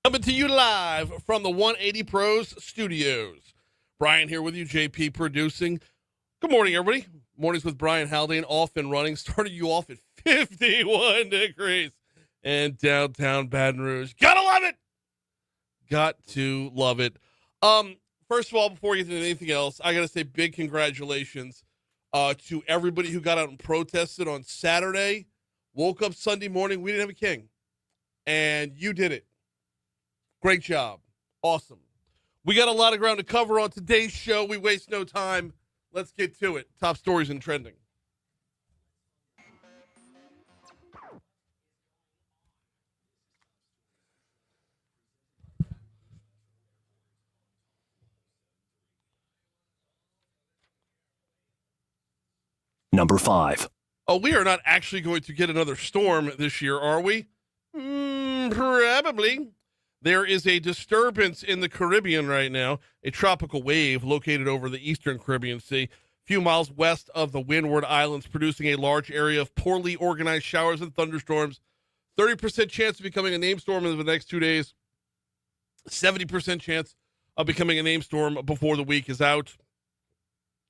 Coming to you live from the 180 Pros Studios. Brian here with you, JP producing. Good morning, everybody. Mornings with Brian Haldane, off and running. Started you off at 51 degrees in downtown Baton Rouge. Gotta love it. Got to love it. First of all, before we get into anything else, I gotta say big congratulations to everybody who got out and protested on Saturday. Woke up Sunday morning, we didn't have a king. And you did it. Great job. Awesome. We got a lot of ground to cover on today's show. We waste no time. Let's get to it. Top stories and trending. Number 5. Oh, we are not actually going to get another storm this year, are we? Probably. There is a disturbance in the Caribbean right now, a tropical wave located over the eastern Caribbean Sea, a few miles west of the Windward Islands, producing a large area of poorly organized showers and thunderstorms. 30% chance of becoming a named storm in the next 2 days. 70% chance of becoming a named storm before the week is out.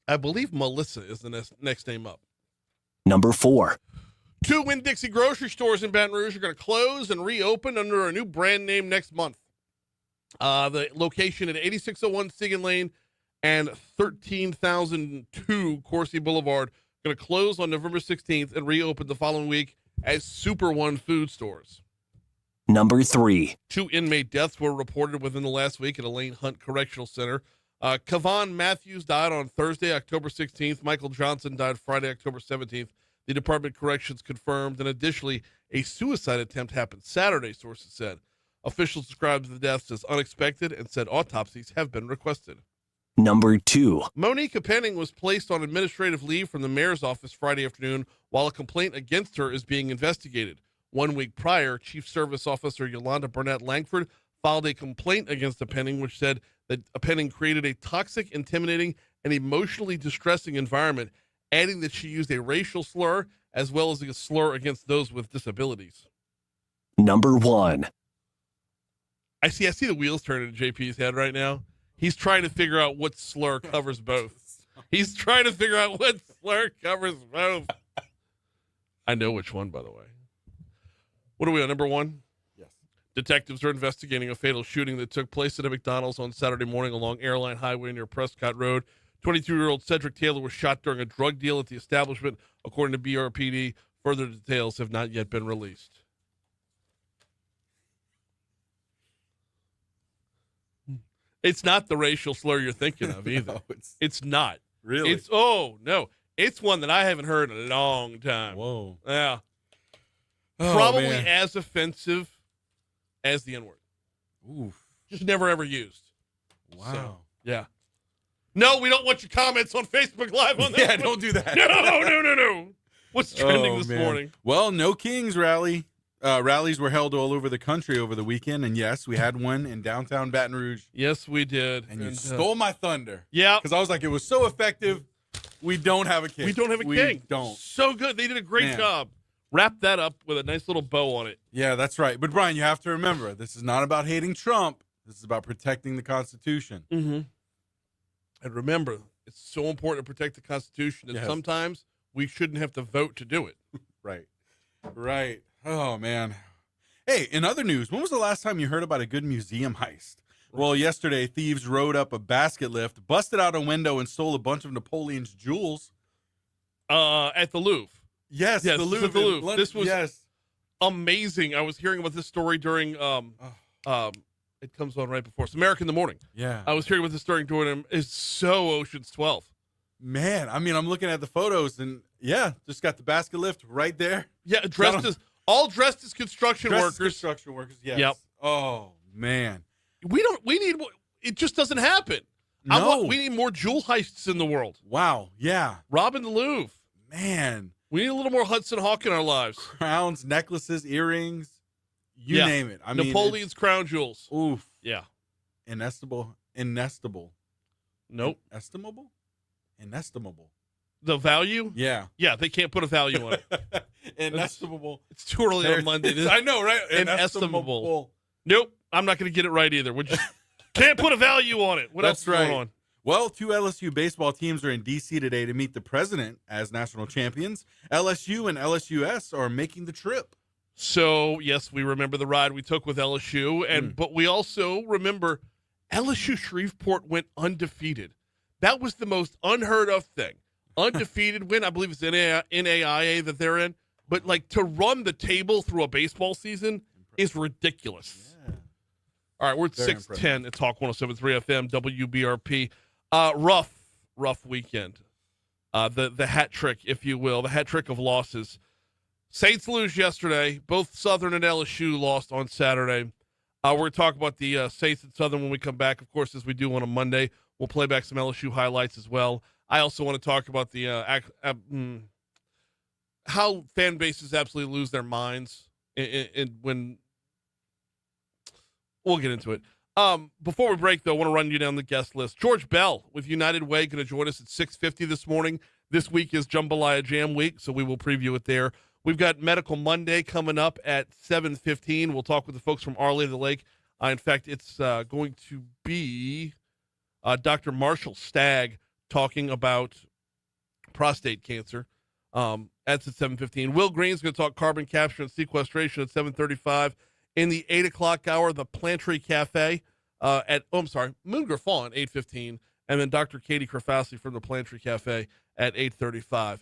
I believe Melissa is the next name up. Number 4. 2 Winn-Dixie grocery stores in Baton Rouge are going to close and reopen under a new brand name next month. The location at 8601 Sigan Lane and 13,002 Coursey Boulevard going to close on November 16th and reopen the following week as Super One food stores. Number 3. 2 inmate deaths were reported within the last week at Elaine Hunt Correctional Center. Kevon Matthews died on Thursday, October 16th. Michael Johnson died Friday, October 17th. The Department of Corrections confirmed, and additionally, a suicide attempt happened Saturday, sources said. Officials described the deaths as unexpected and said autopsies have been requested. Number 2. Monica Penning was placed on administrative leave from the mayor's office Friday afternoon while a complaint against her is being investigated. 1 week prior, Chief Service Officer Yolanda Burnett Langford filed a complaint against the Penning, which said that Penning created a toxic, intimidating, and emotionally distressing environment, adding that she used a racial slur as well as a slur against those with disabilities. Number 1. I see the wheels turning in JP's head right now. He's trying to figure out what slur covers both. He's trying to figure out what slur covers both. I know which one, by the way. What are we on, number 1? Yes. Detectives are investigating a fatal shooting that took place at a McDonald's on Saturday morning along Airline Highway near Prescott Road. 22-year-old Cedric Taylor was shot during a drug deal at the establishment, according to BRPD. Further details have not yet been released. It's not the racial slur you're thinking of either. No, it's not. Really? No. It's one that I haven't heard in a long time. Whoa. Yeah. Oh, Probably man. as offensive as the N-word. Oof. Just never ever used. Wow. So, yeah. No, we don't want your comments on Facebook Live on that. Yeah, don't do that. No. What's trending this man. morning? Well, no Kings rally. Rallies were held all over the country over the weekend, and yes, we had one in downtown Baton Rouge. Yes, we did. And you stole my thunder. Yeah. Because I was like, it was so effective. We don't have a king. We don't have a we king. Don't. So good. They did a great Man. job. Wrap that up with a nice little bow on it. Yeah, that's right. But Brian, you have to remember, this is not about hating Trump. This is about protecting the Constitution. Mm-hmm. And remember, it's so important to protect the Constitution that Yes. sometimes we shouldn't have to vote to do it. Right. Right. Oh, man. Hey, in other news, when was the last time you heard about a good museum heist? Well, yesterday, thieves rode up a basket lift, busted out a window, and stole a bunch of Napoleon's jewels. At the Louvre. Yes, Yes, the this was Louvre. at the in Louvre. London. This was- yes. Amazing. I was hearing about this story during it comes on right before. It's America in the Morning. Yeah. I was hearing about this story during it's so Ocean's 12. Man, I mean, I'm looking at the photos, and yeah, just got the basket lift right there. Yeah, dressed as construction Dressed workers. Construction workers, yes. Yep. Oh, man. We need it just doesn't happen. No. We need more jewel heists in the world. Wow. Yeah. Robbing the Louvre. Man. We need a little more Hudson Hawk in our lives. Crowns, necklaces, earrings, you Yeah. name it. I mean, Napoleon's crown jewels. oof. Yeah. Inestimable. Nope. Estimable? Inestimable. The value? Yeah. Yeah, they can't put a value on it. Inestimable. It's too early on Monday. I know, right? Inestimable. Nope. I'm not going to get it right either. We just can't put a value on it. What else is going on? Well, 2 LSU baseball teams are in D.C. today to meet the president as national champions. LSU and LSUS are making the trip. So, yes, we remember the ride we took with LSU, but we also remember LSU Shreveport went undefeated. That was the most unheard of thing. Undefeated win. I believe it's NAIA that they're in. But, like, to run the table through a baseball season is ridiculous. Yeah. All right, we're at 610 at Talk 107.3 FM, WBRP. Rough weekend. The hat trick, if you will, the hat trick of losses. Saints lose yesterday. Both Southern and LSU lost on Saturday. We're going to talk about the Saints and Southern when we come back, of course, as we do on a Monday. We'll play back some LSU highlights as well. I also want to talk about the how fan bases absolutely lose their minds when we'll get into it. Before we break, though, I want to run you down the guest list. George Bell with United Way going to join us at 6:50 this morning. This week is Jambalaya Jam Week, so we will preview it there. We've got Medical Monday coming up at 7:15. We'll talk with the folks from Our Lady of the Lake. In fact, it's going to be Dr. Marshall Stagg talking about prostate cancer. That's at 7:15. Will Green's going to talk carbon capture and sequestration at 7:35. In the 8 o'clock hour, the Plantry Cafe Moon Griffon, 8:15. And then Dr. Katie Crifasi from the Plantry Cafe at 8:35.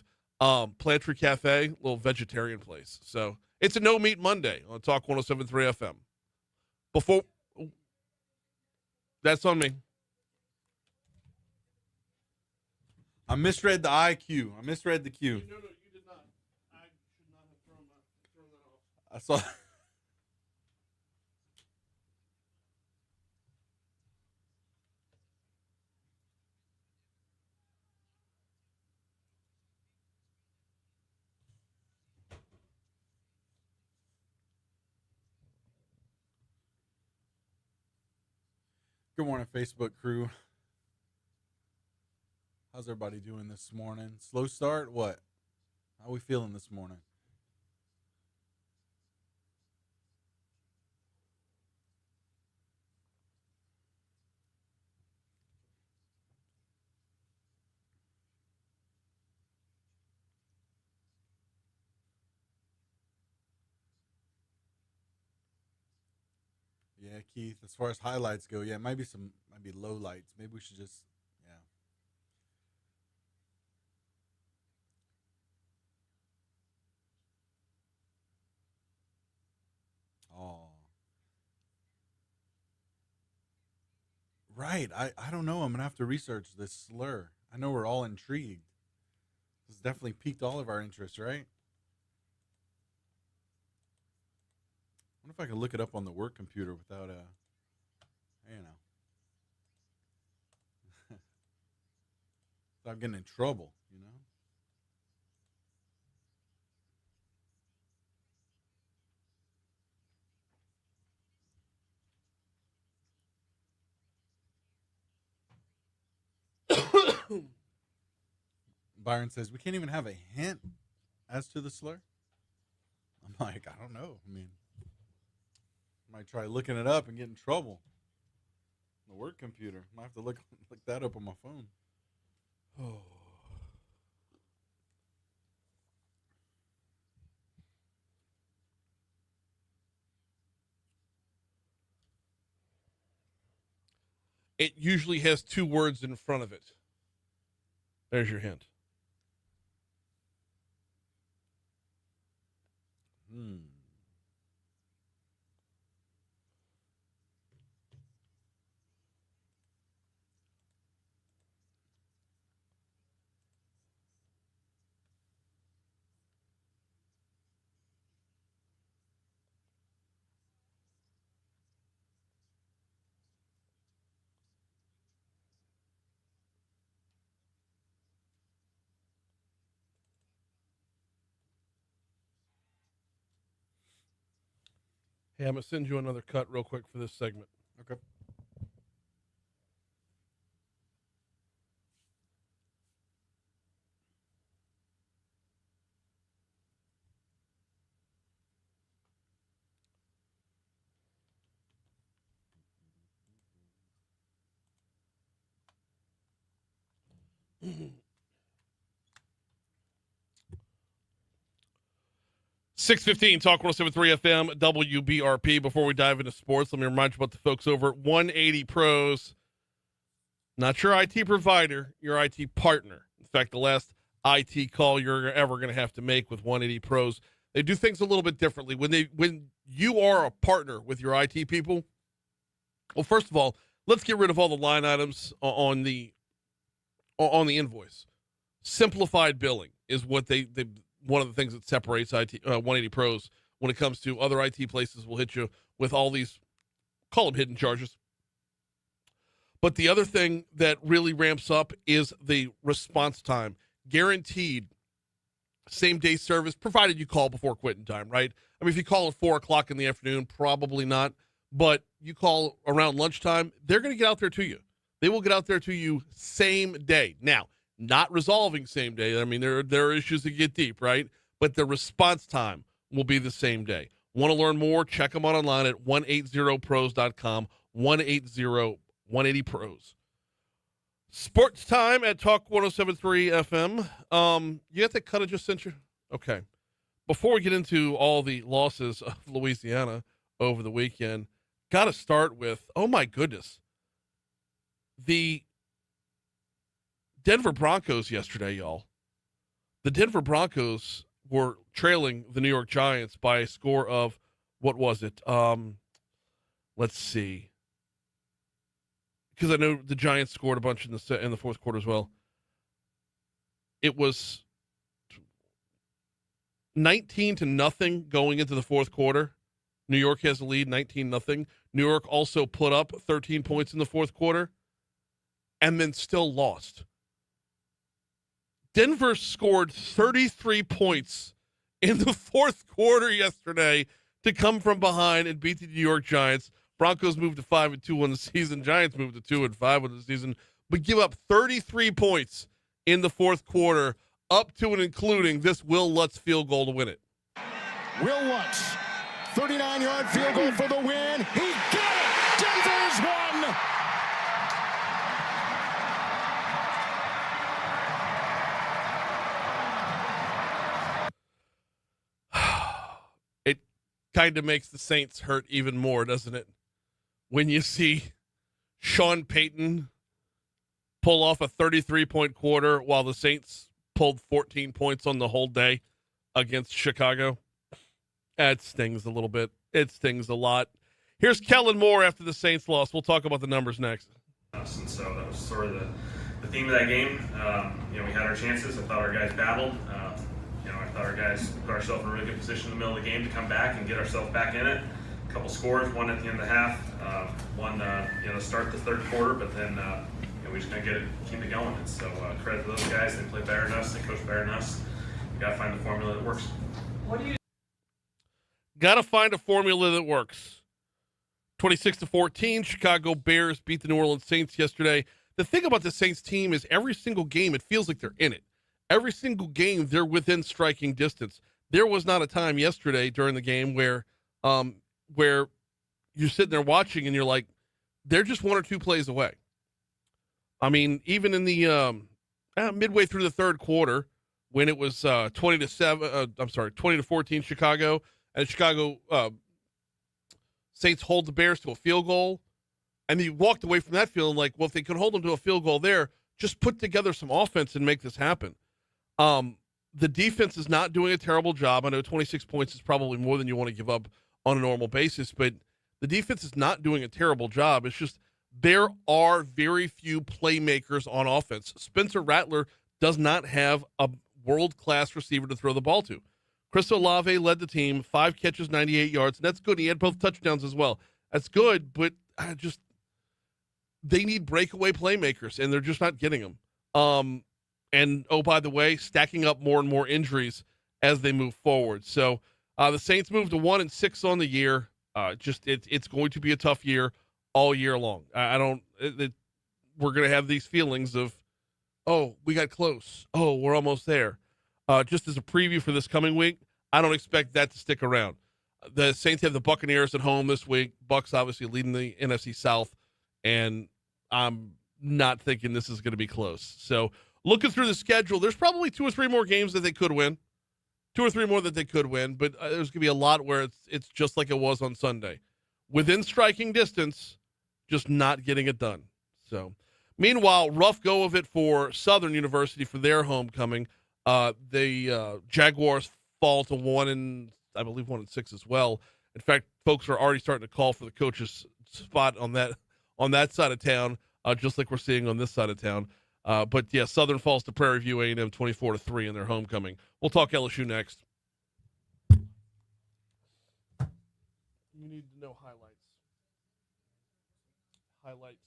Plantry Cafe, little vegetarian place. So it's a no-meat Monday on Talk 107.3 FM. That's on me. I misread the IQ. I misread the Q. No, you did not. I should not have thrown that off. I saw. Good morning, Facebook crew. How's everybody doing this morning? Slow start? What? How we feeling this morning? Yeah, Keith, as far as highlights go, yeah, it might be low lights. Maybe we should just, yeah. Oh. Right. I don't know. I'm going to have to research this slur. I know we're all intrigued. This definitely piqued all of our interest, right? I wonder if I could look it up on the work computer without without getting in trouble, Byron says, we can't even have a hint as to the slur. I'm like, I don't know. I mean, I might try looking it up and get in trouble. The work computer. Might have to look that up on my phone. Oh. It usually has 2 words in front of it. There's your hint. Hey, I'm going to send you another cut real quick for this segment. Okay. .615 Talk 107.3 FM WBRP. Before we dive into sports, let me remind you about the folks over at 180 Pros. Not your IT provider, your IT partner. In fact, the last IT call you're ever going to have to make with 180 Pros. They do things a little bit differently. When you are a partner with your IT people, well, first of all, let's get rid of all the line items on the invoice. Simplified billing is what they one of the things that separates 180 Pros when it comes to other IT places will hit you with all these, call them hidden charges. But the other thing that really ramps up is the response time. Guaranteed same-day service, provided you call before quitting time, right? I mean, if you call at 4 o'clock in the afternoon, probably not. But you call around lunchtime, they're going to get out there to you. They will get out there to you same day. Now, not resolving same day. I mean, there are issues that get deep, right? But the response time will be the same day. Want to learn more? Check them out online at 180pros.com, 180pros. Sports time at Talk 107.3 FM. You got that cut I just sent you? Okay. Before we get into all the losses of Louisiana over the weekend, got to start with, oh my goodness, the Denver Broncos yesterday, y'all. The Denver Broncos were trailing the New York Giants by a score of, what was it? Let's see. Because I know the Giants scored a bunch in the fourth quarter as well. It was 19-0 going into the fourth quarter. New York has the lead, 19-0. New York also put up 13 points in the fourth quarter and then still lost. Denver scored 33 points in the fourth quarter yesterday to come from behind and beat the New York Giants. Broncos moved to 5-2 on the season. Giants moved to 2-5 on the season, but give up 33 points in the fourth quarter, up to and including this Will Lutz field goal to win it. Will Lutz, 39-yard field goal for the win. He got it! Denver's won! It kind of makes the Saints hurt even more, doesn't it? When you see Sean Payton pull off a 33-point quarter while the Saints pulled 14 points on the whole day against Chicago. It stings a little bit. It stings a lot. Here's Kellen Moore after the Saints loss. We'll talk about the numbers next. And so that was sort of the theme of that game. We had our chances. I thought our guys battled. I thought our guys put ourselves in a really good position in the middle of the game to come back and get ourselves back in it. A couple scores, one at the end of the half, one start the third quarter, but then we just gonna keep it going. And so credit to those guys. They play better than us. They coach better than us. You gotta find the formula that works. Got to find a formula that works. 26-14, Chicago Bears beat the New Orleans Saints yesterday. The thing about the Saints team is every single game, it feels like they're in it. Every single game, they're within striking distance. There was not a time yesterday during the game where you're sitting there watching and you're like, they're just one or two plays away. I mean, even in the midway through the third quarter, when it was 20-14 Chicago, and Chicago Saints hold the Bears to a field goal, and you walked away from that feeling like, well, if they could hold them to a field goal there, just put together some offense and make this happen. The defense is not doing a terrible job. I know 26 points is probably more than you want to give up on a normal basis, but the defense is not doing a terrible job. It's just there are very few playmakers on offense. Spencer Rattler does not have a world-class receiver to throw the ball to. Chris Olave led the team, 5 catches, 98 yards, and that's good. He had both touchdowns as well. That's good, but they need breakaway playmakers, and they're just not getting them. And, oh, by the way, stacking up more and more injuries as they move forward. So the Saints moved to 1-6 on the year. It's going to be a tough year all year long. We're going to have these feelings of, oh, we got close. Oh, we're almost there. Just as a preview for this coming week, I don't expect that to stick around. The Saints have the Buccaneers at home this week. Bucs obviously leading the NFC South, and I'm not thinking this is going to be close. So looking through the schedule, there's probably 2 or 3 more games that they could win. 2 or 3 more that they could win, but there's going to be a lot where it's just like it was on Sunday. Within striking distance, just not getting it done. So, meanwhile, rough go of it for Southern University for their homecoming. The Jaguars fall to 1-6 as well. In fact, folks are already starting to call for the coach's spot on that side of town, just like we're seeing on this side of town. But yeah, Southern falls to Prairie View A&M 24-3 in their homecoming. We'll talk LSU next. You need to know highlights. Highlights.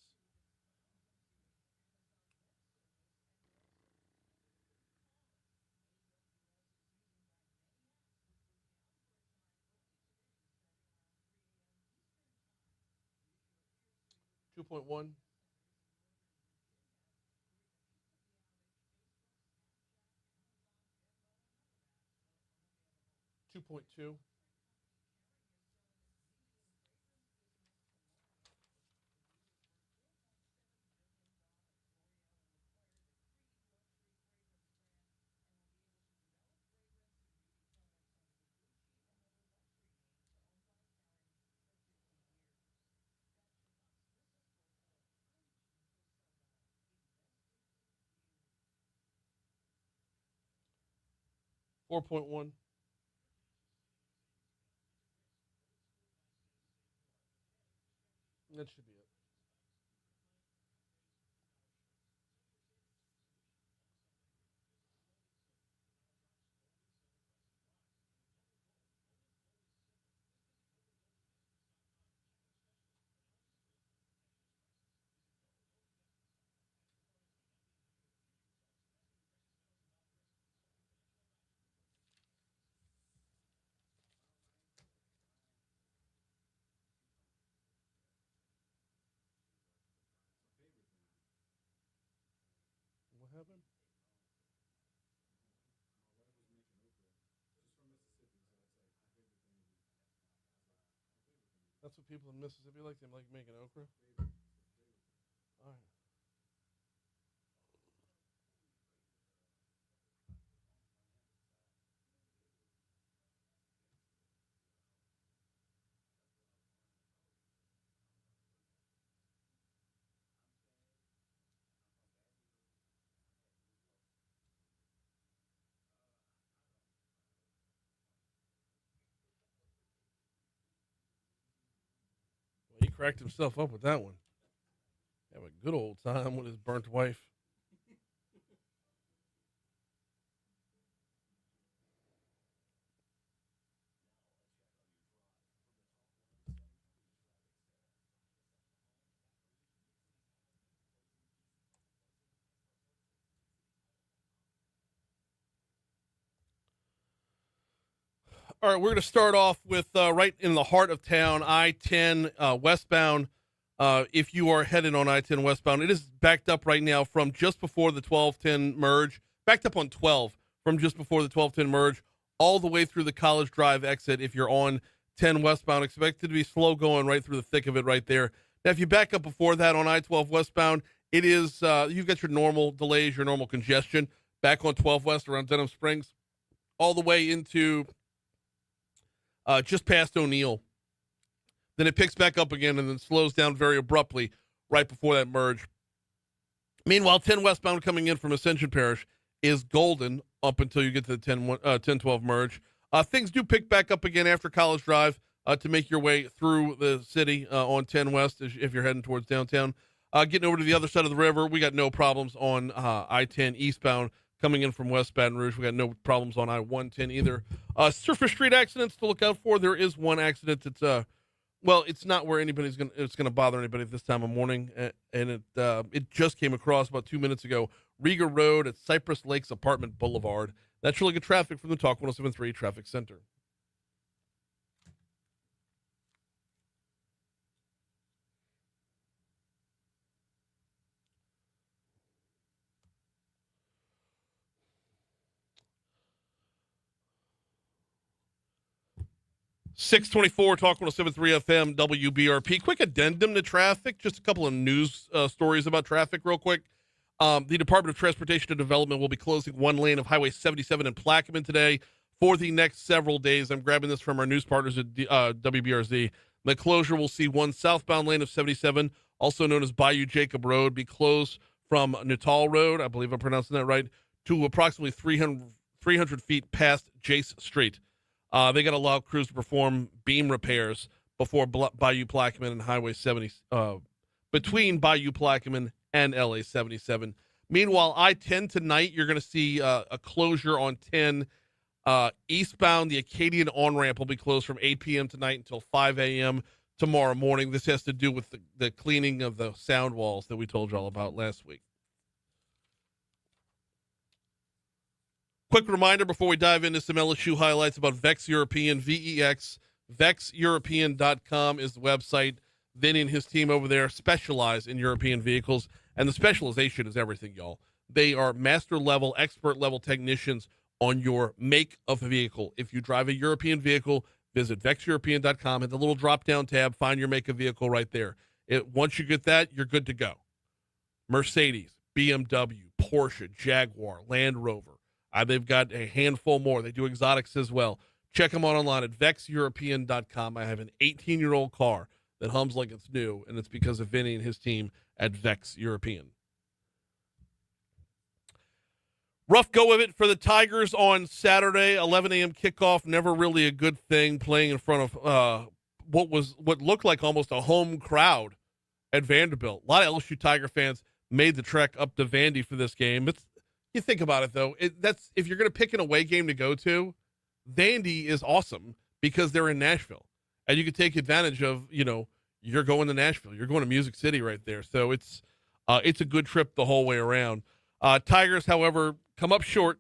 .1. 2.2. .1. That should be it. What happened? That's what people in Mississippi like. They like making okra. All right. Well, he cracked himself up with that one. Have a good old time with his burnt wife. All right, we're going to start off with right in the heart of town, I-10 westbound. If you are headed on I-10 westbound, it is backed up right now from just before the 12-10 merge, backed up on 12 from just before the 12-10 merge, all the way through the College Drive exit. If you're on 10 westbound, expected to be slow going right through the thick of it right there. Now, if you back up before that on I-12 westbound, it is you've got your normal delays, your normal congestion back on 12 west around Denham Springs, all the way into just past O'Neill. Then it picks back up again and then slows down very abruptly right before that merge. Meanwhile, 10 westbound coming in from Ascension Parish is golden up until you get to the 10-12 merge. Things do pick back up again after College Drive to make your way through the city on 10 west if you're heading towards downtown. Getting over to the other side of the river, we got no problems on I-10 eastbound. Coming in from West Baton Rouge, we got no problems on I-110 either. Surface street accidents to look out for. There is one accident that's, it's not where it's gonna bother anybody at this time of morning, and it just came across about 2 minutes ago. Riga Road at Cypress Lakes Apartment Boulevard. That's really good traffic from the Talk 107.3 Traffic Center. 624 Talk 107.3 FM WBRP. Quick addendum to traffic. Just a couple of news stories about traffic real quick. The Department of Transportation and Development will be closing one lane of Highway 77 in Plaquemine today for the next several days. I'm grabbing this from our news partners at WBRZ. The closure will see one southbound lane of 77, also known as Bayou Jacob Road, be closed from Natal Road, I believe I'm pronouncing that right, to approximately 300 feet past Jace Street. They got to allow crews to perform beam repairs before Bayou Plaquemine and Highway 70, between Bayou Plaquemine and LA 77. Meanwhile, I-10 tonight, you're going to see a closure on 10 eastbound. The Acadian on-ramp will be closed from 8 p.m. tonight until 5 a.m. tomorrow morning. This has to do with the cleaning of the sound walls that we told you all about last week. Quick reminder before we dive into some LSU highlights about Vex European, VEX. VexEuropean.com is the website. Vinny and his team over there specialize in European vehicles, and the specialization is everything, y'all. They are master-level, expert-level technicians on your make of a vehicle. If you drive a European vehicle, visit VexEuropean.com. Hit the little drop-down tab, find your make of vehicle right there. Once you get that, you're good to go. Mercedes, BMW, Porsche, Jaguar, Land Rover. They've got a handful more. They do exotics as well. Check them out online at VexEuropean.com. I have an 18-year-old car that hums like it's new, and it's because of Vinny and his team at Vex European. Rough go of it for the Tigers on Saturday, 11 a.m. kickoff. Never really a good thing playing in front of what looked like almost a home crowd at Vanderbilt. A lot of LSU Tiger fans made the trek up to Vandy for this game. You think about it, though. That's if you're going to pick an away game to go to, Vandy is awesome because they're in Nashville. And you can take advantage of, you're going to Nashville. You're going to Music City right there. So it's a good trip the whole way around. Tigers, however, come up short.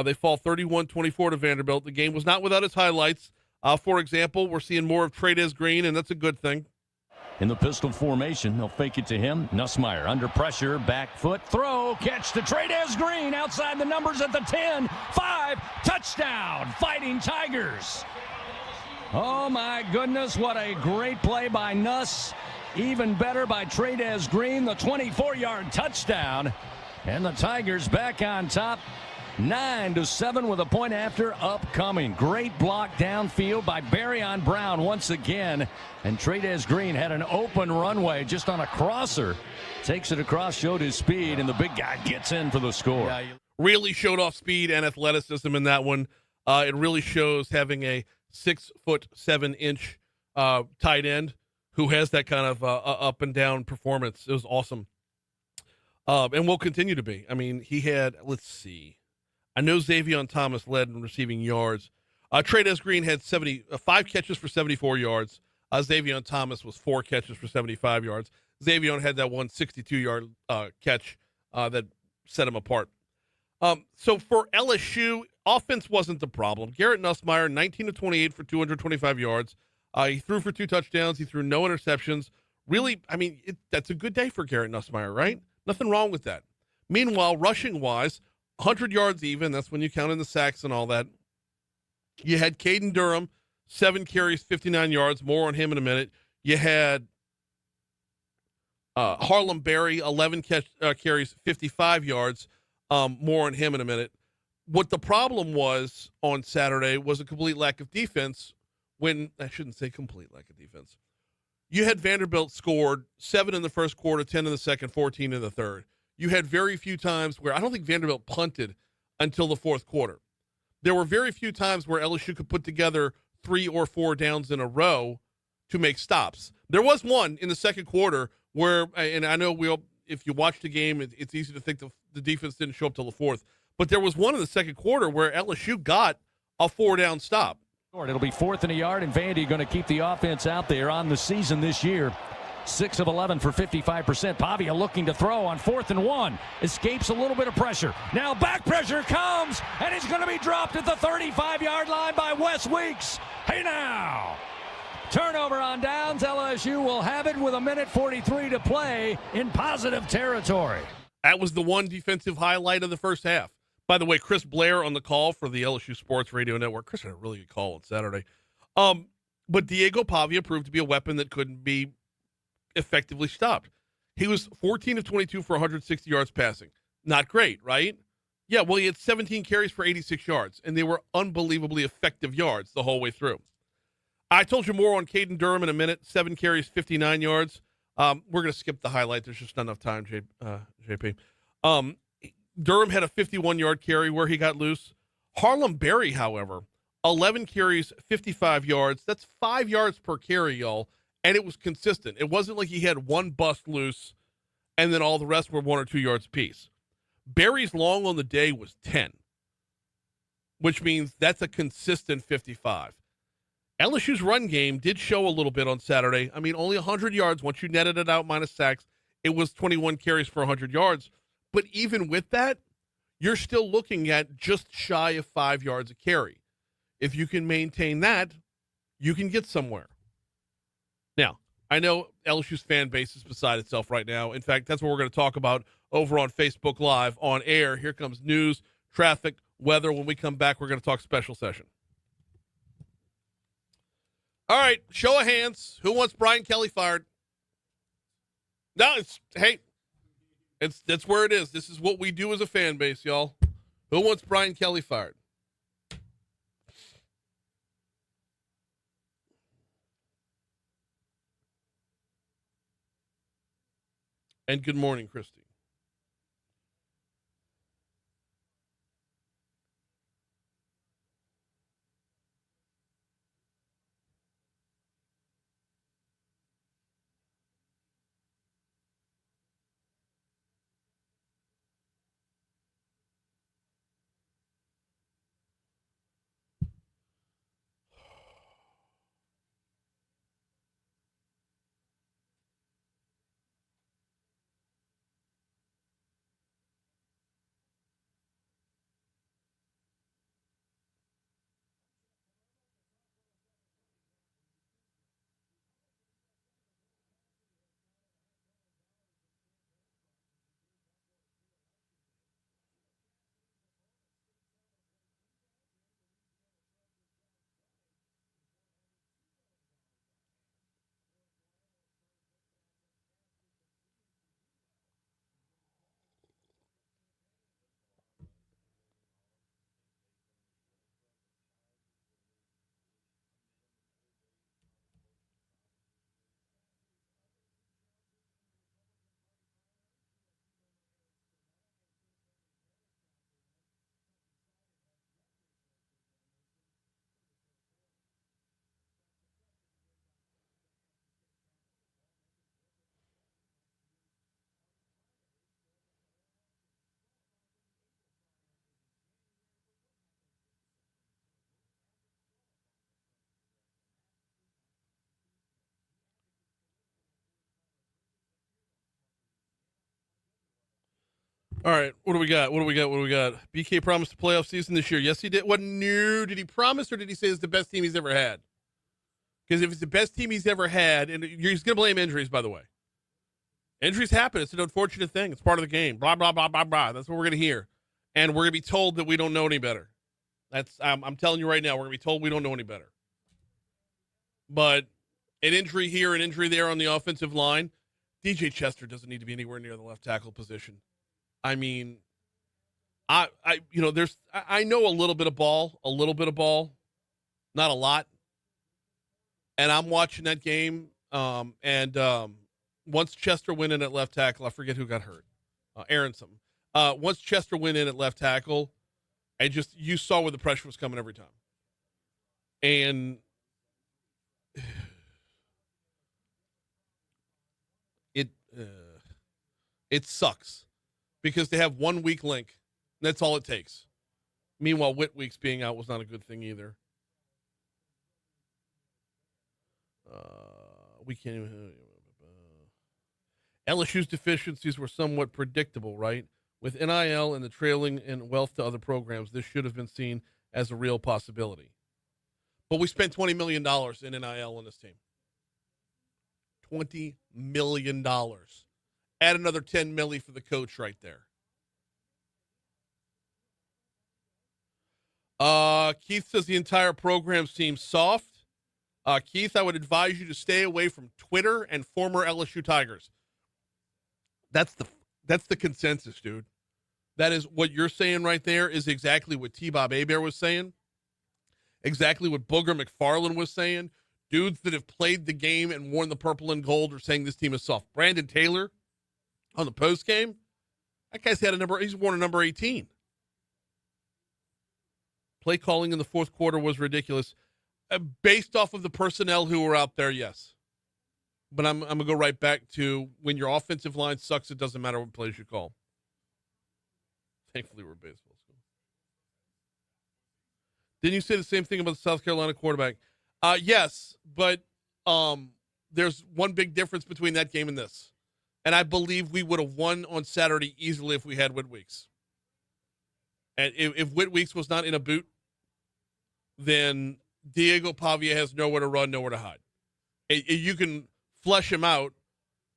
They fall 31-24 to Vanderbilt. The game was not without its highlights. For example, we're seeing more of Trades Green, and that's a good thing. In the pistol formation, they'll fake it to him. Nussmeier under pressure, back foot, throw, catch to Trades Green outside the numbers at the 10, 5, touchdown, Fighting Tigers. Oh, my goodness, what a great play by Nuss. Even better by Trades Green, the 24-yard touchdown. And the Tigers back on top, 9-7 with a point after upcoming. Great block downfield by Barryon Brown once again. And Trades Green had an open runway just on a crosser. Takes it across, showed his speed, and the big guy gets in for the score. Really showed off speed and athleticism in that one. It really shows having a 6'7" tight end who has that kind of up and down performance. It was awesome. And will continue to be. I mean, he had, let's see. I know Xavion Thomas led in receiving yards. Trades Green had 5 catches for 74 yards. Xavion Thomas was 4 catches for 75 yards. Xavion had that one 62-yard catch that set him apart. So for LSU, offense wasn't the problem. Garrett Nussmeier, 19 of 28 for 225 yards. He threw for 2 touchdowns. He threw no interceptions. Really, I mean, that's a good day for Garrett Nussmeier, right? Nothing wrong with that. Meanwhile, rushing-wise, 100 yards even. That's when you count in the sacks and all that. You had Caden Durham, 7 carries, 59 yards. More on him in a minute. You had Harlem Berry, 11 carries, 55 yards. More on him in a minute. What the problem was on Saturday was a complete lack of defense. I shouldn't say complete lack of defense. You had Vanderbilt scored 7 in the first quarter, 10 in the second, 14 in the third. You had very few times where I don't think Vanderbilt punted until the fourth quarter. There were very few times where LSU could put together 3 or 4 downs in a row to make stops. There was one in the second quarter where, and I know if you watch the game, it's easy to think the defense didn't show up till the fourth. But there was one in the second quarter where LSU got a 4-down stop. It'll be 4th and a yard, and Vandy going to keep the offense out there on the season this year. 6 of 11 for 55%. Pavia looking to throw on 4th and 1. Escapes a little bit of pressure. Now back pressure comes, and he's going to be dropped at the 35-yard line by Wes Weeks. Hey now! Turnover on downs. LSU will have it with 1:43 to play in positive territory. That was the one defensive highlight of the first half. By the way, Chris Blair on the call for the LSU Sports Radio Network. Chris had a really good call on Saturday. But Diego Pavia proved to be a weapon that couldn't be effectively stopped. He was 14 of 22 for 160 yards passing. Not great, right? Yeah, well, he had 17 carries for 86 yards, and they were unbelievably effective yards the whole way through. I told you more on Caden Durham in a minute. 7 carries, 59 yards. We're going to skip the highlight. There's just not enough time, JP. Durham had a 51-yard carry where he got loose. Harlem Berry, however, 11 carries, 55 yards. That's 5 yards per carry, y'all, and it was consistent. It wasn't like he had one bust loose and then all the rest were 1 or 2 yards apiece. Berry's long on the day was 10, which means that's a consistent 55. LSU's run game did show a little bit on Saturday. I mean, only 100 yards. Once you netted it out minus sacks, it was 21 carries for 100 yards. But even with that, you're still looking at just shy of 5 yards a carry. If you can maintain that, you can get somewhere. Now, I know LSU's fan base is beside itself right now. In fact, that's what we're going to talk about over on Facebook Live on air. Here comes news, traffic, weather. When we come back, we're going to talk special session. All right, show of hands. Who wants Brian Kelly fired? No, that's where it is. This is what we do as a fan base, y'all. Who wants Brian Kelly fired? And good morning, Christy. All right, what do we got? BK promised a playoff season this year. Yes, he did. What new? Did he promise or did he say it's the best team he's ever had? Because if it's the best team he's ever had, and he's going to blame injuries, by the way. Injuries happen. It's an unfortunate thing. It's part of the game. Blah, blah, blah, blah, blah. That's what we're going to hear. And we're going to be told that we don't know any better. I'm telling you right now, we're going to be told we don't know any better. But an injury here, an injury there on the offensive line, DJ Chester doesn't need to be anywhere near the left tackle position. I mean, I know a little bit of ball, not a lot. And I'm watching that game. Once Chester went in at left tackle, I forget who got hurt. Aaron something. Once Chester went in at left tackle, you saw where the pressure was coming every time. And it sucks. Because they have one weak link. That's all it takes. Meanwhile, Whitweek's being out was not a good thing either. We can't even. LSU's deficiencies were somewhat predictable, right? With NIL and the trailing in wealth to other programs, this should have been seen as a real possibility. But we spent $20 million in NIL on this team. $20 million. Add another $10 million for the coach right there. Keith says the entire program seems soft. Keith, I would advise you to stay away from Twitter and former LSU Tigers. That's the consensus, dude. That is what you're saying right there is exactly what T-Bob Hebert was saying. Exactly what Booger McFarland was saying. Dudes that have played the game and worn the purple and gold are saying this team is soft. Brandon Taylor on the post game, that guy's he's worn a number 18. Play calling in the fourth quarter was ridiculous. Based off of the personnel who were out there, yes. But I'm going to go right back to when your offensive line sucks, it doesn't matter what plays you call. Thankfully, we're baseball school. Didn't you say the same thing about the South Carolina quarterback? Yes, but there's one big difference between that game and this. And I believe we would have won on Saturday easily if we had Whit Weeks. And if Whit Weeks was not in a boot, then Diego Pavia has nowhere to run, nowhere to hide. You can flush him out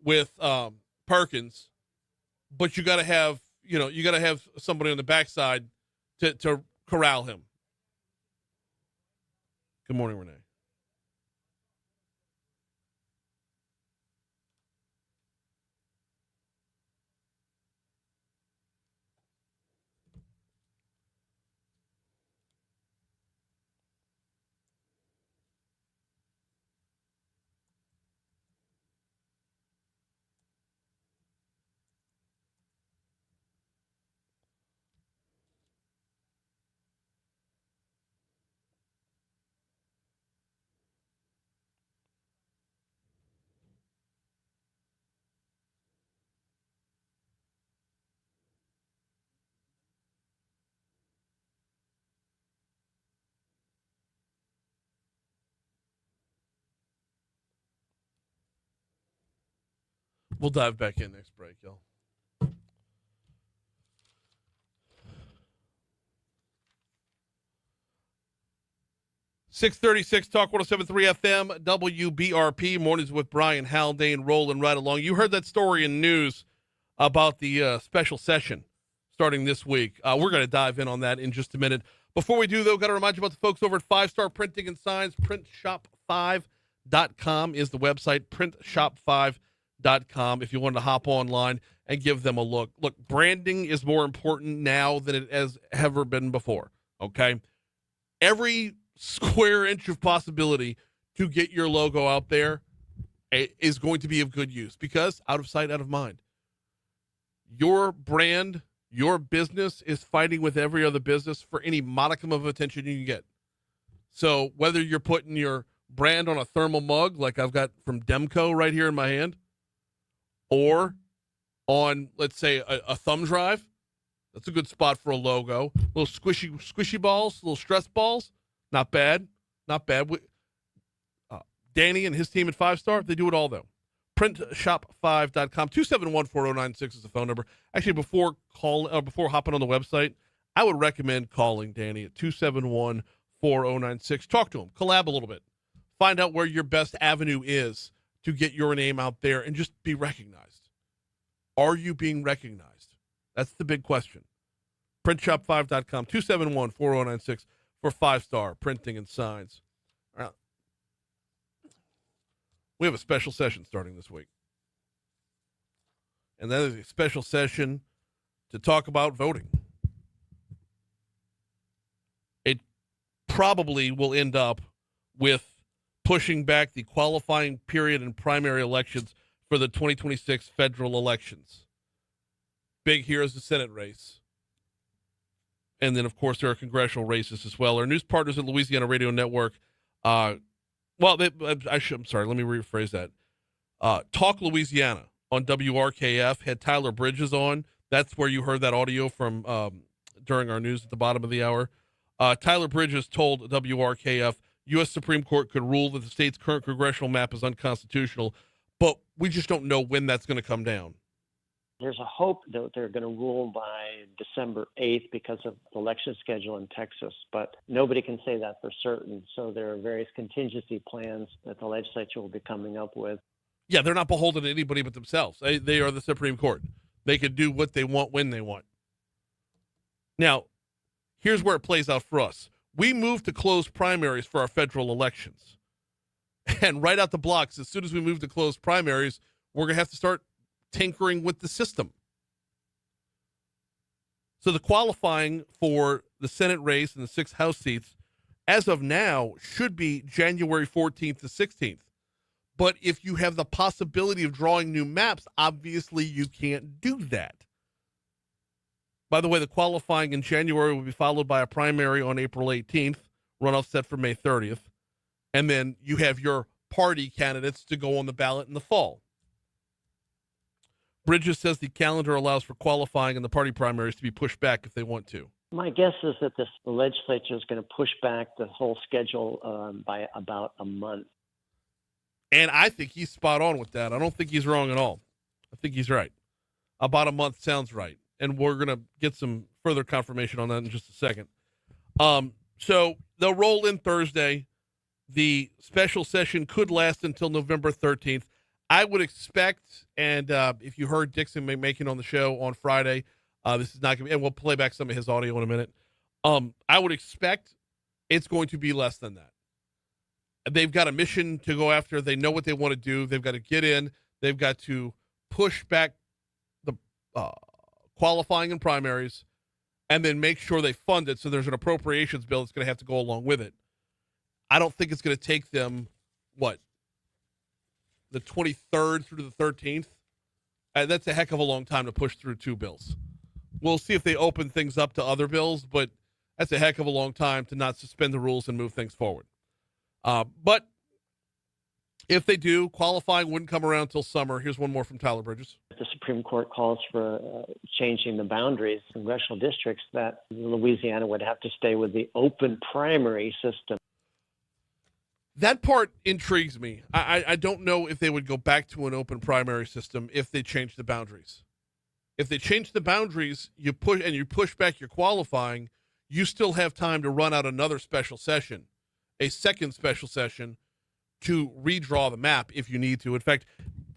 with Perkins, but you got to have somebody on the backside to corral him. Good morning, Renee. We'll dive back in next break, y'all. .636 Talk 107.3 FM WBRP mornings with Brian Haldane rolling right along. You heard that story in news about the special session starting this week. We're going to dive in on that in just a minute. Before we do, though, got to remind you about the folks over at 5 Star Printing and Signs. Printshop5.com is the website. Printshop5.com if you wanted to hop online and give them a look. Look, branding is more important now than it has ever been before, okay? Every square inch of possibility to get your logo out there is going to be of good use because out of sight, out of mind. Your brand, your business is fighting with every other business for any modicum of attention you can get. So whether you're putting your brand on a thermal mug like I've got from Demco right here in my hand, or on, let's say, a thumb drive, that's a good spot for a logo. Little squishy balls, little stress balls, not bad, not bad. Danny and his team at 5 Star, they do it all, though. Printshop5.com, 271-4096 is the phone number. Actually, before hopping on the website, I would recommend calling Danny at 271-4096. Talk to him, collab a little bit, find out where your best avenue is to get your name out there and just be recognized. Are you being recognized? That's the big question. Printshop5.com, 271-4096 for 5 Star Printing and Signs. All right. We have a special session starting this week. And that is a special session to talk about voting. It probably will end up with pushing back the qualifying period in primary elections for the 2026 federal elections. Big here is the Senate race. And then, of course, there are congressional races as well. Our news partners at Louisiana Radio Network, I'm sorry, let me rephrase that. Talk Louisiana on WRKF had Tyler Bridges on. That's where you heard that audio from during our news at the bottom of the hour. Tyler Bridges told WRKF, U.S. Supreme Court could rule that the state's current congressional map is unconstitutional, but we just don't know when that's going to come down. There's a hope that they're going to rule by December 8th because of the election schedule in Texas, but nobody can say that for certain. So there are various contingency plans that the legislature will be coming up with. Yeah, they're not beholden to anybody but themselves. They are the Supreme Court. They can do what they want when they want. Now, here's where it plays out for us. We moved to close primaries for our federal elections. And right out the blocks, as soon as we move to close primaries, we're going to have to start tinkering with the system. So the qualifying for the Senate race and the 6 House seats, as of now, should be January 14th to 16th. But if you have the possibility of drawing new maps, obviously you can't do that. By the way, the qualifying in January will be followed by a primary on April 18th, runoff set for May 30th. And then you have your party candidates to go on the ballot in the fall. Bridges says the calendar allows for qualifying and the party primaries to be pushed back if they want to. My guess is that the legislature is going to push back the whole schedule by about a month. And I think he's spot on with that. I don't think he's wrong at all. I think he's right. About a month sounds right. And we're going to get some further confirmation on that in just a second. So they'll roll in Thursday. The special session could last until November 13th. I would expect, and if you heard Dixon making on the show on Friday, this is not going to be, and we'll play back some of his audio in a minute. I would expect it's going to be less than that. They've got a mission to go after. They know what they want to do. They've got to get in. They've got to push back the qualifying and primaries, and then make sure they fund it so there's an appropriations bill that's going to have to go along with it. I don't think it's going to take them, the 23rd through the 13th? That's a heck of a long time to push through 2 bills. We'll see if they open things up to other bills, but that's a heck of a long time to not suspend the rules and move things forward. But if they do, qualifying wouldn't come around until summer. Here's one more from Tyler Bridges. The Supreme Court calls for changing the boundaries of congressional districts, that Louisiana would have to stay with the open primary system. That part intrigues me. I don't know if they would go back to an open primary system if they change the boundaries. If they change the boundaries, you push back your qualifying, you still have time to run out another special session, a second special session, to redraw the map if you need to. In fact,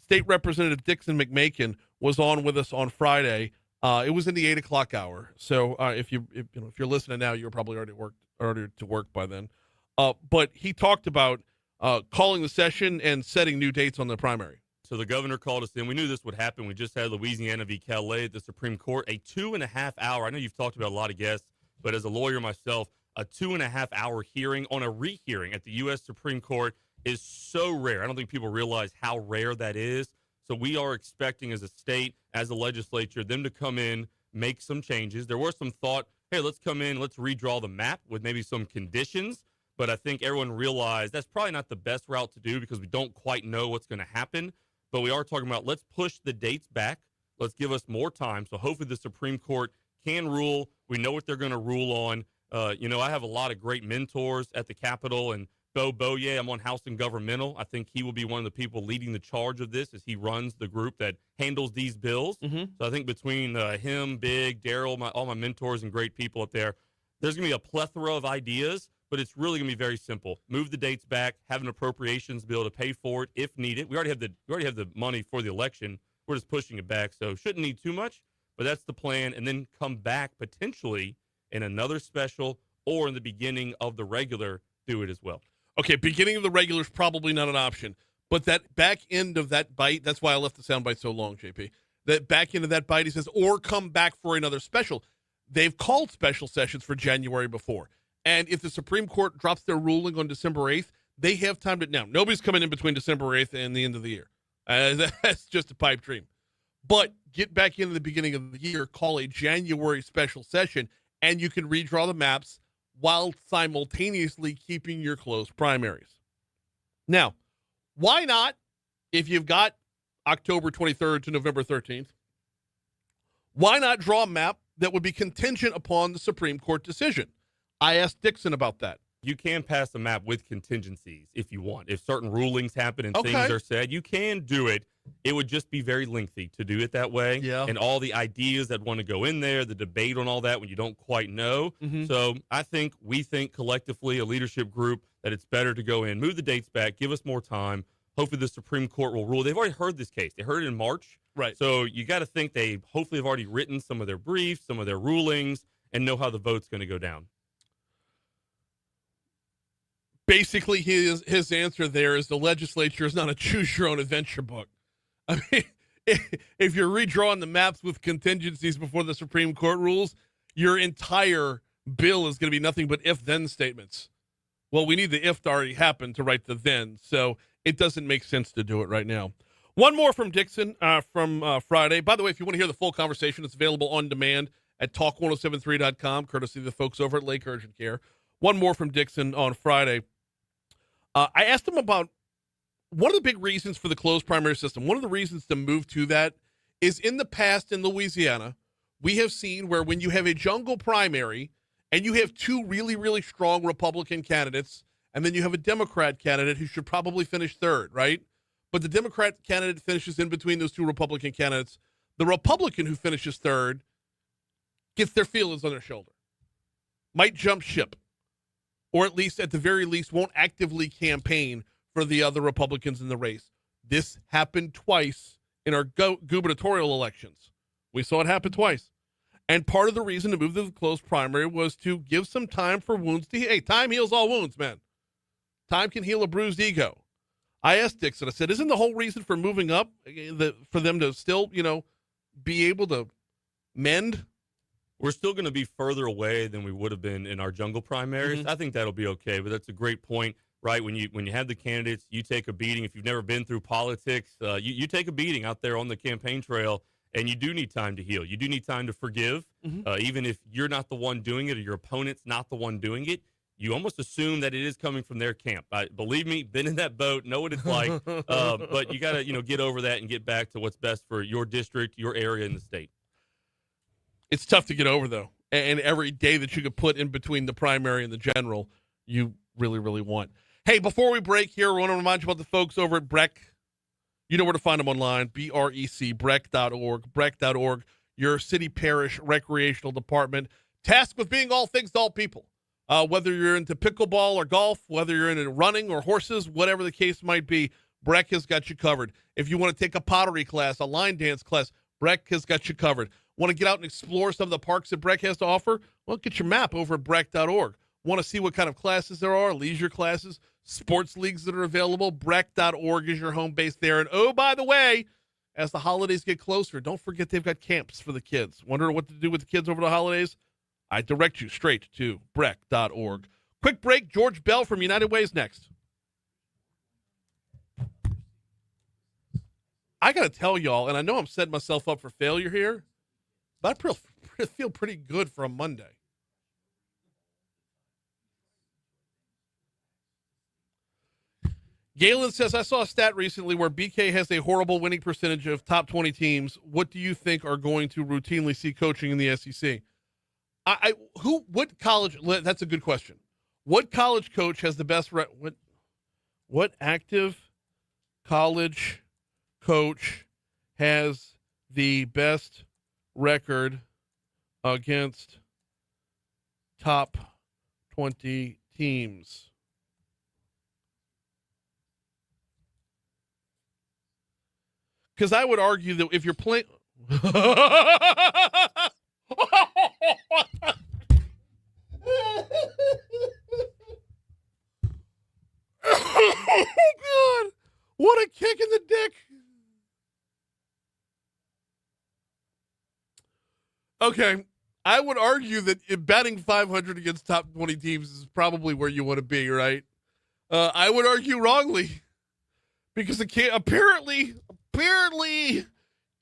State Representative Dixon McMakin was on with us on Friday. It was in the 8 o'clock hour. So if you're listening now, you're probably already to work by then. But he talked about calling the session and setting new dates on the primary. So the governor called us in. We knew this would happen. We just had Louisiana v. Calais at the Supreme Court, a 2.5 hour. I know you've talked about a lot of guests, but as a lawyer myself, a 2.5 hour hearing on a rehearing at the U.S. Supreme Court is so rare. I don't think people realize how rare that is. So we are expecting as a state, as a legislature, them to come in, make some changes. There was some thought, hey, let's come in, let's redraw the map with maybe some conditions. But I think everyone realized that's probably not the best route to do because we don't quite know what's going to happen. But we are talking about let's push the dates back. Let's give us more time. So hopefully the Supreme Court can rule. We know what they're going to rule on. I have a lot of great mentors at the Capitol, and Bo Boye, I'm on House and Governmental. I think he will be one of the people leading the charge of this as he runs the group that handles these bills. Mm-hmm. So I think between him, Big, Daryl, all my mentors and great people up there, there's going to be a plethora of ideas. But it's really going to be very simple. Move the dates back, have an appropriations bill to pay for it if needed. We already have the money for the election. We're just pushing it back, so shouldn't need too much, but that's the plan. And then come back potentially in another special or in the beginning of the regular, do it as well. Okay, beginning of the regular is probably not an option, but that back end of that bite, that's why I left the soundbite so long, JP. That back end of that bite, he says, or come back for another special. They've called special sessions for January before. And if the Supreme Court drops their ruling on December 8th, they have time to... Now, nobody's coming in between December 8th and the end of the year. That's just a pipe dream. But get back into the beginning of the year, call a January special session, and you can redraw the maps while simultaneously keeping your closed primaries. Now, why not, if you've got October 23rd to November 13th, why not draw a map that would be contingent upon the Supreme Court decision? I asked Dixon about that. You can pass a map with contingencies if you want. If certain rulings happen and things are said, you can do it. It would just be very lengthy to do it that way. Yeah. And all the ideas that want to go in there, the debate on all that when you don't quite know. Mm-hmm. So we think collectively, a leadership group, that it's better to go in, move the dates back, give us more time. Hopefully the Supreme Court will rule. They've already heard this case. They heard it in March. Right. So you got to think they hopefully have already written some of their briefs, some of their rulings, and know how the vote's going to go down. Basically, his answer there is the legislature is not a choose-your-own-adventure book. I mean, if you're redrawing the maps with contingencies before the Supreme Court rules, your entire bill is going to be nothing but if-then statements. Well, we need the if to already happen to write the then, so it doesn't make sense to do it right now. One more from Dixon from Friday. By the way, if you want to hear the full conversation, it's available on demand at talk1073.com, courtesy of the folks over at Lake Urgent Care. One more from Dixon on Friday. I asked him about one of the big reasons for the closed primary system. One of the reasons to move to that is in the past in Louisiana, we have seen where when you have a jungle primary and you have two really, really strong Republican candidates, and then you have a Democrat candidate who should probably finish third, right? But the Democrat candidate finishes in between those two Republican candidates. The Republican who finishes third gets their feelings on their shoulder, might jump ship, or at least, at the very least, won't actively campaign for the other Republicans in the race. This happened twice in our gubernatorial elections. We saw it happen twice. And part of the reason to move to the closed primary was to give some time for wounds to heal. Hey, time heals all wounds, man. Time can heal a bruised ego. I asked Dixon, I said, isn't the whole reason for moving up for them to still, be able to mend? We're still going to be further away than we would have been in our jungle primaries. Mm-hmm. I think that'll be okay, but that's a great point, right? When you have the candidates, you take a beating. If you've never been through politics, you take a beating out there on the campaign trail, and you do need time to heal. You do need time to forgive, even if you're not the one doing it or your opponent's not the one doing it. You almost assume that it is coming from their camp. Believe me, been in that boat, know what it's like. But you got to, get over that and get back to what's best for your district, your area, and the state. It's tough to get over, though. And every day that you could put in between the primary and the general, you really, really want. Hey, before we break here, I want to remind you about the folks over at Breck. You know where to find them online, BREC, Breck.org. Breck.org, your city parish recreational department, tasked with being all things to all people. Whether you're into pickleball or golf, whether you're into running or horses, whatever the case might be, Breck has got you covered. If you want to take a pottery class, a line dance class, Breck has got you covered. Want to get out and explore some of the parks that Breck has to offer? Well, get your map over at Breck.org. Want to see what kind of classes there are, leisure classes, sports leagues that are available? Breck.org is your home base there. And oh, by the way, as the holidays get closer, don't forget they've got camps for the kids. Wonder what to do with the kids over the holidays? I direct you straight to Breck.org. Quick break. George Bell from United Way's next. I got to tell y'all, and I know I'm setting myself up for failure here, but I feel pretty good for a Monday. Galen says, I saw a stat recently where BK has a horrible winning percentage of top 20 teams. What do you think are going to routinely see coaching in the SEC? What college? That's a good question. What college coach has the best? What active college coach has the best record against top 20 teams? Because I would argue that if you're playing. Oh, God. What a kick in the dick. Okay. I would argue that batting 500 against top 20 teams is probably where you want to be, right? I would argue wrongly because apparently Kalen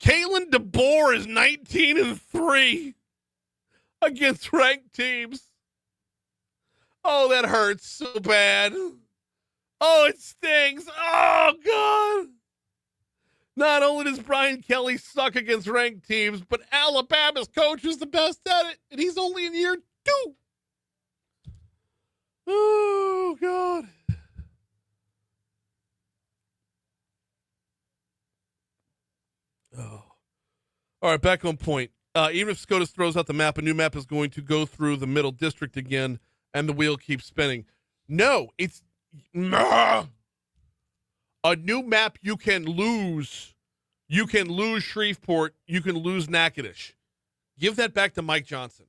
DeBoer is 19-3 against ranked teams. Oh, that hurts so bad. Oh, it stings. Oh, God. Not only does Brian Kelly suck against ranked teams, but Alabama's coach is the best at it, and he's only in year 2. Oh, God. Oh. All right, back on point. Even if SCOTUS throws out the map, a new map is going to go through the middle district again, and the wheel keeps spinning. No, it's a new map you can lose. You can lose Shreveport. You can lose Natchitoches. Give that back to Mike Johnson.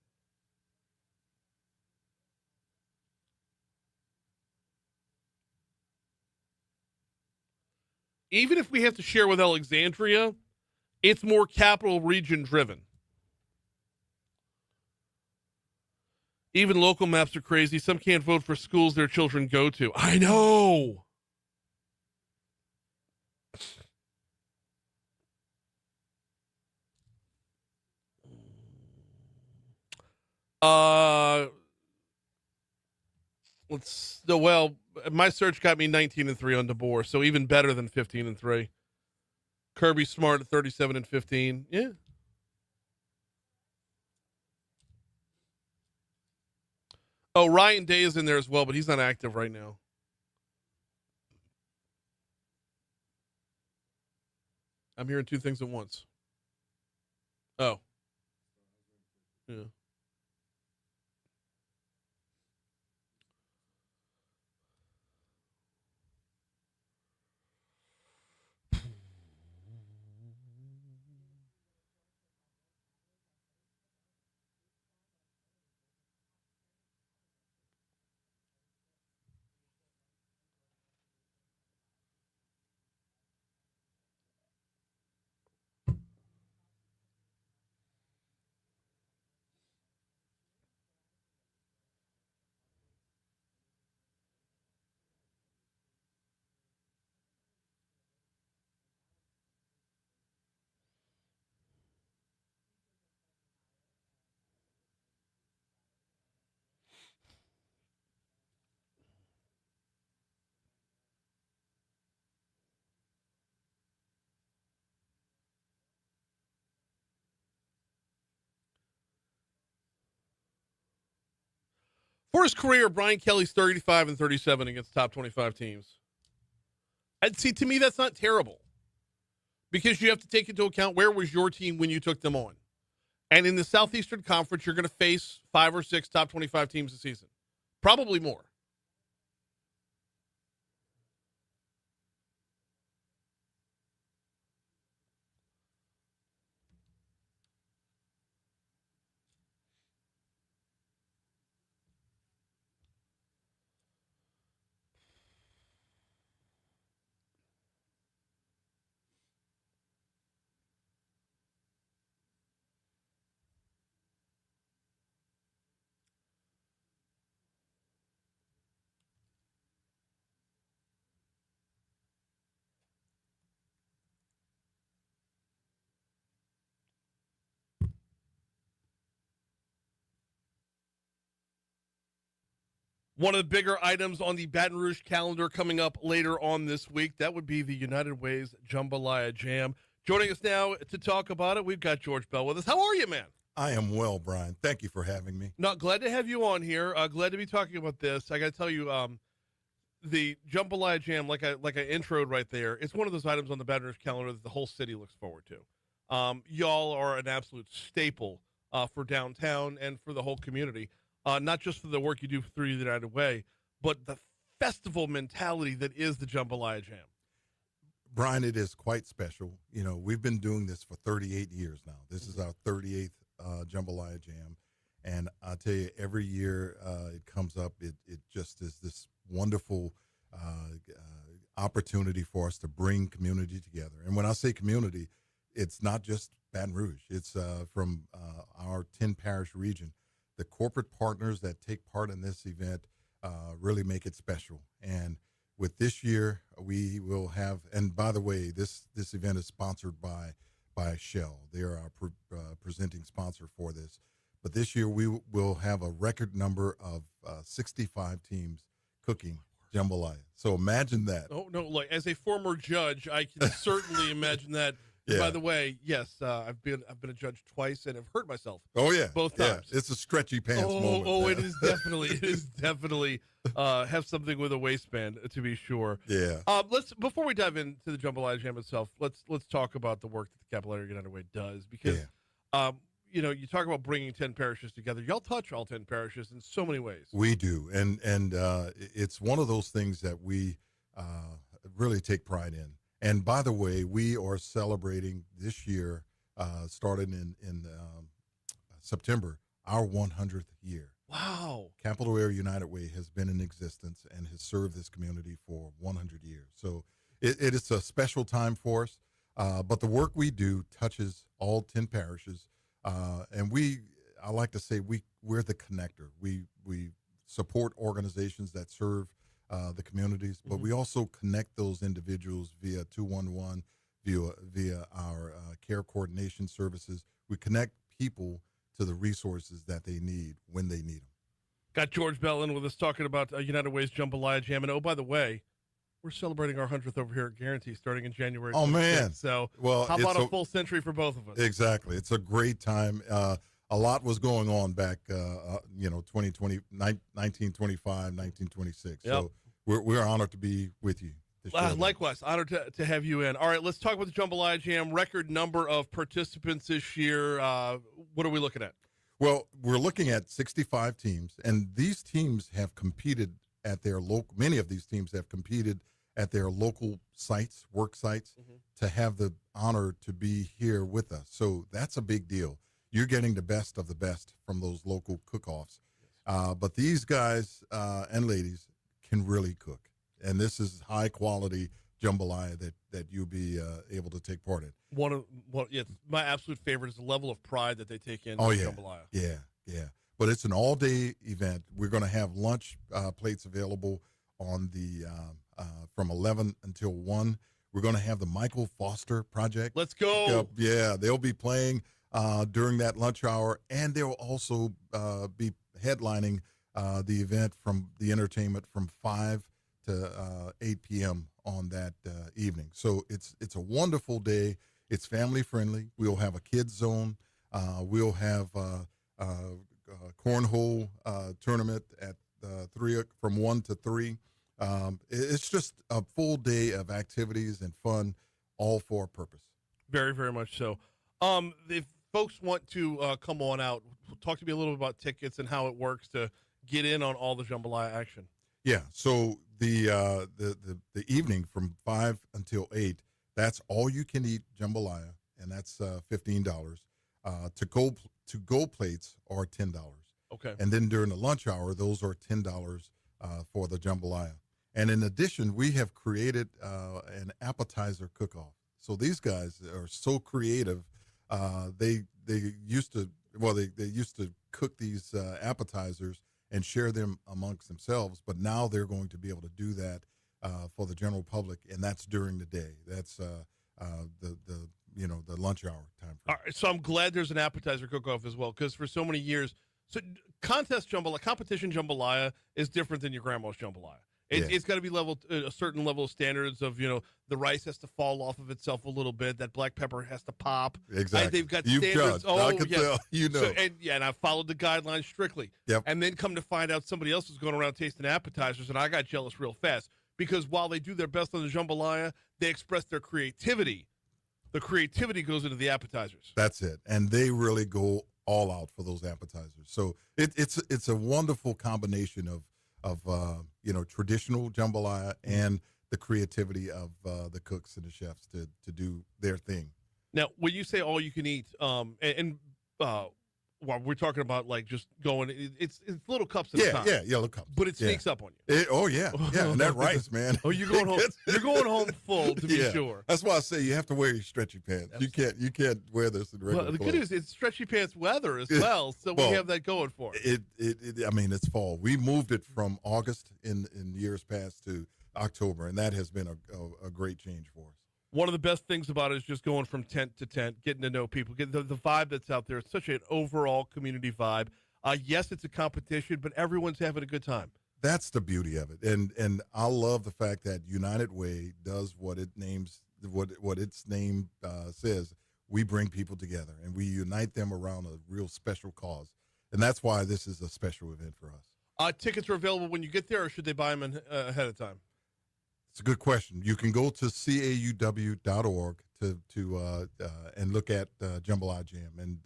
Even if we have to share with Alexandria, It's more capital region driven. Even local maps are crazy. Some can't vote for schools their children go to. I know. My search got me 19-3 on DeBoer, so even better than 15-3. Kirby Smart at 37-15. Yeah. Oh, Ryan Day is in there as well, but he's not active right now. I'm hearing two things at once. Oh. Yeah. For his career, Brian Kelly's 35-37 against top 25 teams. And see, to me, that's not terrible because you have to take into account where was your team when you took them on. And in the Southeastern Conference, you're going to face 5 or 6 top 25 teams this season, probably more. One of the bigger items on the Baton Rouge calendar coming up later on this week, that would be the United Way's Jambalaya Jam. Joining us now to talk about it, we've got George Bell with us. How are you, man? I am well, Brian. Thank you for having me. No, glad to have you on here. Glad to be talking about this. I got to tell you, the Jambalaya Jam, like I introed right there, it's one of those items on the Baton Rouge calendar that the whole city looks forward to. Y'all are an absolute staple for downtown and for the whole community. Not just for the work you do through the United Way, but the festival mentality that is the Jambalaya Jam. Brian, it is quite special. You know, we've been doing this for 38 years now. This is our 38th Jambalaya Jam. And I'll tell you, every year it comes up, it just is this wonderful opportunity for us to bring community together. And when I say community, it's not just Baton Rouge. It's from our 10 parish region. The corporate partners that take part in this event really make it special. And with this year, we will have, and by the way, this event is sponsored by Shell. They are our presenting sponsor for this. But this year, we will have a record number of 65 teams cooking jambalaya. So imagine that. Oh, no, like as a former judge, I can certainly imagine that. Yeah. By the way, yes, I've been a judge twice and have hurt myself. Oh yeah, both times. Yeah. It's a stretchy pants moment. Oh, it is definitely have something with a waistband to be sure. Yeah. Before we dive into the Jambalaya Jam itself, let's talk about the work that the Capillary United Way does because, you talk about bringing 10 parishes together. Y'all touch all 10 parishes in so many ways. We do, and it's one of those things that we really take pride in. And by the way, we are celebrating this year, starting in September, our 100th year. Wow. Capital Area United Way has been in existence and has served this community for 100 years. So it is a special time for us. But the work we do touches all 10 parishes. And I like to say we're the connector. We support organizations that serve the communities, but we also connect those individuals via 211, via our care coordination services. We connect people to the resources that they need when they need them. Got George Bell in with us talking about United Way's Jambalaya Jam. And, oh, by the way, we're celebrating our 100th over here at Guarantee starting in January. Oh, 26th. man. So well, how about a full century for both of us? Exactly. It's a great time. A lot was going on back, 1925, 1926. Yep. So we're honored to be with you. Likewise, honored to have you in. All right, let's talk about the Jambalaya Jam. Record number of participants this year. What are we looking at? Well, we're looking at 65 teams, and these teams have competed at their local. Many of these teams have competed at their local sites, work sites, to have the honor to be here with us. So that's a big deal. You're getting the best of the best from those local cook-offs. But these guys and ladies can really cook. And this is high-quality jambalaya that you'll be able to take part in. My absolute favorite is the level of pride that they take in jambalaya. Yeah. But it's an all-day event. We're going to have lunch plates available on the from 11 until 1. We're going to have the Michael Foster Project. Let's go. Yeah, they'll be playing during that lunch hour, and they'll also be headlining the event from the entertainment from 5 to 8 p.m. on that evening. So it's a wonderful day. It's family friendly. We'll have a kids zone. We'll have cornhole tournament at from 1 to 3. It's just a full day of activities and fun, all for a purpose. Very, very much so. If folks want to come on out, talk to me a little bit about tickets and how it works to get in on all the jambalaya action. Yeah, so the evening from 5 until 8, that's all you can eat jambalaya, and that's $15. To go plates are $10. Okay. And then during the lunch hour, those are $10 for the jambalaya. And in addition, we have created an appetizer cook-off. So these guys are so creative. They used to cook these appetizers and share them amongst themselves, but now they're going to be able to do that for the general public, and that's during the day. That's the lunch hour time frame. All right, so I'm glad there's an appetizer cook-off as well, because for so many years, competition jambalaya is different than your grandma's jambalaya. It's got to be a certain level of standards of, the rice has to fall off of itself a little bit. That black pepper has to pop. Exactly. They've got You've standards. Judged. I can tell. So, and I followed the guidelines strictly. Yep. And then come to find out somebody else was going around tasting appetizers, and I got jealous real fast because while they do their best on the jambalaya, they express their creativity. The creativity goes into the appetizers. That's it. And they really go all out for those appetizers. So it's a wonderful combination of traditional jambalaya and the creativity of the cooks and the chefs to do their thing. Now, when you say all you can eat, well, we're talking about like just going. It's little cups at a time. Yeah, little cups. But it sneaks up on you. And that rice, man. Oh, you're going home. You're going home full to be sure. That's why I say you have to wear your stretchy pants. Absolutely. You can't wear this in regular. Well, the clothes. good news, it's stretchy pants weather as well, so we have that going for us. It's fall. We moved it from August in years past to October, and that has been a great change for us. One of the best things about it is just going from tent to tent, getting to know people, get the vibe that's out there. It's such an overall community vibe. Yes, it's a competition, but everyone's having a good time. That's the beauty of it, and I love the fact that United Way does what its name says. We bring people together, and we unite them around a real special cause, and that's why this is a special event for us. Tickets are available when you get there, or should they buy them ahead of time? It's a good question. You can go to cauw.org and look at Jambalaya Jam and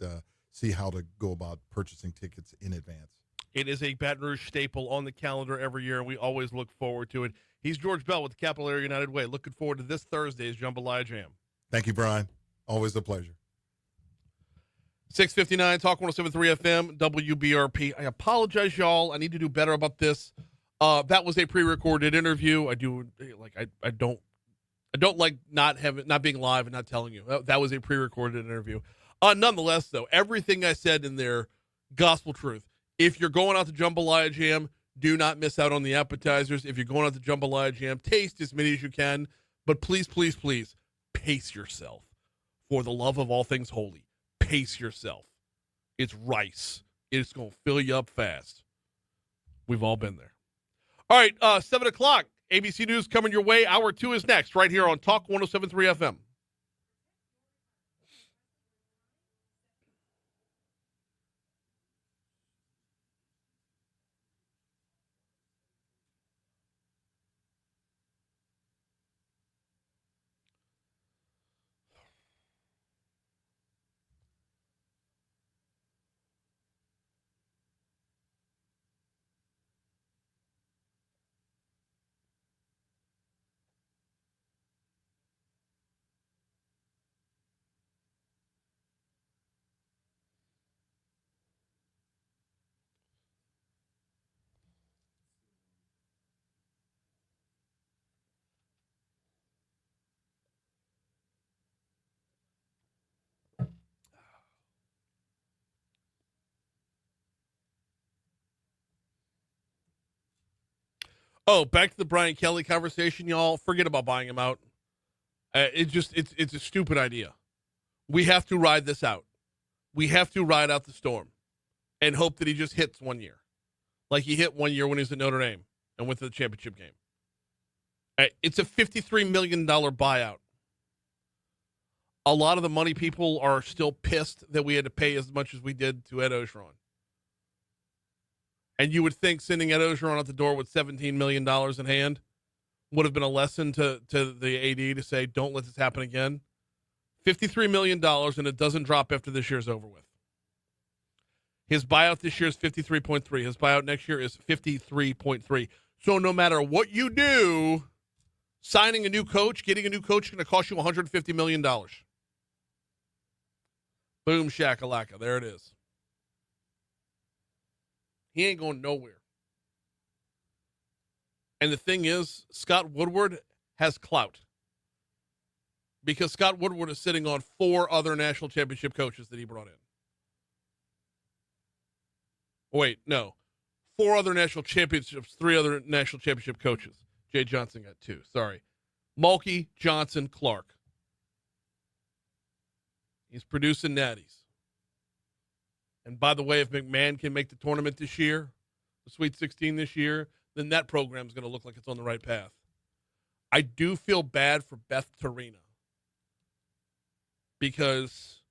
see how to go about purchasing tickets in advance. It is a Baton Rouge staple on the calendar every year, and we always look forward to it. He's George Bell with the Capital Area United Way. Looking forward to this Thursday's Jambalaya Jam. Thank you, Brian. Always a pleasure. 659 Talk 107.3 FM, WBRP. I apologize, y'all. I need to do better about this. That was a pre-recorded interview. I don't I don't like not being live and not telling you. That was a pre-recorded interview. Nonetheless, though, everything I said in there, gospel truth. If you're going out to Jambalaya Jam, do not miss out on the appetizers. If you're going out to Jambalaya Jam, taste as many as you can. But please, please, please, pace yourself. For the love of all things holy, pace yourself. It's rice. It's going to fill you up fast. We've all been there. All right, 7 o'clock. ABC News coming your way. Hour 2 is next, right here on Talk 107.3 FM. Oh, back to the Brian Kelly conversation, y'all. Forget about buying him out. It's a stupid idea. We have to ride this out. We have to ride out the storm and hope that he just hits 1 year. Like he hit 1 year when he was at Notre Dame and went to the championship game. It's a $53 million buyout. A lot of the money people are still pissed that we had to pay as much as we did to Ed Ogeron. And you would think sending Ed Ogeron out the door with $17 million in hand would have been a lesson to the AD to say, don't let this happen again. $53 million, and it doesn't drop after this year's over with. His buyout this year is 53.3. His buyout next year is 53.3. So no matter what you do, signing a new coach, getting a new coach is going to cost you $150 million. Boom, shakalaka. There it is. He ain't going nowhere. And the thing is, Scott Woodward has clout. Because Scott Woodward is sitting on 4 other national championship coaches that he brought in. Wait, no. 4 other national championships, 3 other national championship coaches. Jay Johnson got 2. Sorry. Mulkey, Johnson, Clark. He's producing natties. And by the way, if McMahon can make the tournament this year, the Sweet 16 this year, then that program is going to look like it's on the right path. I do feel bad for Beth Torina because,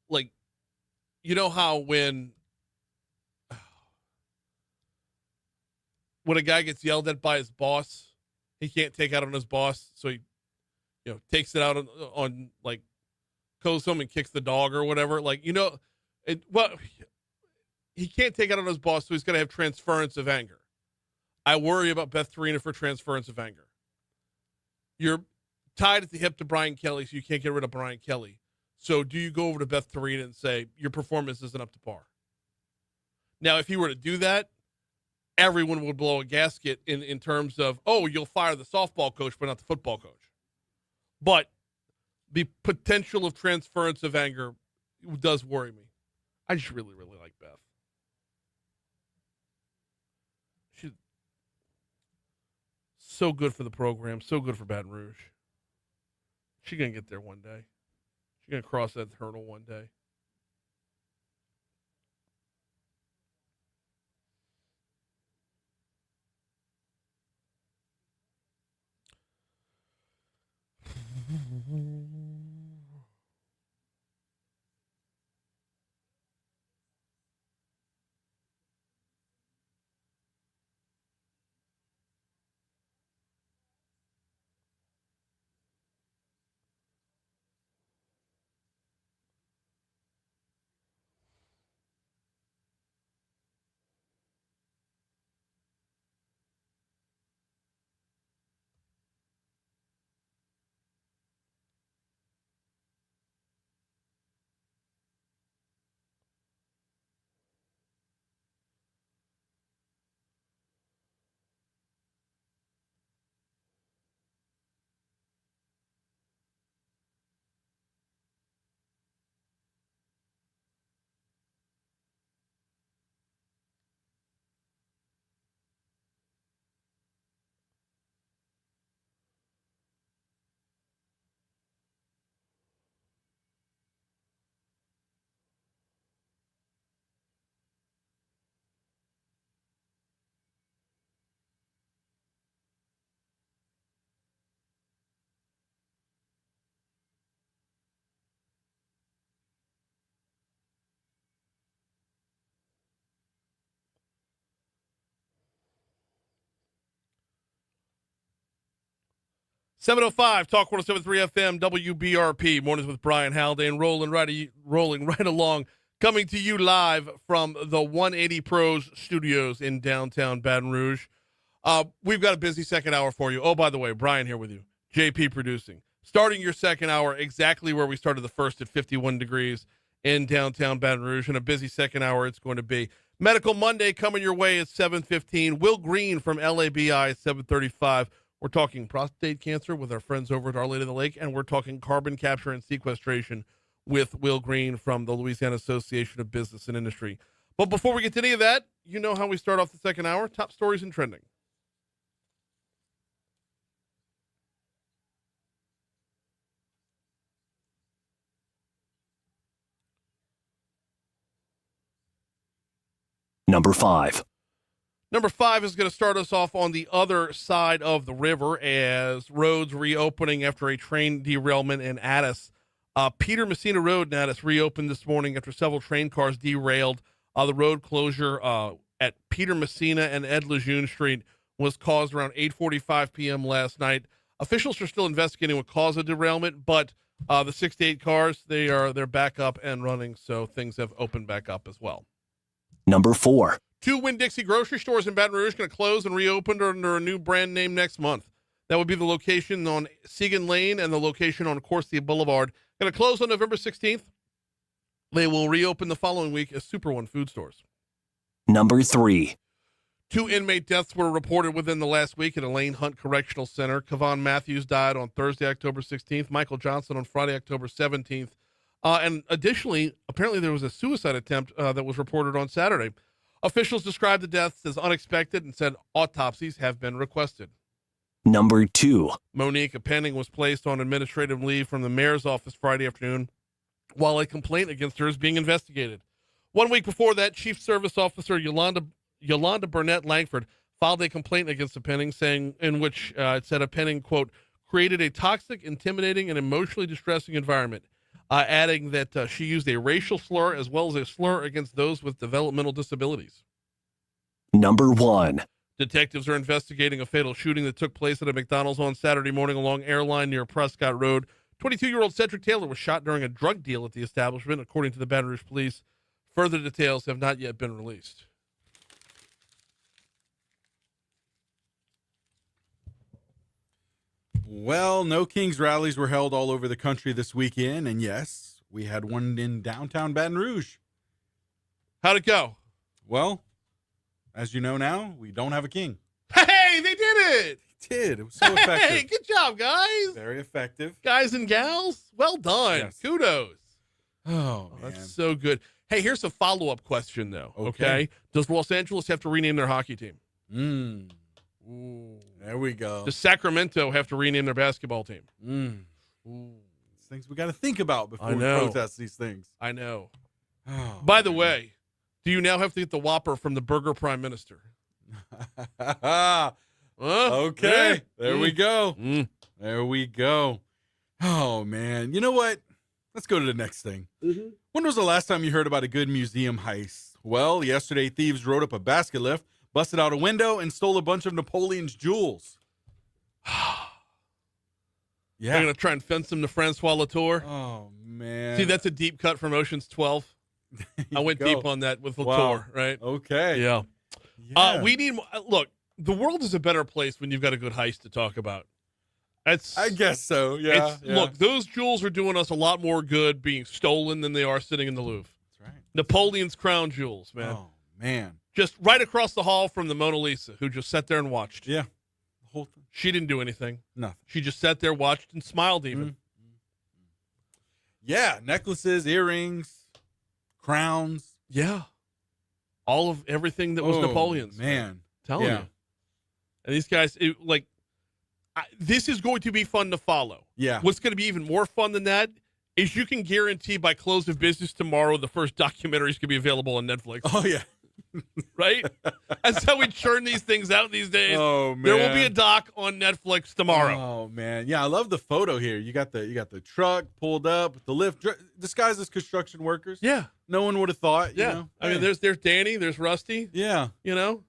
like, you know how when a guy gets yelled at by his boss, he can't take out on his boss, so he, takes it out on like, goes home and kicks the dog or whatever. Like, he can't take it out on his boss, so he's going to have transference of anger. I worry about Beth Torina for transference of anger. You're tied at the hip to Brian Kelly, so you can't get rid of Brian Kelly. So do you go over to Beth Torina and say, your performance isn't up to par? Now, if he were to do that, everyone would blow a gasket in terms of, oh, you'll fire the softball coach, but not the football coach. But the potential of transference of anger does worry me. I just really, really like Beth. She's so good for the program, so good for Baton Rouge. She's going to get there one day. She's going to cross that hurdle one day. 7:05, Talk 107.3 FM, WBRP. Mornings with Brian Haldane, rolling right along, coming to you live from the 180 Pros Studios in downtown Baton Rouge. We've got a busy second hour for you. Oh, by the way, Brian here with you, JP producing. Starting your second hour exactly where we started the first at 51 degrees in downtown Baton Rouge. And a busy second hour it's going to be. Medical Monday coming your way at 7:15. Will Green from LABI at 7:35. We're talking prostate cancer with our friends over at Our Lady of the Lake, and we're talking carbon capture and sequestration with Will Green from the Louisiana Association of Business and Industry. But before we get to any of that, you know how we start off the second hour, top stories and trending. Number 5. Number 5 is going to start us off on the other side of the river as roads reopening after a train derailment in Addis. Peter Messina Road in Addis reopened this morning after several train cars derailed. The road closure at Peter Messina and Ed Lejeune Street was caused around 8:45 p.m. last night. Officials are still investigating what caused the derailment, but the 68 cars, they're back up and running, so things have opened back up as well. Number 4. 2 Winn-Dixie grocery stores in Baton Rouge going to close and reopen under a new brand name next month. That would be the location on Segan Lane and the location on Corsia Boulevard. Going to close on November 16th. They will reopen the following week as Super One food stores. Number 3. 2 inmate deaths were reported within the last week at Elaine Hunt Correctional Center. Kevon Matthews died on Thursday, October 16th. Michael Johnson on Friday, October 17th. And additionally, apparently there was a suicide attempt that was reported on Saturday. Officials described the deaths as unexpected and said autopsies have been requested. Number 2. Monique Penning was placed on administrative leave from the mayor's office Friday afternoon while a complaint against her is being investigated. 1 week before that, Chief Service Officer Yolanda Burnett Langford filed a complaint against Penning, saying in which it said Penning, quote, created a toxic, intimidating, and emotionally distressing environment. Adding that she used a racial slur as well as a slur against those with developmental disabilities. Number 1. Detectives are investigating a fatal shooting that took place at a McDonald's on Saturday morning along Airline near Prescott Road. 22-year-old Cedric Taylor was shot during a drug deal at the establishment, according to the Baton Rouge Police. Further details have not yet been released. Well, no Kings rallies were held all over the country this weekend, and yes, we had one in downtown Baton Rouge. How'd it go? Well, as you know now, we don't have a king. Hey, they did it! It did. It was so effective. Hey, good job, guys! Very effective. Guys and gals, well done. Yes. Kudos. Oh, man. That's so good. Hey, here's a follow-up question, though, okay? Does Los Angeles have to rename their hockey team? Ooh, there we go. Does Sacramento have to rename their basketball team? It's things we got to think about before we protest these things. I know. Oh, By the way, do you now have to get the Whopper from the Burger Prime Minister? Okay. There we go. Mm. There we go. Oh, man. You know what? Let's go to the next thing. Mm-hmm. When was the last time you heard about a good museum heist? Well, yesterday, thieves rode up a basket lift, busted out a window, and stole a bunch of Napoleon's jewels. They're going to try and fence them to Francois Latour. Oh, man. See, that's a deep cut from Ocean's 12. I went deep on that with Latour, right? Okay. Yeah. We need look, the world is a better place when you've got a good heist to talk about. I guess so. Yeah. Look, those jewels are doing us a lot more good being stolen than they are sitting in the Louvre. That's right. Napoleon's crown jewels, man. Oh, man. Just right across the hall from the Mona Lisa, who just sat there and watched. Yeah. The whole thing. She didn't do anything. Nothing. She just sat there, watched, and smiled even. Yeah. Necklaces, earrings, crowns. Yeah. All of everything that was Napoleon's. Man. Telling you. And these guys, this is going to be fun to follow. Yeah. What's going to be even more fun than that is you can guarantee by close of business tomorrow the first documentary is going to be available on Netflix. Oh, yeah. Right? That's how we churn these things out these days. Oh, man. There will be a doc on Netflix tomorrow. Oh, man. Yeah, I love the photo here. You got the truck pulled up with the lift disguised as construction workers. Yeah. No one would have thought. Yeah. You know? I mean, there's Danny, there's Rusty. Yeah. You know?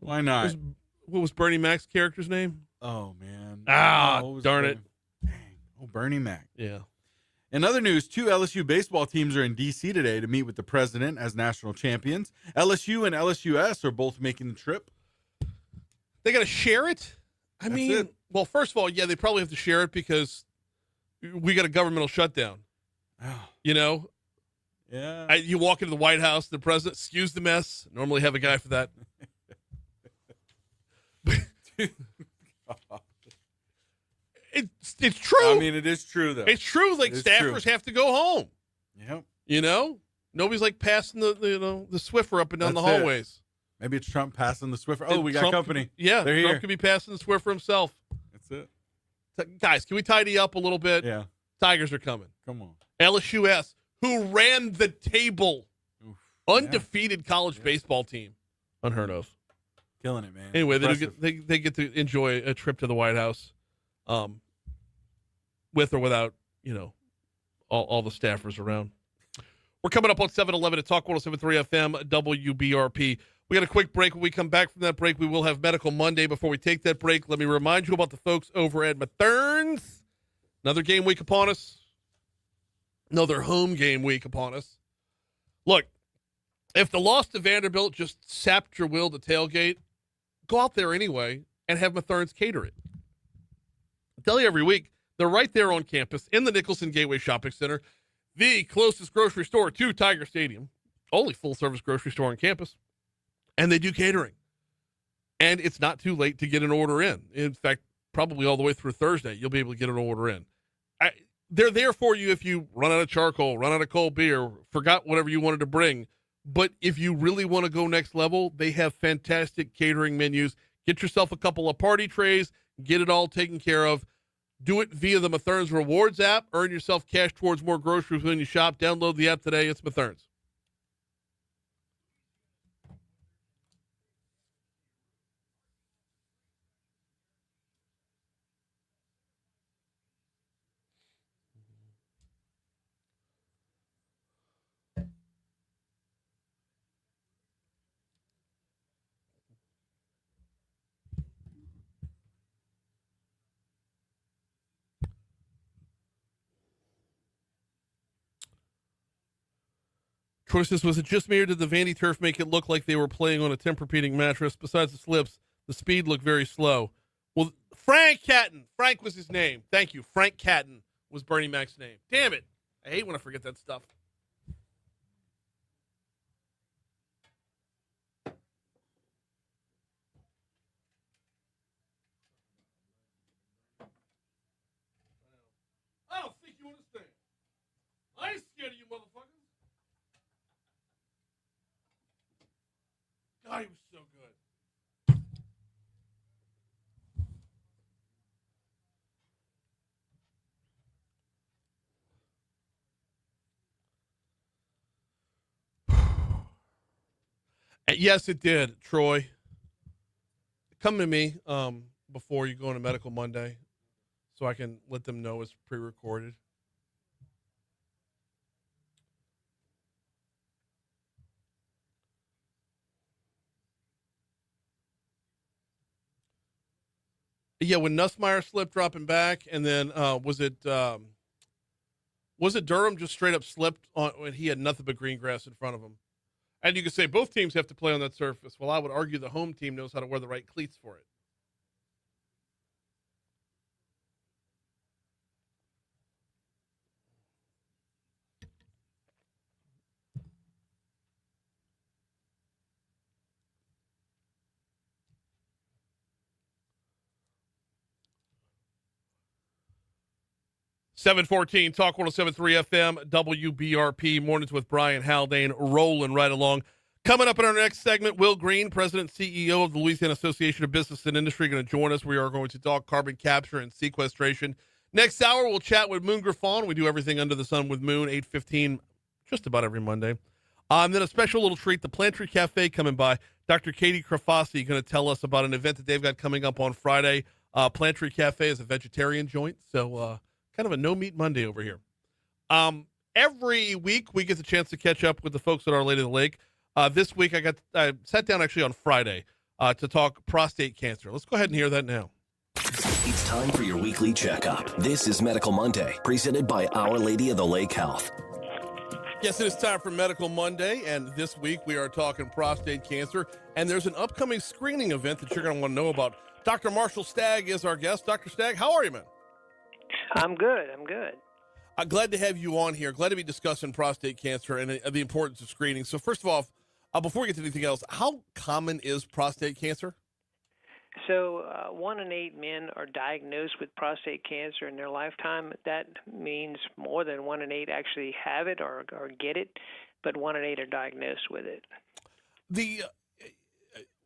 Why not? What was Bernie Mac's character's name? Oh, man. Darn it. Dang. Oh, Bernie Mac. Yeah. In other news, 2 LSU baseball teams are in D.C. today to meet with the president as national champions. LSU and LSUS are both making the trip. They got to share it? I mean, it. well, first of all, yeah, they probably have to share it because we got a governmental shutdown. Oh, You know? yeah. You walk into the White House, the president, excuse the mess. Normally have a guy for that. It's true. I mean, it is true, though. It's true. Like, It is staffers true. have to go home. Yep. You know? Nobody's like passing the Swiffer up and down That's the it. hallways. Maybe it's Trump passing the Swiffer. Oh, we got Trump company. Yeah, They're Trump here. could be passing the Swiffer himself. That's it. Guys, can we tidy up a little bit? Yeah. Tigers are coming. Come on. LSUS, who ran the table. Oof. Undefeated college baseball team. Unheard of. Killing it, man. Anyway, Impressive. they get to enjoy a trip to the White House, with or without, all the staffers around. We're coming up on 7-11 at Talk 107.3 FM, WBRP. We got a quick break. When we come back from that break, we will have Medical Monday. Before we take that break, let me remind you about the folks over at Mathern's. Another game week upon us. Another home game week upon us. Look, if the loss to Vanderbilt just sapped your will to tailgate, go out there anyway and have Mathern's cater it. I tell you every week, they're right there on campus in the Nicholson Gateway Shopping Center, the closest grocery store to Tiger Stadium, only full-service grocery store on campus, and they do catering. And it's not too late to get an order in. In fact, probably all the way through Thursday, you'll be able to get an order in. They're there for you if you run out of charcoal, run out of cold beer, forgot whatever you wanted to bring. But if you really want to go next level, they have fantastic catering menus. Get yourself a couple of party trays, get it all taken care of. Do it via the Mathern's Rewards app. Earn yourself cash towards more groceries when you shop. Download the app today. It's Mathern's. Troy says, was it just me or did the Vandy turf make it look like they were playing on a Tempur-Pedic mattress? Besides the slips, the speed looked very slow. Well, Frank Catton. Frank was his name. Thank you. Frank Catton was Bernie Mac's name. Damn it. I hate when I forget that stuff. I don't think you understand. I ain't scared of you motherfuckers. God, he was so good. Yes, it did, Troy. Come to me before you go into Medical Monday so I can let them know it's pre-recorded. Yeah, when Nussmeier slipped dropping back, and then was it Durham just straight up slipped on when he had nothing but green grass in front of him? And you could say both teams have to play on that surface. Well, I would argue the home team knows how to wear the right cleats for it. (7:14) Talk 107.3 FM, WBRP, Mornings with Brian Haldane, rolling right along. Coming up in our next segment, Will Green, President and CEO of the Louisiana Association of Business and Industry, going to join us. We are going to talk carbon capture and sequestration. Next hour, we'll chat with Moon Griffon. We do everything under the sun with Moon, 8:15, just about every Monday. And then a special little treat, the Plantry Cafe coming by. Dr. Katie Crifasi going to tell us about an event that they've got coming up on Friday. Plantry Cafe is a vegetarian joint, so kind of a no-meat Monday over here. Every week, we get the chance to catch up with the folks at Our Lady of the Lake. This week, I sat down actually on Friday to talk prostate cancer. Let's go ahead and hear that now. It's time for your weekly checkup. This is Medical Monday, presented by Our Lady of the Lake Health. Yes, it is time for Medical Monday, and this week we are talking prostate cancer, and there's an upcoming screening event that you're going to want to know about. Dr. Marshall Stagg is our guest. Dr. Stagg, how are you, man? I'm good. I'm glad to have you on here. Glad to be discussing prostate cancer and the importance of screening. So first of all, before we get to anything else, how common is prostate cancer? So 1 in 8 men are diagnosed with prostate cancer in their lifetime. That means more than 1 in 8 actually have it or get it, but 1 in 8 are diagnosed with it.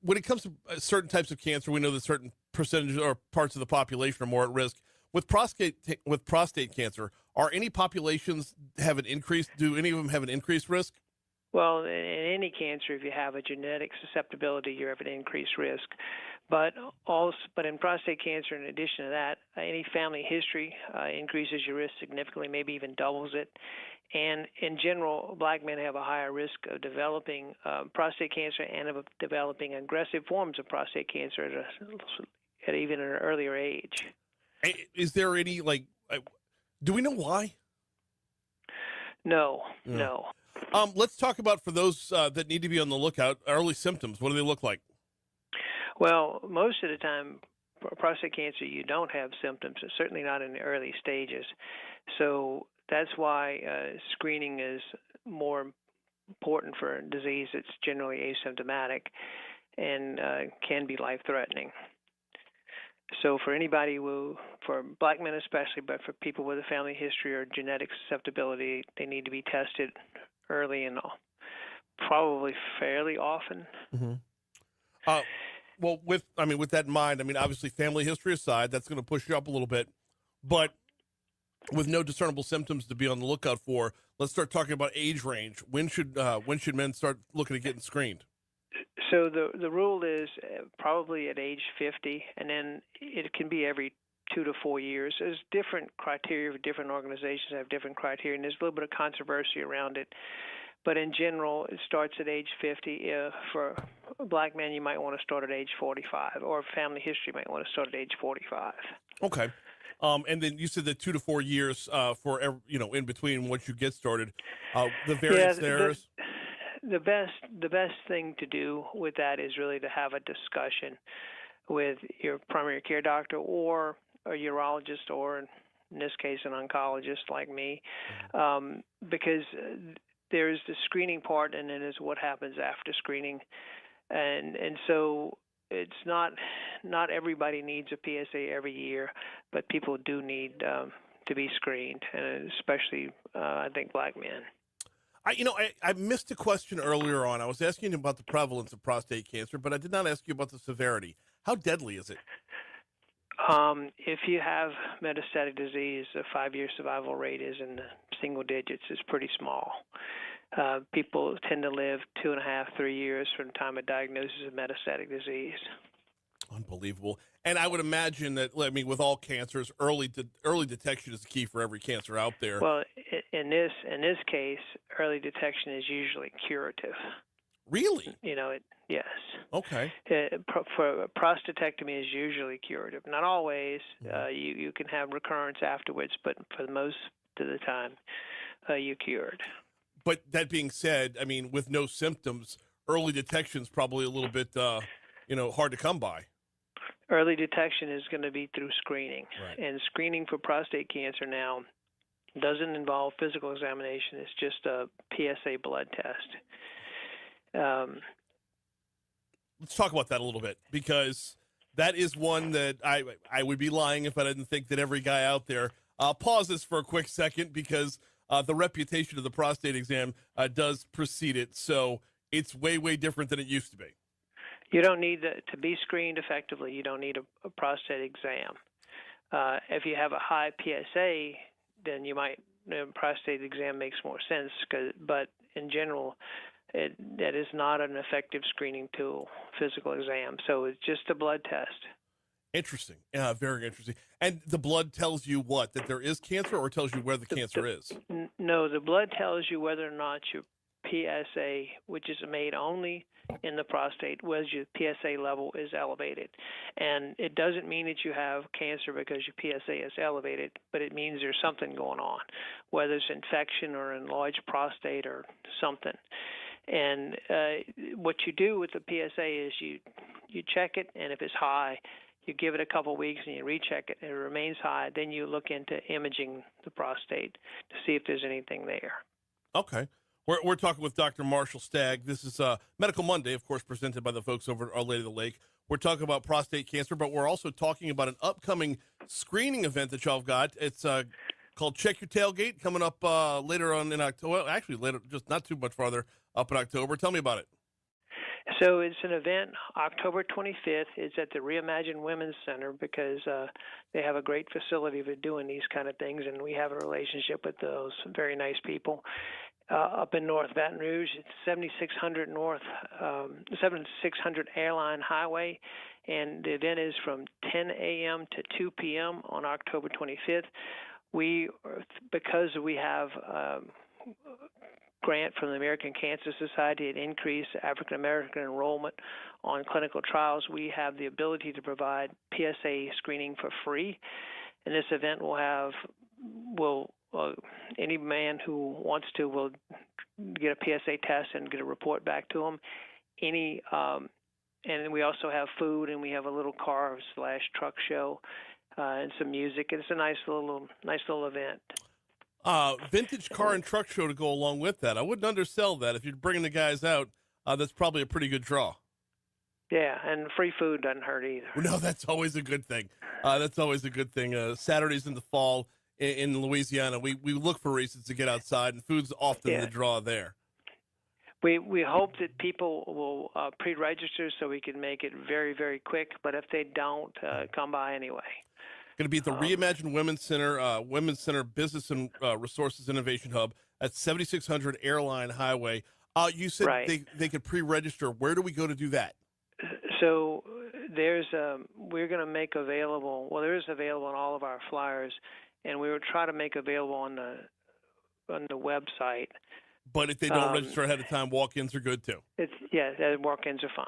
When it comes to certain types of cancer, we know that certain percentages or parts of the population are more at risk. With prostate cancer, are any populations have an increase? Do any of them have an increased risk? Well, in any cancer, if you have a genetic susceptibility, you have an increased risk. But in prostate cancer, in addition to that, any family history increases your risk significantly, maybe even doubles it. And in general, black men have a higher risk of developing prostate cancer and of developing aggressive forms of prostate cancer at even an earlier age. Is there any, do we know why? No. Let's talk about, for those that need to be on the lookout, early symptoms. What do they look like? Well, most of the time, prostate cancer, you don't have symptoms, certainly not in the early stages. So that's why screening is more important for a disease that's generally asymptomatic and can be life-threatening. So for anybody for black men especially, but for people with a family history or genetic susceptibility, they need to be tested early and probably fairly often. Mm-hmm. Well, with that in mind, obviously family history aside, that's going to push you up a little bit, but with no discernible symptoms to be on the lookout for, let's start talking about age range. When should men start looking at getting screened? So the rule is probably at age 50, and then it can be every 2 to 4 years. There's different criteria for different organizations have different criteria, and there's a little bit of controversy around it. But in general, it starts at age 50. For a black man, you might want to start at age 45, or family history might want to start at age 45. Okay. And then you said that 2 to 4 years for in between once you get started. The variance is. The best thing to do with that is really to have a discussion with your primary care doctor or a urologist, or in this case an oncologist like me, because there's the screening part, and then there's what happens after screening, and so it's not everybody needs a PSA every year, but people do need to be screened, and especially I think black men. I missed a question earlier on. I was asking you about the prevalence of prostate cancer, but I did not ask you about the severity. How deadly is it? If you have metastatic disease, the 5-year survival rate is in the single digits. It's pretty small. People tend to live 2.5, 3 years from the time of diagnosis of metastatic disease. Unbelievable. And I would imagine that, with all cancers, early detection is the key for every cancer out there. Well, in this case, early detection is usually curative. Really? Yes. Okay. For prostatectomy is usually curative. Not always. You can have recurrence afterwards, but for the most of the time, you're cured. But that being said, with no symptoms, early detection is probably a little bit, hard to come by. Early detection is going to be through screening. Right. And screening for prostate cancer now doesn't involve physical examination. It's just a PSA blood test. Let's talk about that a little bit, because that is one that I would be lying if I didn't think that every guy out there. Pause this for a quick second, because the reputation of the prostate exam does precede it. So it's way, way different than it used to be. You don't need to be screened effectively. You don't need a prostate exam. If you have a high PSA, then prostate exam makes more sense. But in general, that is not an effective screening tool, physical exam. So it's just a blood test. Interesting. Very interesting. And the blood tells you what? That there is cancer, or tells you where the cancer is? No, the blood tells you whether or not your PSA, which is made only in the prostate, where your PSA level is elevated. And it doesn't mean that you have cancer because your PSA is elevated, but it means there's something going on, whether it's infection or enlarged prostate or something. And what you do with the PSA is you check it, and if it's high, you give it a couple weeks and you recheck it, and it remains high. Then you look into imaging the prostate to see if there's anything there. Okay. We're talking with Dr. Marshall Stagg. This is Medical Monday, of course, presented by the folks over at Our Lady of the Lake. We're talking about prostate cancer, but we're also talking about an upcoming screening event that y'all have got. It's called Check Your Tailgate, coming up later on in October. Well, actually, later, just not too much farther up in October. Tell me about it. So it's an event October 25th. It's at the Reimagine Women's Center because they have a great facility for doing these kind of things, and we have a relationship with those very nice people. Up in North Baton Rouge, it's 7600 North, 7600 Airline Highway, and the event is from 10 a.m. to 2 p.m. on October 25th. Because we have grant from the American Cancer Society to increase African American enrollment on clinical trials, we have the ability to provide PSA screening for free. And this event will any man who wants to will get a PSA test and get a report back to them. And we also have food, and we have a little car/truck show and some music. It's a nice little event. Vintage car and truck show to go along with that. I wouldn't undersell that. If you're bringing the guys out, that's probably a pretty good draw. Yeah, and free food doesn't hurt either. No, that's always a good thing. Saturdays in the fall in Louisiana, we look for reasons to get outside, and food's often the draw there. We hope that people will pre-register so we can make it very, very quick. But if they don't, come by anyway. Going to be at the Reimagine Women's Center Business and Resources Innovation Hub at 7600 Airline Highway. You said they could pre-register. Where do we go to do that? So we're going to make available. Well, there is available on all of our flyers, and we will try to make available on the website. But if they don't register ahead of time, walk-ins are good too. Walk-ins are fine.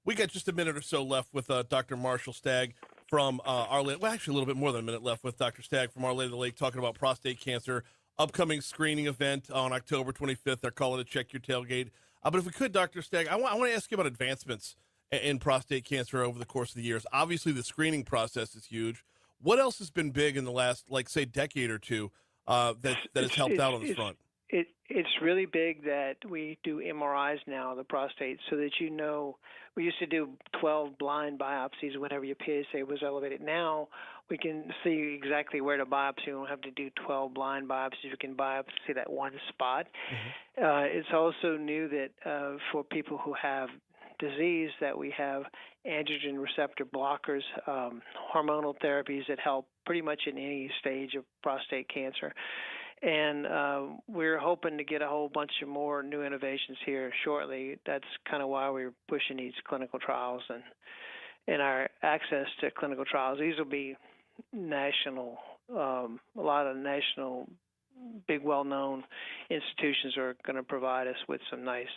We got just a minute or so left with Dr. Marshall Stagg from Our Lady. Well, actually, a little bit more than a minute left with Dr. Stagg from Our Lady of the Lake, talking about prostate cancer, upcoming screening event on October 25th. They're calling it Check Your Tailgate. But if we could, Dr. Stagg, I want to ask you about advancements in prostate cancer over the course of the years. Obviously, the screening process is huge. What else has been big in the last, say, decade or two that has helped out on this front? It's really big that we do MRIs now of the prostate, so that we used to do 12 blind biopsies whenever your PSA was elevated. Now we can see exactly where to biopsy. We don't have to do 12 blind biopsies. We can biopsy that one spot. Mm-hmm. It's also new that for people who have disease, that we have androgen receptor blockers, hormonal therapies that help pretty much in any stage of prostate cancer. And we're hoping to get a whole bunch of more new innovations here shortly. That's kind of why we're pushing these clinical trials and our access to clinical trials. These will be national, a lot of national, big, well-known institutions are going to provide us with some nice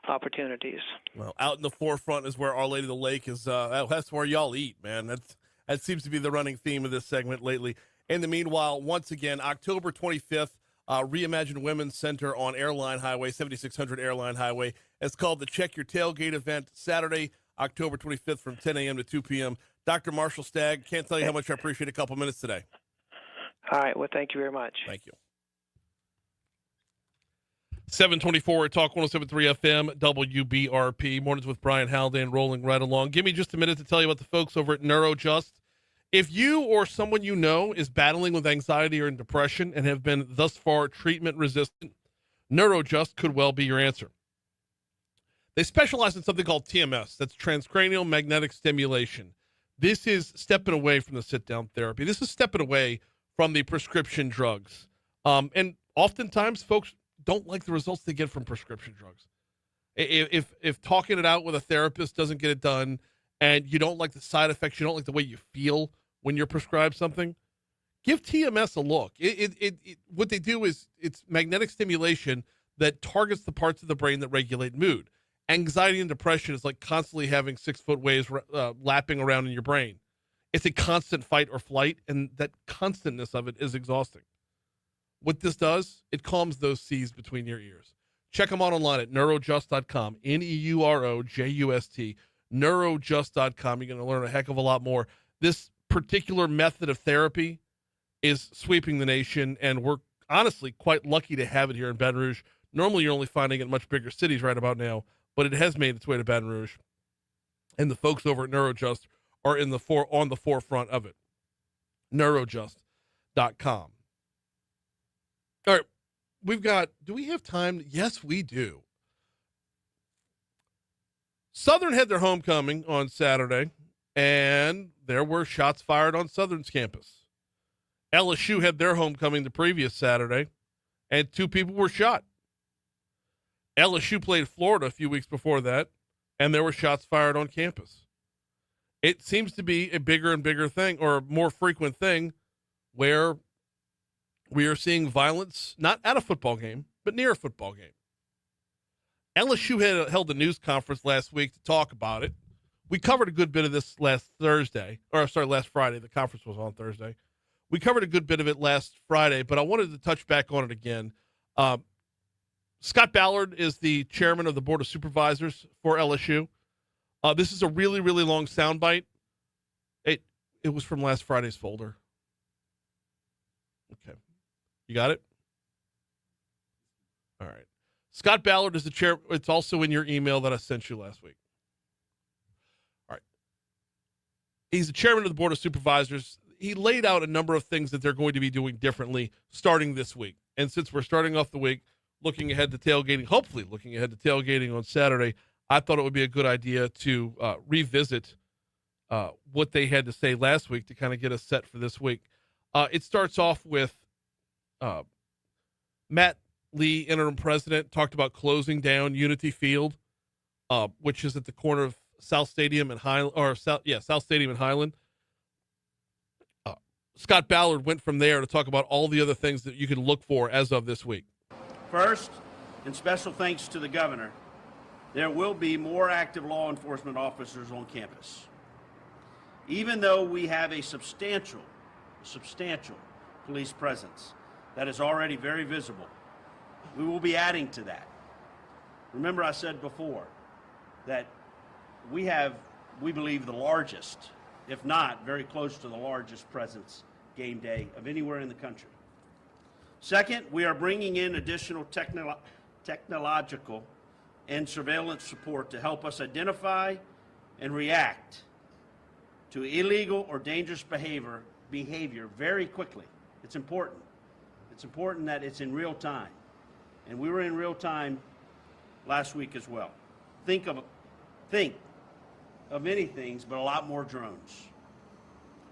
opportunities. Well, out in the forefront is where Our Lady of the Lake is. That's where y'all eat, man. That seems to be the running theme of this segment lately. In the meanwhile, once again, October 25th, Reimagine Women's Center on Airline Highway, 7600 Airline Highway. It's called the Check Your Tailgate event, Saturday, October 25th from 10 a.m. to 2 p.m. Dr. Marshall Stagg, can't tell you how much I appreciate a couple minutes today. All right. Well, thank you very much. Thank you. 724 Talk 107.3 FM, WBRP. Mornings with Brian Haldane rolling right along. Give me just a minute to tell you about the folks over at NeuroJust. If you or someone you know is battling with anxiety or depression and have been thus far treatment resistant, NeuroJust could well be your answer. They specialize in something called TMS. That's transcranial magnetic stimulation. This is stepping away from the sit-down therapy. This is stepping away from the prescription drugs. And oftentimes, folks don't like the results they get from prescription drugs. If talking it out with a therapist doesn't get it done, and you don't like the side effects, you don't like the way you feel when you're prescribed something, give TMS a look. What they do is it's magnetic stimulation that targets the parts of the brain that regulate mood. Anxiety and depression is like constantly having 6-foot waves lapping around in your brain. It's a constant fight or flight, and that constantness of it is exhausting. What this does, it calms those seas between your ears. Check them out online at neurojust.com, Neurojust, neurojust.com. You're going to learn a heck of a lot more. This particular method of therapy is sweeping the nation, and we're honestly quite lucky to have it here in Baton Rouge. Normally, you're only finding it in much bigger cities right about now, but it has made its way to Baton Rouge, and the folks over at Neurojust are on the forefront of it. Neurojust.com. All right, do we have time? Yes, we do. Southern had their homecoming on Saturday, and there were shots fired on Southern's campus. LSU had their homecoming the previous Saturday, and 2 people were shot. LSU played Florida a few weeks before that, and there were shots fired on campus. It seems to be a bigger and bigger thing, or a more frequent thing, where we are seeing violence, not at a football game, but near a football game. LSU held a news conference last week to talk about it. We covered a good bit of this last Friday. The conference was on Thursday. We covered a good bit of it last Friday, but I wanted to touch back on it again. Scott Ballard is the chairman of the Board of Supervisors for LSU. This is a really, really long soundbite. It was from last Friday's folder. Okay. You got it? All right. Scott Ballard is the chair. It's also in your email that I sent you last week. All right. He's the chairman of the Board of Supervisors. He laid out a number of things that they're going to be doing differently starting this week. And since we're starting off the week looking ahead to tailgating, hopefully looking ahead to tailgating on Saturday, I thought it would be a good idea to revisit what they had to say last week to kind of get us set for this week. It starts off with Matt Lee, interim president, talked about closing down Unity Field, which is at the corner of South Stadium and South Stadium and Highland. Scott Ballard went from there to talk about all the other things that you can look for as of this week. First, and special thanks to the governor, there will be more active law enforcement officers on campus. Even though we have a substantial police presence that is already very visible, we will be adding to that. Remember, I said before that we believe, the largest, if not very close to the largest presence game day of anywhere in the country. Second, we are bringing in additional technological and surveillance support to help us identify and react to illegal or dangerous behavior very quickly. It's important. It's important that it's in real time. And we were in real time last week as well. Think of many things, but a lot more drones.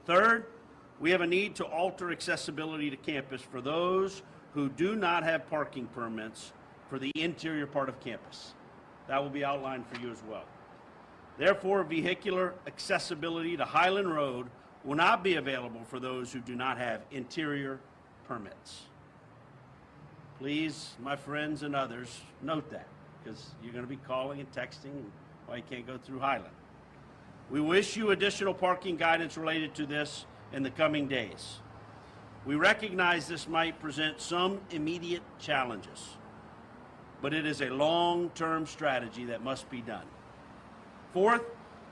Third, we have a need to alter accessibility to campus for those who do not have parking permits for the interior part of campus. That will be outlined for you as well. Therefore, vehicular accessibility to Highland Road will not be available for those who do not have interior permits. Please, my friends and others, note that, because you're going to be calling and texting why you can't go through Highland. We will issue additional parking guidance related to this in the coming days. We recognize this might present some immediate challenges, but it is a long-term strategy that must be done. Fourth,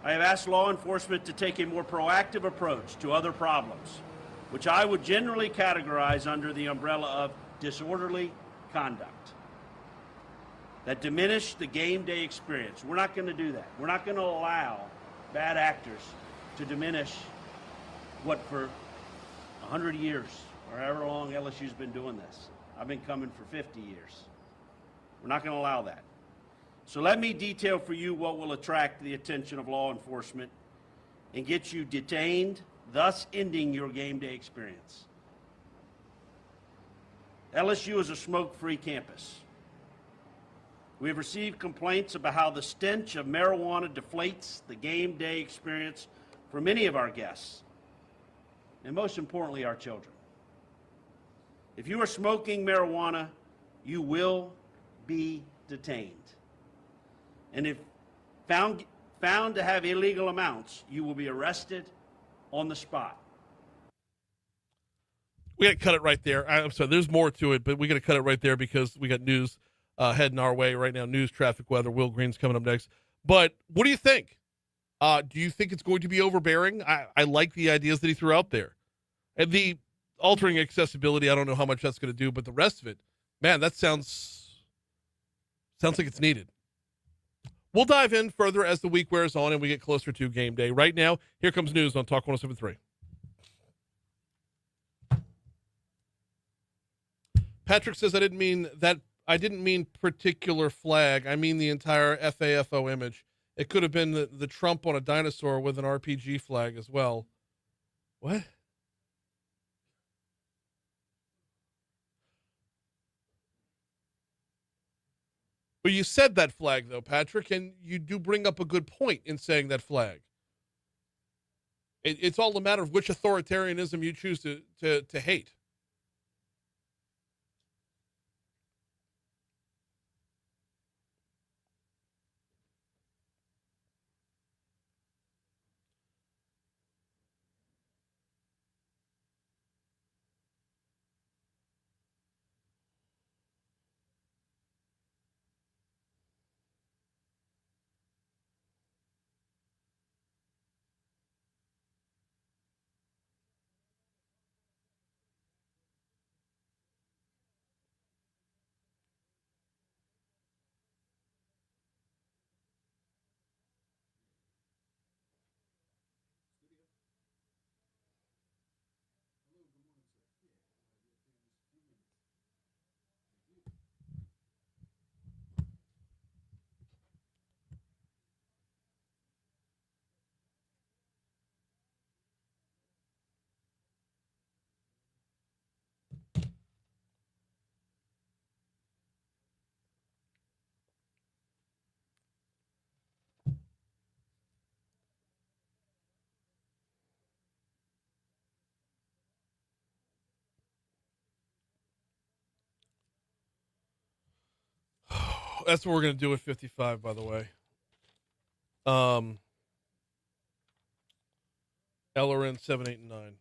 I have asked law enforcement to take a more proactive approach to other problems, which I would generally categorize under the umbrella of disorderly conduct that diminish the game day experience. We're not going to do that. We're not going to allow bad actors to diminish what for 100 years or however long LSU's been doing this. I've been coming for 50 years. We're not going to allow that. So let me detail for you what will attract the attention of law enforcement and get you detained, thus ending your game day experience. LSU is a smoke-free campus. We have received complaints about how the stench of marijuana deflates the game day experience for many of our guests, and most importantly, our children. If you are smoking marijuana, you will be detained. And if found to have illegal amounts, you will be arrested on the spot. We got to cut it right there. I'm sorry, there's more to it, but we got to cut it right there because we got news heading our way right now. News, traffic, weather. Will Green's coming up next. But what do you think? Do you think it's going to be overbearing? I like the ideas that he threw out there. And the altering accessibility, I don't know how much that's going to do, but the rest of it, man, that sounds like it's needed. We'll dive in further as the week wears on and we get closer to game day. Right now, here comes news on Talk 107.3. Patrick says I didn't mean particular flag. I mean the entire FAFO image. It could have been the Trump on a dinosaur with an RPG flag as well. What? But you said that flag, though, Patrick, and you do bring up a good point in saying that flag. It's all a matter of which authoritarianism you choose to hate. That's what we're going to do with 55, by the way. Ellerin 7, 8, and 9.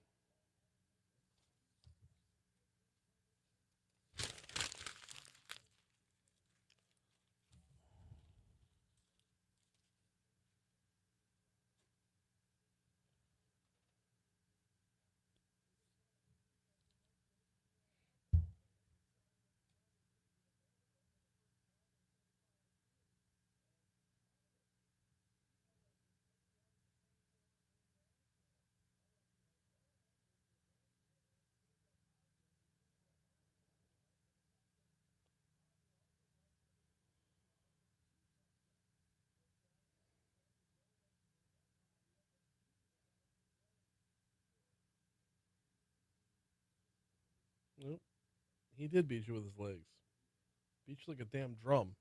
Nope. He did beat you with his legs. Beat you like a damn drum.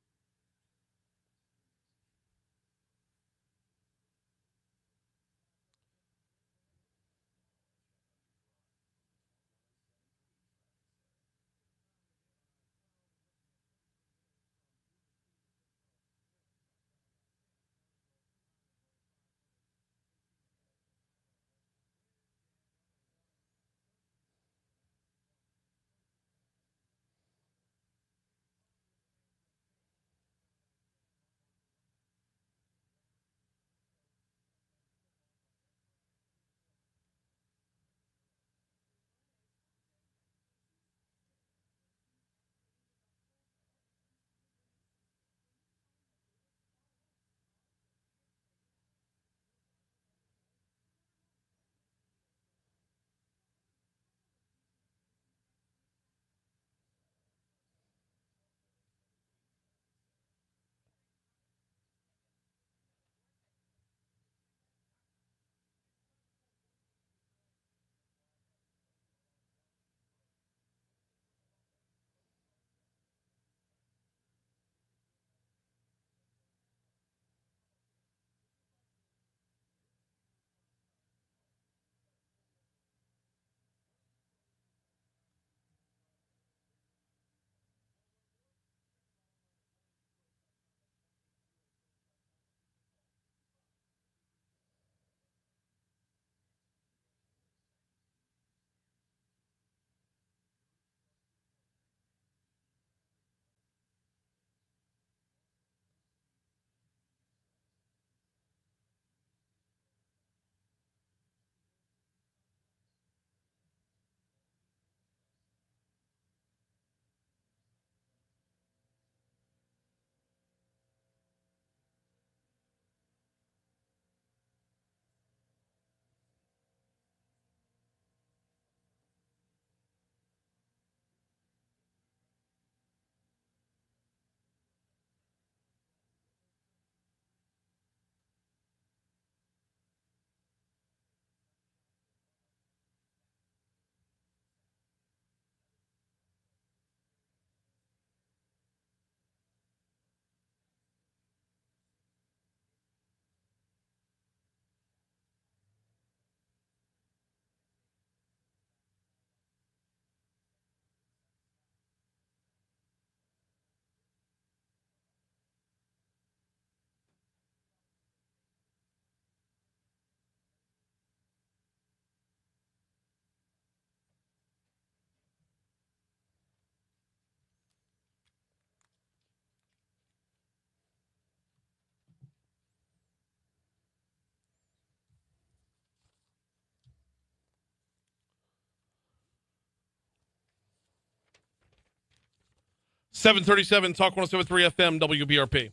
737 Talk 107.3 FM WBRP.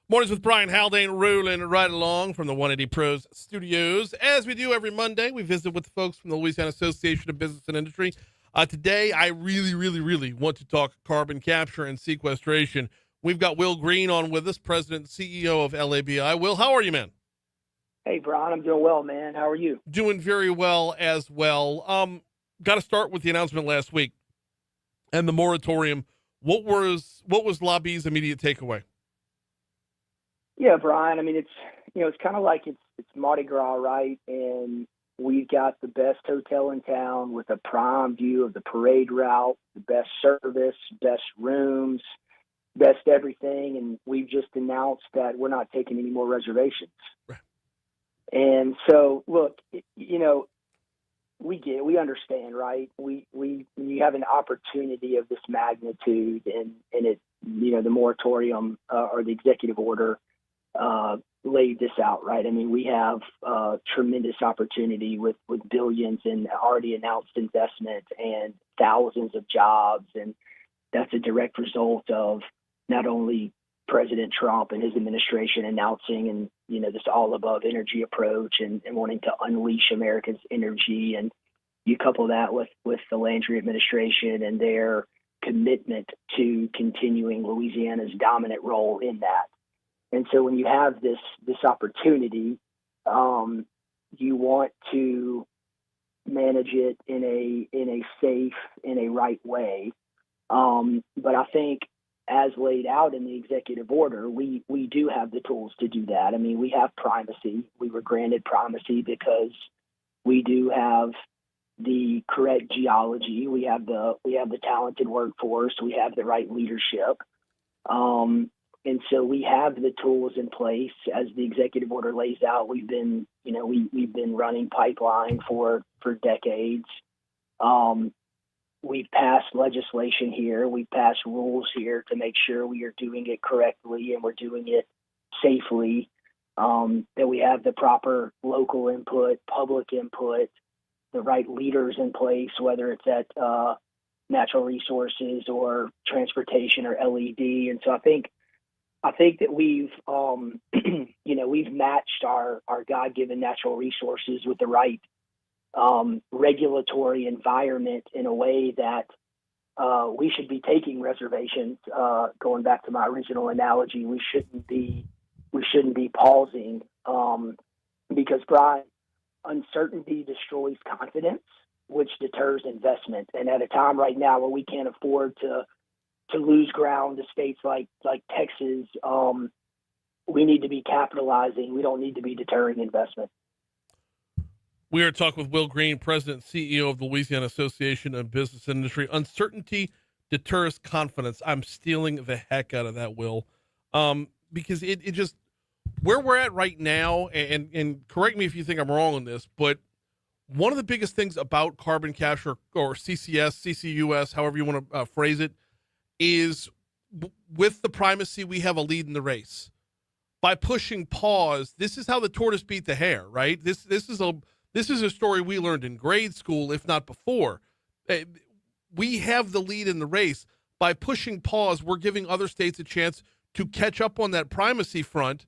Mornings with Brian Haldane rolling right along from the 180 Pros studios. As we do every Monday, we visit with the folks from the Louisiana Association of Business and Industry. Today, I really want to talk carbon capture and sequestration. We've got Will Green on with us, President and CEO of LABI. Will, how are you, man? Hey, Brian, I'm doing well, man. How are you? Doing very well as well. Got to start with the announcement last week and the moratorium. What was LABI's immediate takeaway? Yeah, Brian. I mean, it's kind of like it's Mardi Gras, right? And we've got the best hotel in town with a prime view of the parade route, the best service, best rooms, best everything. And we've just announced that we're not taking any more reservations. Right. And so, look, we understand, right? When you have an opportunity of this magnitude and it, the moratorium or the executive order laid this out, right? I mean, we have tremendous opportunity with billions in already announced investment and thousands of jobs. And that's a direct result of not only President Trump and his administration announcing and, this all above energy approach and wanting to unleash America's energy. And you couple that with the Landry administration and their commitment to continuing Louisiana's dominant role in that. And so when you have this opportunity, you want to manage it in a safe, in a right way. But I think as laid out in the executive order, we do have the tools to do that. I mean, we have primacy. We were granted primacy because we do have the correct geology. We have the talented workforce. We have the right leadership. And so we have the tools in place as the executive order lays out. We've been running pipeline for decades. We've passed legislation here. We've passed rules here to make sure we are doing it correctly and we're doing it safely. That we have the proper local input, public input, the right leaders in place, whether it's at natural resources or transportation or LED. And so I think that we've we've matched our God-given natural resources with the right regulatory environment in a way that we should be taking reservations. Going back to my original analogy, we shouldn't be pausing because, Brian, uncertainty destroys confidence, which deters investment. And at a time right now where we can't afford to lose ground to states like Texas, we need to be capitalizing. We don't need to be deterring investment. We are talking with Will Green, President and CEO of the Louisiana Association of Business and Industry. Uncertainty deters confidence. I'm stealing the heck out of that, Will, because it just where we're at right now, and correct me if you think I'm wrong on this, but one of the biggest things about carbon capture or CCS, CCUS, however you want to phrase it, is with the primacy, we have a lead in the race. By pushing pause, this is how the tortoise beat the hare, right? This is a story we learned in grade school, if not before. We have the lead in the race. By pushing pause, we're giving other states a chance to catch up on that primacy front.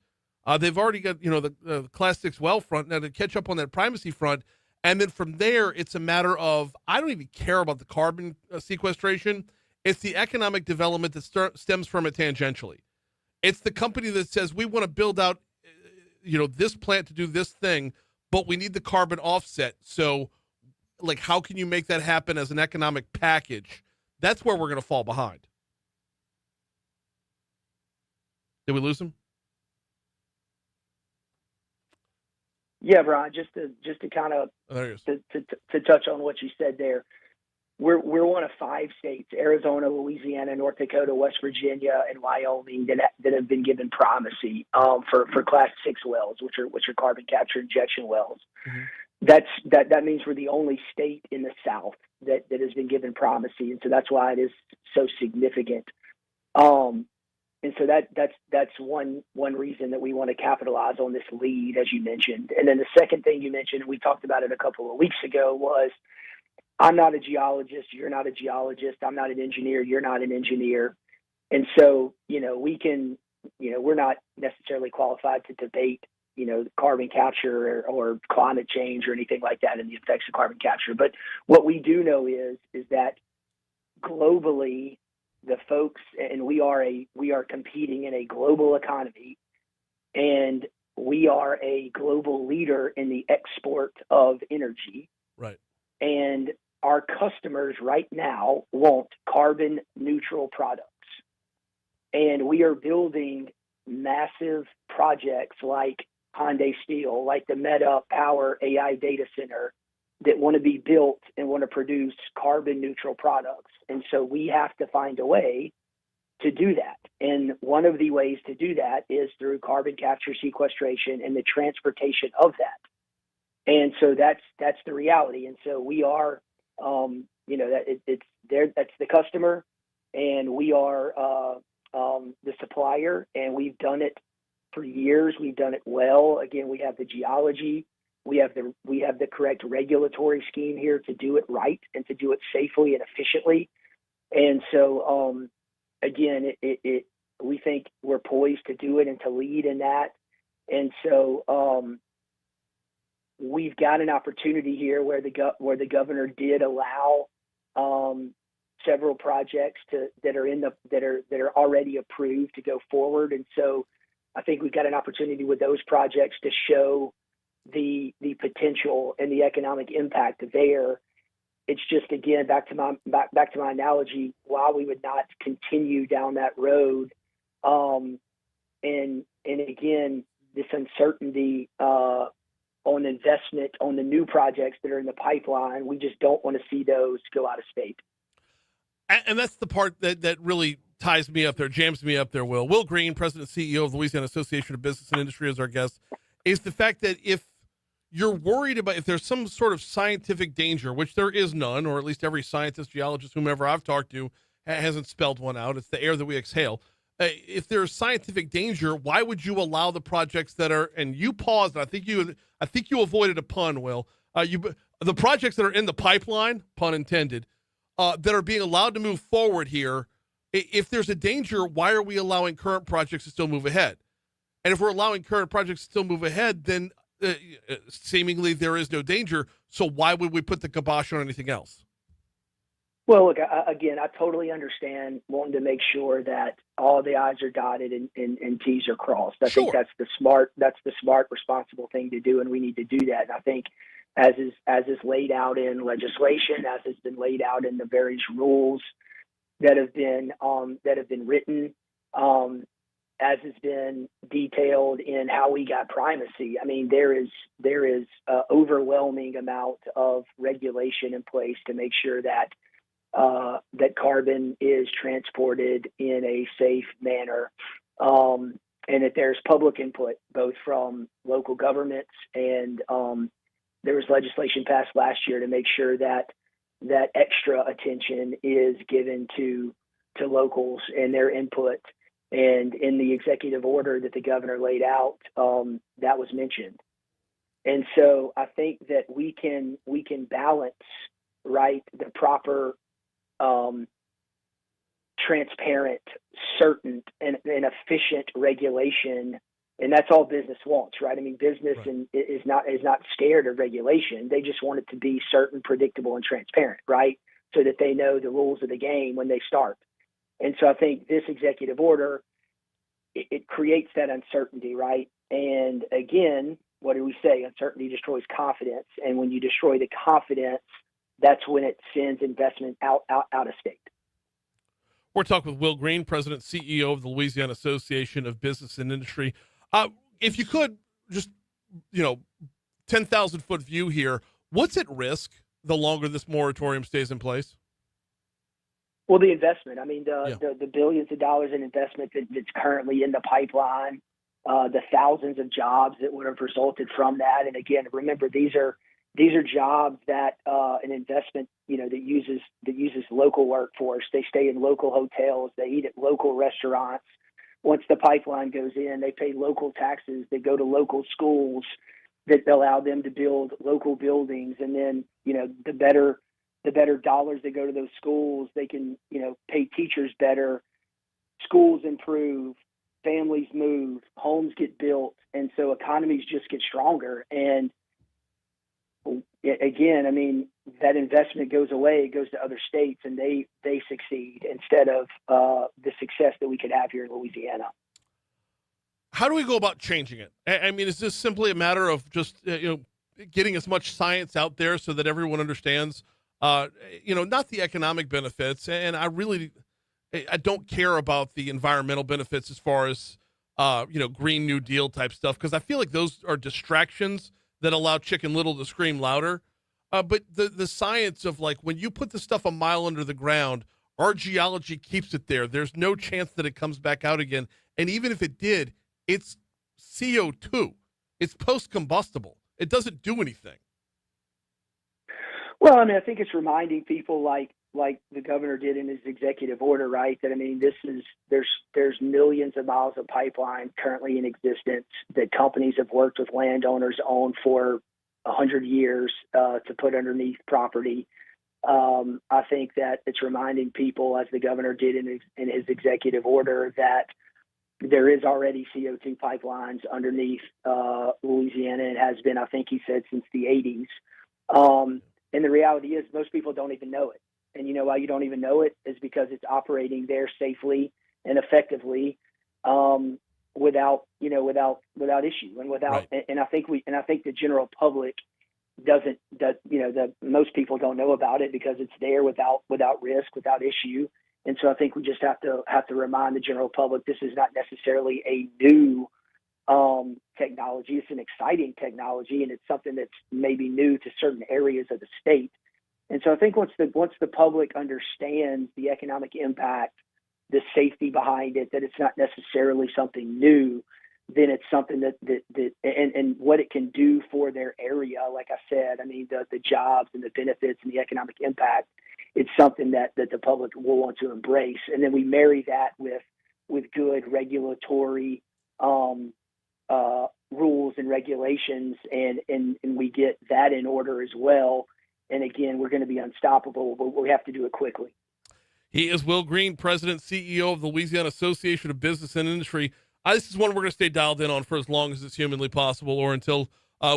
They've already got, the Class 6 well front, now to catch up on that primacy front. And then from there, it's a matter of, I don't even care about the carbon sequestration. It's the economic development that stems from it tangentially. It's the company that says, we want to build out, this plant to do this thing, but we need the carbon offset. So, how can you make that happen as an economic package? That's where we're going to fall behind. Did we lose him? Yeah, Brian. Just to kind of to touch on what you said there. We're one of 5 states: Arizona, Louisiana, North Dakota, West Virginia, and Wyoming that have been given primacy for Class 6 wells, which are carbon capture injection wells. Mm-hmm. That means we're the only state in the South that has been given primacy, and so that's why it is so significant. And so that's one reason that we want to capitalize on this lead, as you mentioned. And then the second thing you mentioned, and we talked about it a couple of weeks ago, was I'm not a geologist. You're not a geologist. I'm not an engineer. You're not an engineer. And so, we're not necessarily qualified to debate, carbon capture or climate change or anything like that and the effects of carbon capture. But what we do know is that globally, the folks, and we are competing in a global economy, and we are a global leader in the export of energy. Right. And our customers right now want carbon neutral products. And we are building massive projects like Hyundai Steel, like the Meta Power AI data center, that want to be built and want to produce carbon neutral products. And so we have to find a way to do that. And one of the ways to do that is through carbon capture, sequestration, and the transportation of that. And so that's the reality. And so we are, it's there. That's the customer, and we are the supplier, and we've done it for years. We've done it well. Again, we have the geology. We have the correct regulatory scheme here to do it right and to do it safely and efficiently. And so, again, we think we're poised to do it and to lead in that. And so, we've got an opportunity here where the governor did allow several projects that are already approved to go forward. And so, I think we've got an opportunity with those projects to show the potential and the economic impact there. It's just, again, back to my analogy, why we would not continue down that road. And again, this uncertainty on investment on the new projects that are in the pipeline, we just don't want to see those go out of state. And that's the part that really ties me up there, jams me up there, Will. Will Green, President and CEO of the Louisiana Association of Business and Industry, is our guest. Is the fact that if you're worried about, if there's some sort of scientific danger, which there is none, or at least every scientist, geologist, whomever I've talked to hasn't spelled one out. It's the air that we exhale. If there's scientific danger, why would you allow the projects that are, and you paused, and I think you avoided a pun, Will, the projects that are in the pipeline, pun intended, that are being allowed to move forward here. If there's a danger, why are we allowing current projects to still move ahead? And if we're allowing current projects to still move ahead, then seemingly there is no danger. So why would we put the kibosh on anything else? Well, look, again, I totally understand wanting to make sure that all the I's are dotted and T's are crossed. I think that's the smart, responsible thing to do, and we need to do that. And I think as is laid out in legislation, as has been laid out in the various rules that have been written, as has been detailed in how we got primacy. I mean, there is overwhelming amount of regulation in place to make sure that carbon is transported in a safe manner, and that there's public input both from local governments and there was legislation passed last year to make sure that extra attention is given to locals and their input. And in the executive order that the governor laid out, that was mentioned. And so I think that we can balance, right, the proper, transparent, certain, and efficient regulation. And that's all business wants, right? I mean, business is not scared of regulation. They just want it to be certain, predictable, and transparent, right? So that they know the rules of the game when they start. And so I think this executive order, it creates that uncertainty, right? And again, what do we say? Uncertainty destroys confidence. And when you destroy the confidence, that's when it sends investment out of state. We're talking with Will Green, President and CEO of the Louisiana Association of Business and Industry. If you could just, 10,000 foot view here, what's at risk the longer this moratorium stays in place? Well, the investment. I mean, the billions of dollars in investment that's currently in the pipeline, the thousands of jobs that would have resulted from that. And again, remember, these are jobs that an investment, that uses local workforce. They stay in local hotels. They eat at local restaurants. Once the pipeline goes in, they pay local taxes. They go to local schools that allow them to build local buildings. And then, the better dollars that go to those schools, they can, pay teachers better. schools improve, families move, homes get built, and so economies just get stronger. And again, I mean, that investment goes away, it goes to other states, and they succeed instead of the success that we could have here in Louisiana. How do we go about changing it? I mean, is this simply a matter of just getting as much science out there so that everyone understands, not the economic benefits, and I don't care about the environmental benefits as far as Green New Deal type stuff, because I feel like those are distractions that allow Chicken Little to scream louder. But the science of, like, when you put the stuff a mile under the ground, our geology keeps it there. There's no chance that it comes back out again. And even if it did, it's CO2. It's post-combustible. It doesn't do anything. Well, I mean, I think it's reminding people like the governor did in his executive order, right? That, I mean, there's millions of miles of pipeline currently in existence that companies have worked with landowners on for 100 years to put underneath property. I think that it's reminding people, as the governor did in his executive order, that there is already CO2 pipelines underneath Louisiana. It has been, I think he said, since the 80s. And the reality is most people don't even know it. And you know why you don't even know it is because it's operating there safely and effectively without issue and without. Right. And I think the general public most people don't know about it because it's there without risk, without issue. And so I think we just have to remind the general public this is not necessarily a new technology. It's an exciting technology, and it's something that's maybe new to certain areas of the state. And so I think once the public understands the economic impact, the safety behind it, that it's not necessarily something new, then it's something that and what it can do for their area. Like I said, I mean, the jobs and the benefits and the economic impact, it's something that the public will want to embrace. And then we marry that with good regulatory rules and regulations, and we get that in order as well. And again, we're going to be unstoppable, but we have to do it quickly. He is Will Green, President, CEO of the Louisiana Association of Business and Industry. This is one we're going to stay dialed in on for as long as it's humanly possible, or until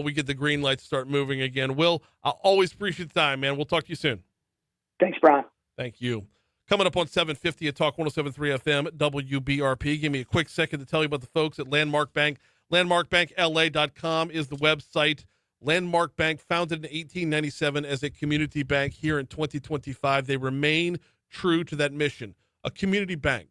we get the green light to start moving again. Will, I always appreciate the time, man. We'll talk to you soon. Thanks, Brian. Thank you. Coming up on 750 at Talk 107.3 FM, WBRP. Give me a quick second to tell you about the folks at Landmark Bank. LandmarkBankLA.com is the website. Landmark Bank, founded in 1897 as a community bank. Here in 2025, they remain true to that mission, a community bank.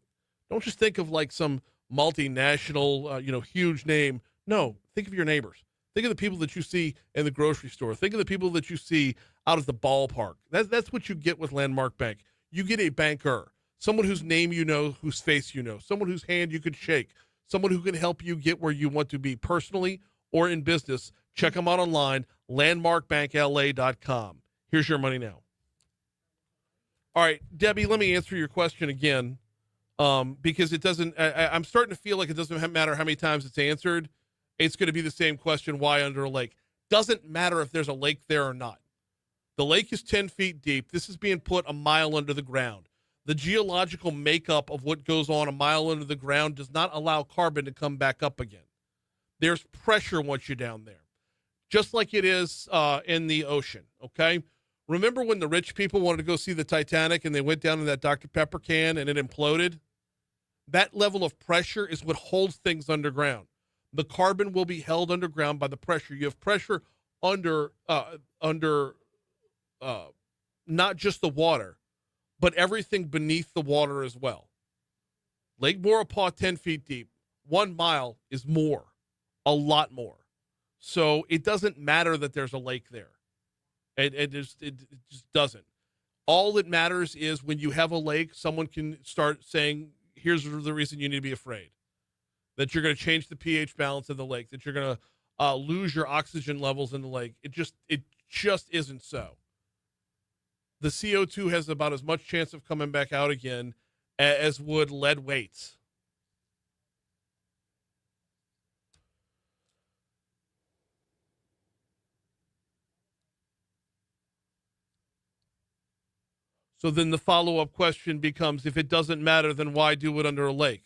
Don't just think of like some multinational, huge name. No, think of your neighbors. Think of the people that you see in the grocery store. Think of the people that you see out at the ballpark. That's what you get with Landmark Bank. You get a banker, someone whose name you know, whose face you know, someone whose hand you could shake, someone who can help you get where you want to be personally or in business. Check them out online, landmarkbankla.com. Here's your money now. All right, Debbie, let me answer your question again, because it doesn't. I'm starting to feel like it doesn't matter how many times it's answered. It's going to be the same question: why under a lake? Doesn't matter if there's a lake there or not. The lake is 10 feet deep. This is being put a mile under the ground. The geological makeup of what goes on a mile under the ground does not allow carbon to come back up again. There's pressure once you're down there, just like it is in the ocean, okay? Remember when the rich people wanted to go see the Titanic and they went down in that Dr. Pepper can and it imploded? That level of pressure is what holds things underground. The carbon will be held underground by the pressure. You have pressure under not just the water, but everything beneath the water as well. Lake Maurepas, 10 feet deep. 1 mile is more, a lot more. So it doesn't matter that there's a lake there. It just doesn't. All that matters is when you have a lake, someone can start saying, here's the reason you need to be afraid. That you're going to change the pH balance of the lake, that you're going to lose your oxygen levels in the lake. It just isn't so. The CO2 has about as much chance of coming back out again as would lead weights. So then the follow-up question becomes, if it doesn't matter, then why do it under a lake?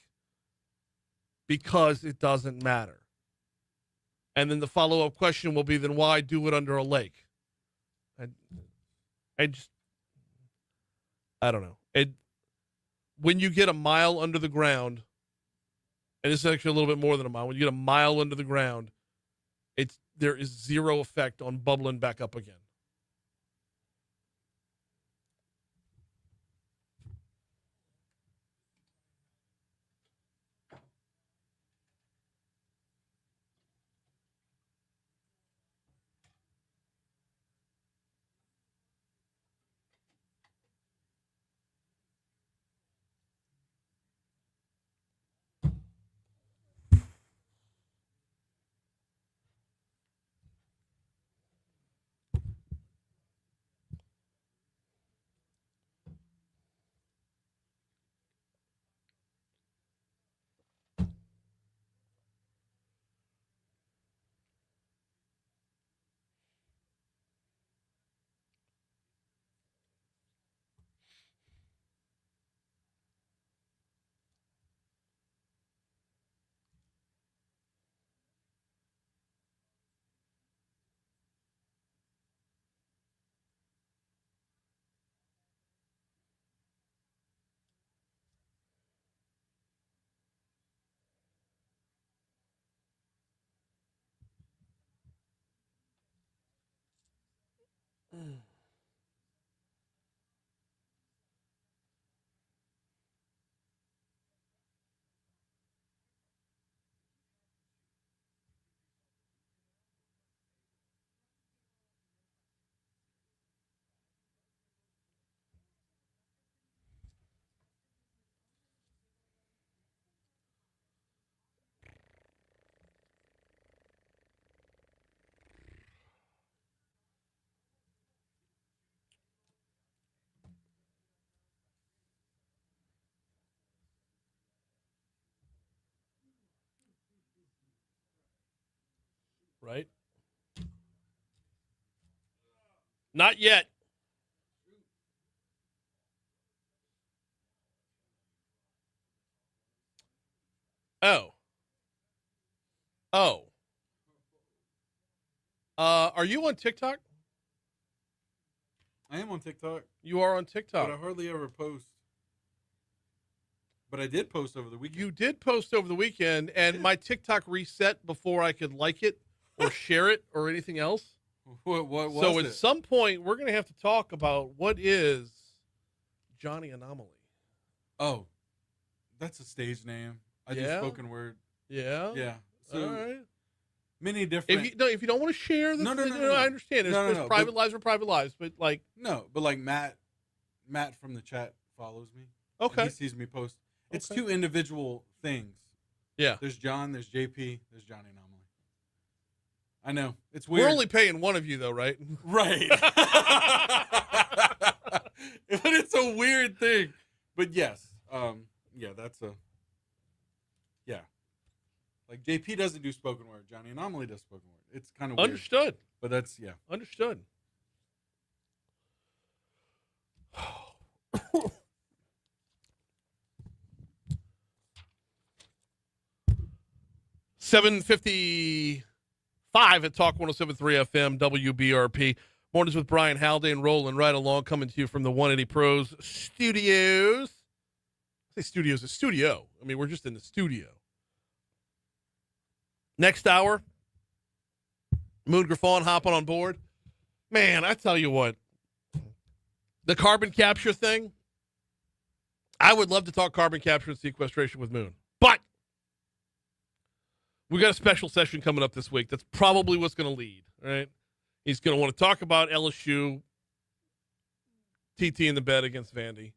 Because it doesn't matter. And then the follow-up question will be, then why do it under a lake? I don't know. When you get a mile under the ground, and this is actually a little bit more than a mile, when you get a mile under the ground, there is zero effect on bubbling back up again. Right? Not yet. Oh. Are you on TikTok? I am on TikTok. You are on TikTok. But I hardly ever post. But I did post over the weekend. You did post over the weekend, and my TikTok reset before I could like it or share it or anything else. What was so it? at some point, we're going to have to talk about what is Johnny Anomaly. Oh, that's a stage name. I do spoken word. Yeah? Yeah. So all right. Many different. If you don't want to share, No. I understand. It's private lives are private lives, but like. No, but like Matt from the chat follows me. Okay. He sees me post. It's two individual things. Yeah. There's John, there's JP, there's Johnny Anomaly. I know. It's weird. We're only paying one of you, though, right? Right. But it's a weird thing. But yes. Yeah, that's a. Yeah. Like JP doesn't do spoken word. Johnny Anomaly does spoken word. It's kind of weird. Understood. But that's, yeah. Understood. $7:55 at Talk 107.3 FM, WBRP. Mornings with Brian Haldane rolling right along, coming to you from the 180 Pros studios. I say studios, a studio. I mean, we're just in the studio. Next hour, Moon Griffon hopping on board. Man, I tell you what, the carbon capture thing, I would love to talk carbon capture and sequestration with Moon. But we got a special session coming up this week. That's probably what's going to lead, right? He's going to want to talk about LSU, TT in the bed against Vandy,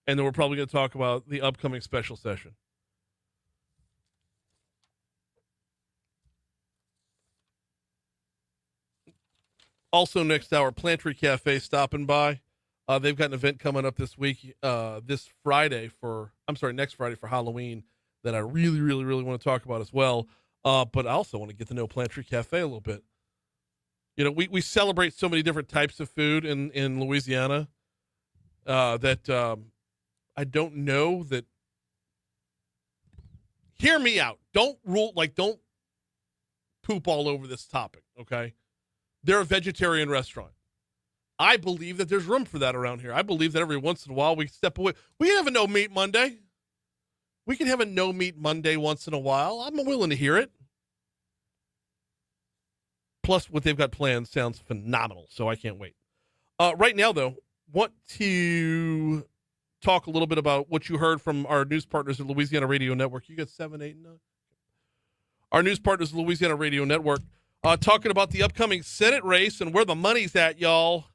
and then we're probably going to talk about the upcoming special session. Also next hour, Plantry Cafe stopping by. They've got an event coming up this week, next Friday for Halloween that I really, really, really want to talk about as well. But I also want to get to know Plantry Cafe a little bit. You know, we celebrate so many different types of food in Louisiana. that I don't know that. Hear me out. Don't poop all over this topic, okay? They're a vegetarian restaurant. I believe that there's room for that around here. I believe that every once in a while we step away. We can have a no-meat Monday. We can have a no-meat Monday once in a while. I'm willing to hear it. Plus, what they've got planned sounds phenomenal, so I can't wait. Right now, though, want to talk a little bit about what you heard from our news partners at Louisiana Radio Network. You got 7, 8, 9. Our news partners at Louisiana Radio Network talking about the upcoming Senate race and where the money's at, y'all.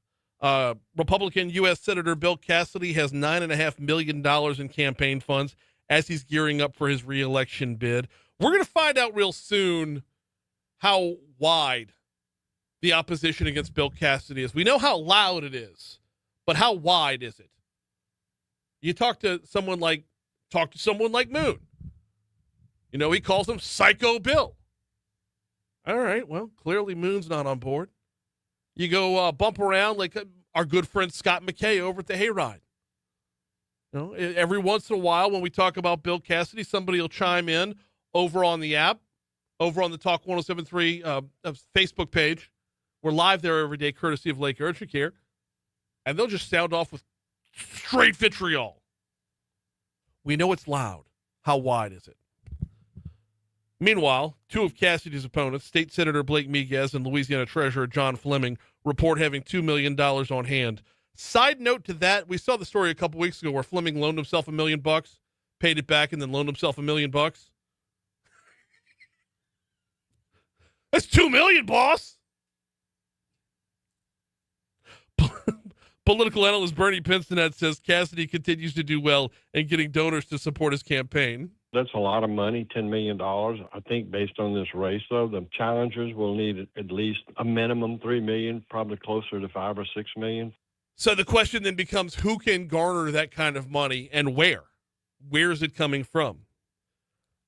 Republican U.S. Senator Bill Cassidy has $9.5 million in campaign funds as he's gearing up for his reelection bid. We're going to find out real soon how wide the opposition against Bill Cassidy is. We know how loud it is, but how wide is it? You talk to someone like Moon. You know, he calls him Psycho Bill. All right, well, clearly Moon's not on board. You go bump around like our good friend Scott McKay over at the Hayride. You know, every once in a while when we talk about Bill Cassidy, somebody will chime in over on the app, over on the Talk 107.3 Facebook page. We're live there every day, courtesy of Lake Urgent Care. And they'll just sound off with straight vitriol. We know it's loud. How wide is it? Meanwhile, two of Cassidy's opponents, State Senator Blake Miguez and Louisiana Treasurer John Fleming, report having $2 million on hand. Side note to that, we saw the story a couple weeks ago where Fleming loaned himself $1 million, paid it back, and then loaned himself $1 million. That's $2 million, boss. Political analyst Bernie Pinsonet says Cassidy continues to do well in getting donors to support his campaign. That's a lot of money, $10 million. I think based on this race, though, the challengers will need at least a minimum $3 million, probably closer to $5 or $6 million. So the question then becomes, who can garner that kind of money and where? Where is it coming from?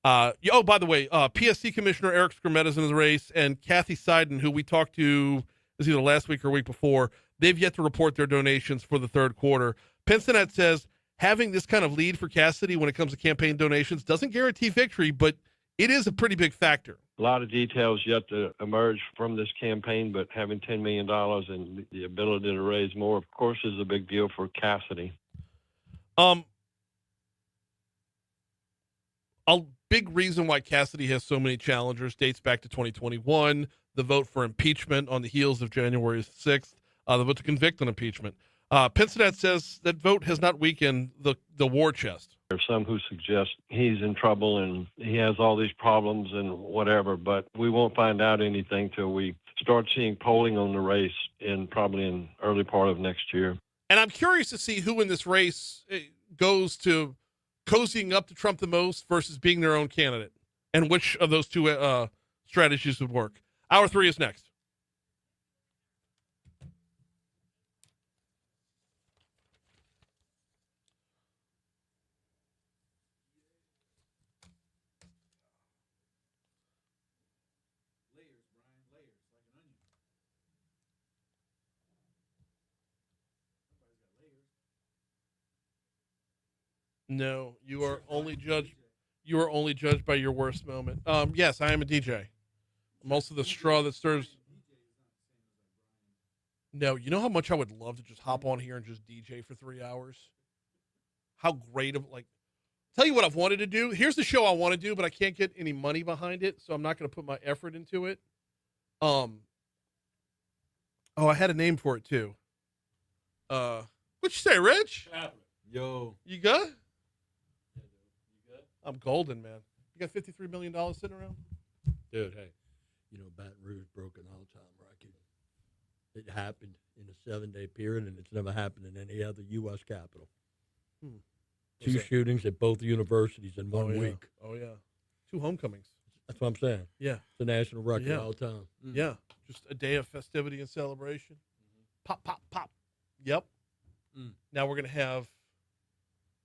By the way, PSC Commissioner Eric Skrmetta's in the race, and Kathy Seiden, who we talked to, was either last week or week before, they've yet to report their donations for the third quarter. Pinsonet says having this kind of lead for Cassidy when it comes to campaign donations doesn't guarantee victory, but it is a pretty big factor. A lot of details yet to emerge from this campaign, but having $10 million and the ability to raise more, of course, is a big deal for Cassidy. A big reason why Cassidy has so many challengers dates back to 2021, the vote for impeachment on the heels of January 6th, the vote to convict on impeachment. Pinsonet says that vote has not weakened the war chest. There are some who suggest he's in trouble and he has all these problems and whatever, but we won't find out anything till we start seeing polling on the race probably in early part of next year. And I'm curious to see who in this race goes to cozying up to Trump the most versus being their own candidate, and which of those two strategies would work. Hour 3 is next. No, you are only judged. You are only judged by your worst moment. Yes, I am a DJ. I'm also the straw that stirs. No, you know how much I would love to just hop on here and just DJ for 3 hours. How great of tell you what I've wanted to do. Here's the show I want to do, but I can't get any money behind it, so I'm not going to put my effort into it. I had a name for it too. What'd you say, Rich? Yo, you good? I'm golden, man. You got $53 million sitting around? Dude, hey, Baton Rouge broke an all-time record. It happened in a 7-day period, and it's never happened in any other U.S. capital. 2 shootings at both universities in 1 week. Oh, yeah. 2 homecomings. That's what I'm saying. Yeah. It's a national record all time. Yeah. Just a day of festivity and celebration. Pop, pop, pop. Yep. Now we're going to have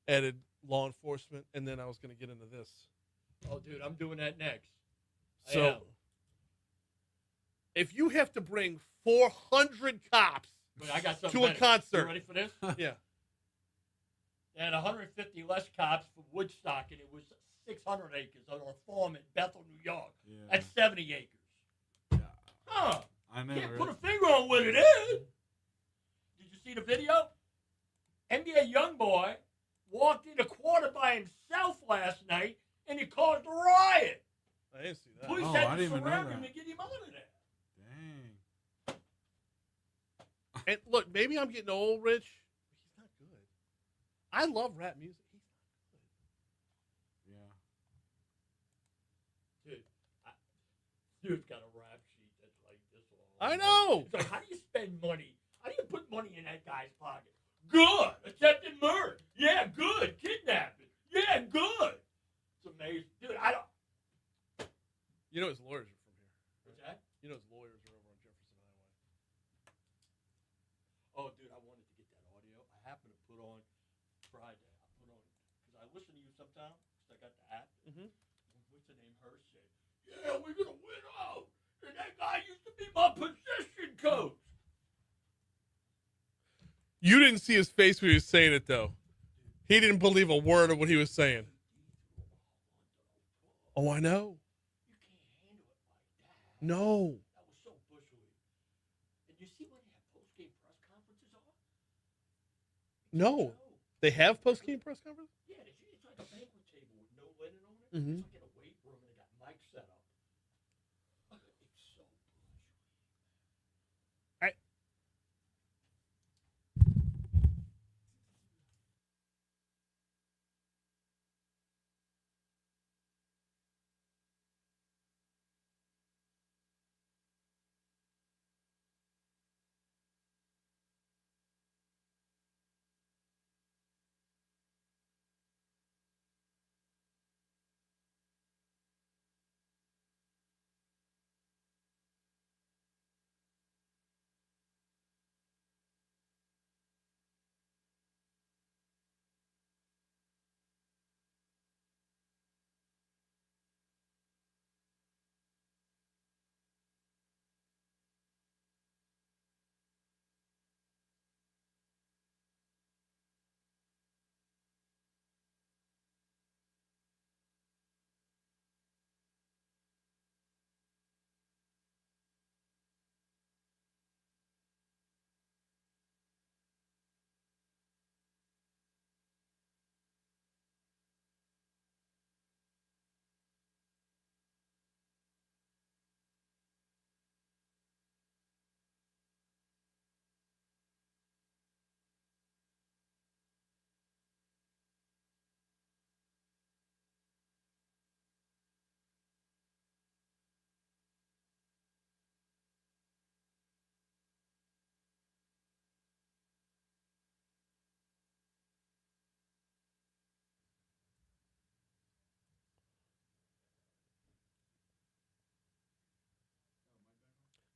added law enforcement, and then I was going to get into this. Oh, dude, I'm doing that next. So, if you have to bring 400 cops I got to a concert. You ready for this? Yeah. They had 150 less cops for Woodstock, and it was 600 acres on a farm in Bethel, New York. Yeah. That's 70 acres. Yeah. Huh. I know. Can't Right? put a finger on what it is. Did you see the video? NBA YoungBoy walked in a quarter by himself last night, and he caused a riot. I didn't see that. Police Oh, had I to didn't even know surround him that. and get him out of there. Dang. And look, maybe I'm getting old, Rich. He's not good. I love rap music. He's Yeah. Dude's got a rap sheet that's like this long. I know. It's like, how do you spend money? How do you put money in that guy's pocket? Good. Attempted murder. Yeah, good. Kidnapping. Yeah, good. It's amazing. Dude, I don't. You know his lawyers are from here. What's that? You know his lawyers are over on Jefferson Highway. Oh, dude, I wanted to get that audio. I happened to put on Friday. I put on, because I listen to you sometimes, because I got the app. Mm-hmm. What's the name? Her said, yeah, we're going to win out. And that guy used to be my position coach. You didn't see his face when he was saying it, though. He didn't believe a word of what he was saying. Oh, I know. You can't handle it like that. No. That was so bush league. And you see when they have post-game press conferences on? No. They have post-game press conference? Yeah, it's like a banquet table with no linen on it. Mm-hmm. It's like in a weight room and they got mics set up. It's so bush league.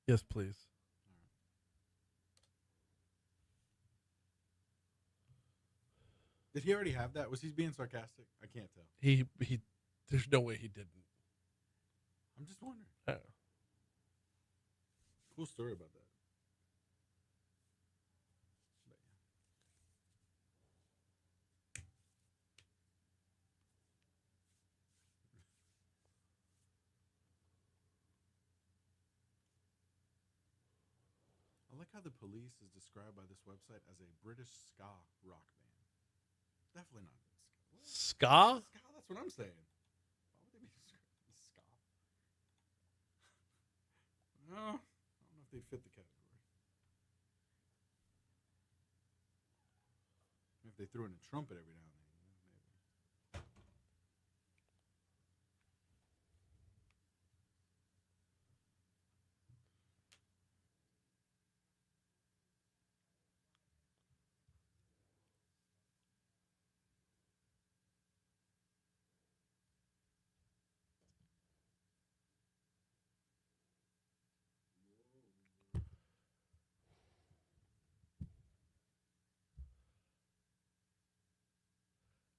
Yes, please. Did he already have that? Was he being sarcastic? I can't tell. He. There's no way he didn't. I'm just wondering. Oh. Cool story about that. I like how the Police is described by this website as a British ska rock band. Definitely not Ska? ska. That's what I'm saying. Why would they be described as ska? No, I don't know if they'd fit the category. If they threw in a trumpet every now and then,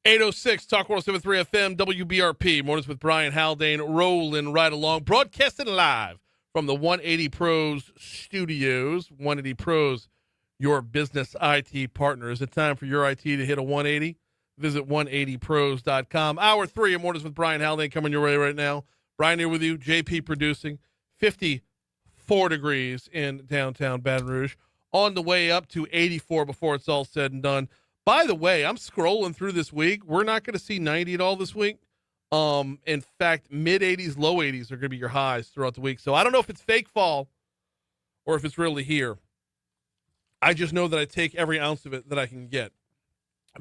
maybe. .806 Talk 107.3 FM WBRP. Mornings with Brian Haldane, rolling right along, broadcasting live from the 180 Pros studios. 180 Pros, your business IT partner. Is it time for your IT to hit a 180? Visit 180pros.com. Hour 3 of Mornings with Brian Haldane coming your way right now. Brian here with you, JP producing. 54 degrees in downtown Baton Rouge. On the way up to 84 before it's all said and done. By the way, I'm scrolling through this week. We're not going to see 90 at all this week. In fact, mid-80s, low 80s are going to be your highs throughout the week. So I don't know if it's fake fall or if it's really here. I just know that I take every ounce of it that I can get.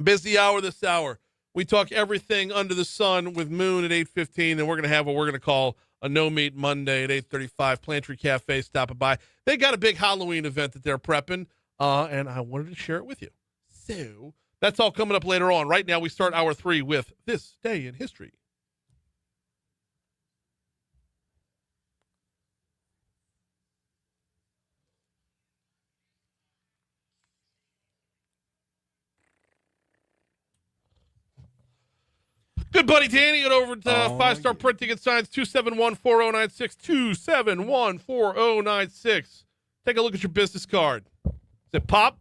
Busy hour this hour. We talk everything under the sun with Moon at 8:15, and we're going to have what we're going to call a no-meat Monday at 8:35. Plantry Cafe stopping by. They got a big Halloween event that they're prepping, and I wanted to share it with you. So that's all coming up later on. Right now, we start hour 3 with This Day in History. Good buddy Danny, get over to 5 Star Printing and Signs, 271-4096, 271-4096. Take a look at your business card. Does it pop?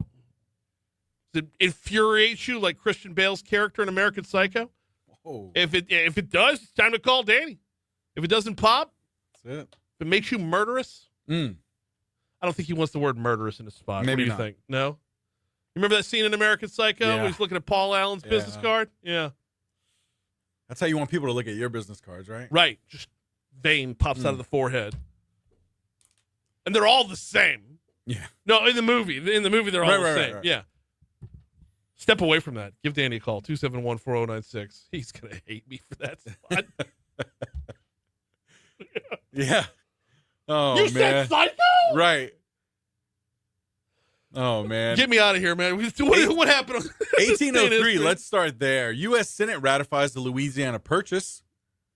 Does it infuriate you like Christian Bale's character in American Psycho? Whoa. If it does, it's time to call Danny. If it doesn't pop, that's it. If it makes you murderous, I don't think he wants the word murderous in his spot. Maybe what do you not. think? No? You remember that scene in American Psycho Yeah. where he's looking at Paul Allen's business card? Yeah. That's how you want people to look at your business cards, right? Right. Just vein pops out of the forehead. And they're all the same. Yeah. No, in the movie. In the movie, they're all the same. Right. Yeah. Step away from that. Give Danny a call, 271-4096. He's going to hate me for that spot. Yeah. Oh, You said Psycho? Right. Oh, man. Get me out of here, man. What happened? 1803, let's start there. U.S. Senate ratifies the Louisiana Purchase.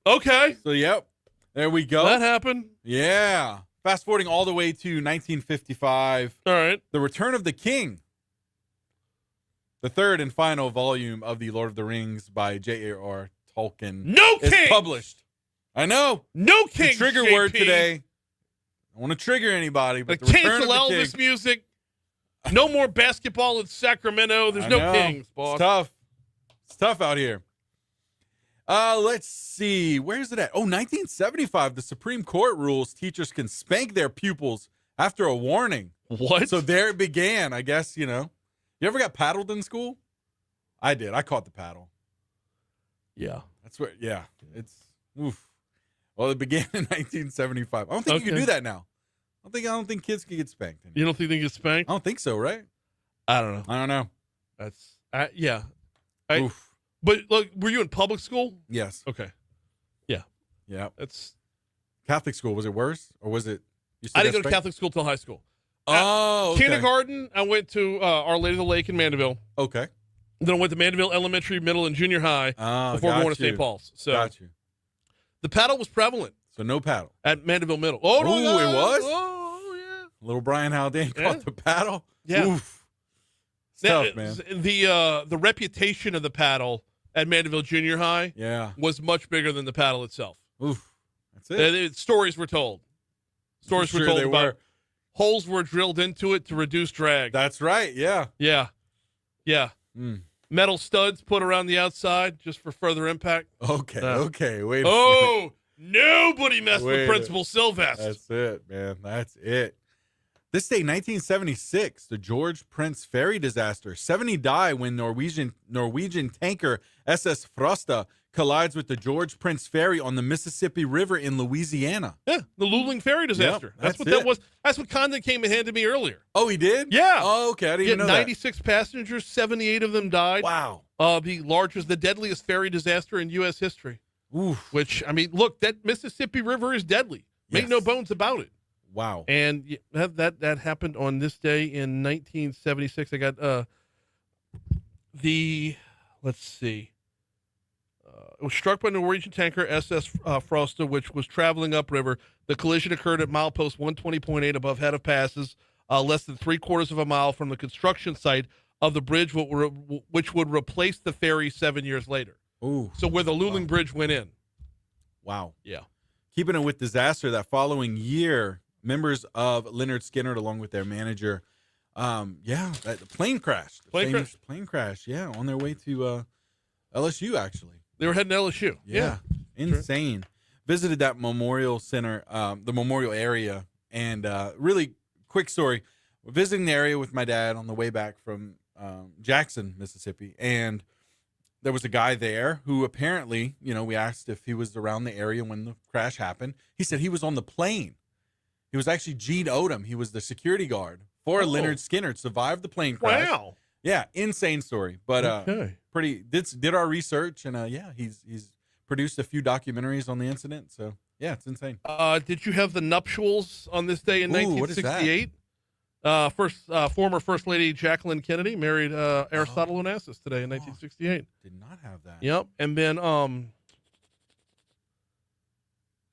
Okay. So, yep. There we go. That happened. Yeah. Fast forwarding all the way to 1955. All right. The Return of the King. The third and final volume of The Lord of the Rings by J.R.R. Tolkien. No is king! published. I know. No king. The trigger JP. word today. I don't want to trigger anybody, but the Return Cancel of the Elvis King. music. No more basketball in Sacramento. There's I no know. kings, boss. It's tough. It's tough out here. Let's see. Where's it at? Oh, 1975. The Supreme Court rules teachers can spank their pupils after a warning. What? So there it began, I guess, you know. You ever got paddled in school? I did. I caught the paddle. Yeah. That's where, yeah. It's, oof. Well, it began in 1975. I don't think you can do that now. I don't think kids can get spanked anymore. You don't think they get spanked? I don't think so, right? I don't know. I don't know. That's yeah. Oof. But look, were you in public school? Yes. Okay. Yeah. Yeah. That's Catholic school. Was it worse or was it? I didn't go to Catholic school till high school. Oh, okay. Kindergarten, I went to Our Lady of the Lake in Mandeville. Okay. Then I went to Mandeville Elementary, Middle, and Junior High before going to St. Paul's. So got you. The paddle was prevalent. So no paddle at Mandeville Middle. Oh, no, it was. Oh, yeah. Little Brian Haldane caught the paddle. Yeah. Oof. It's tough, man. The reputation of the paddle at Mandeville Junior High was much bigger than the paddle itself. Oof. That's it. Stories were told. Stories were told about holes were drilled into it to reduce drag. That's right. Yeah. Yeah. Yeah. Metal studs put around the outside just for further impact. Okay. Okay. Wait. Nobody messed with Principal Sylvester. That's it, man. That's it. This day, 1976, the George Prince ferry disaster. 70 die when Norwegian tanker SS Frosta collides with the George Prince ferry on the Mississippi River in Louisiana. Yeah, the Luling ferry disaster. Yep, that's what that was. That's what Condon came and handed me earlier. Oh, he did? Yeah. Oh, okay. I didn't even know 96 passengers, 78 of them died. Wow. The deadliest ferry disaster in U.S. history. Oof. Which, I mean, look, that Mississippi River is deadly. Make no bones about it. Wow. And that happened on this day in 1976. I got let's see. It was struck by a Norwegian tanker SS Frosta, which was traveling upriver. The collision occurred at milepost 120.8 above head of passes, less than 3/4 of a mile from the construction site of the bridge, which would replace the ferry 7 years later. Ooh. So where the Luling Bridge went in. Wow. Yeah. Keeping it with disaster, that following year, members of Leonard Skinner, along with their manager, the plane crashed. Plane crash, yeah, on their way to LSU, actually. They were heading to LSU. Yeah. Insane. Visited that Memorial Center, the Memorial area, and really quick story. We're visiting the area with my dad on the way back from Jackson, Mississippi, and there was a guy there who apparently, we asked if he was around the area when the crash happened. He said he was on the plane. He was actually Gene Odom. He was the security guard for Leonard Skinner, survived the plane crash. Wow. Yeah, insane story. But did our research, and he's produced a few documentaries on the incident. So yeah, it's insane. Did you have the nuptials on this day in 1968? Former First Lady Jacqueline Kennedy married Aristotle Onassis today in 1968. Did not have that. Yep, and then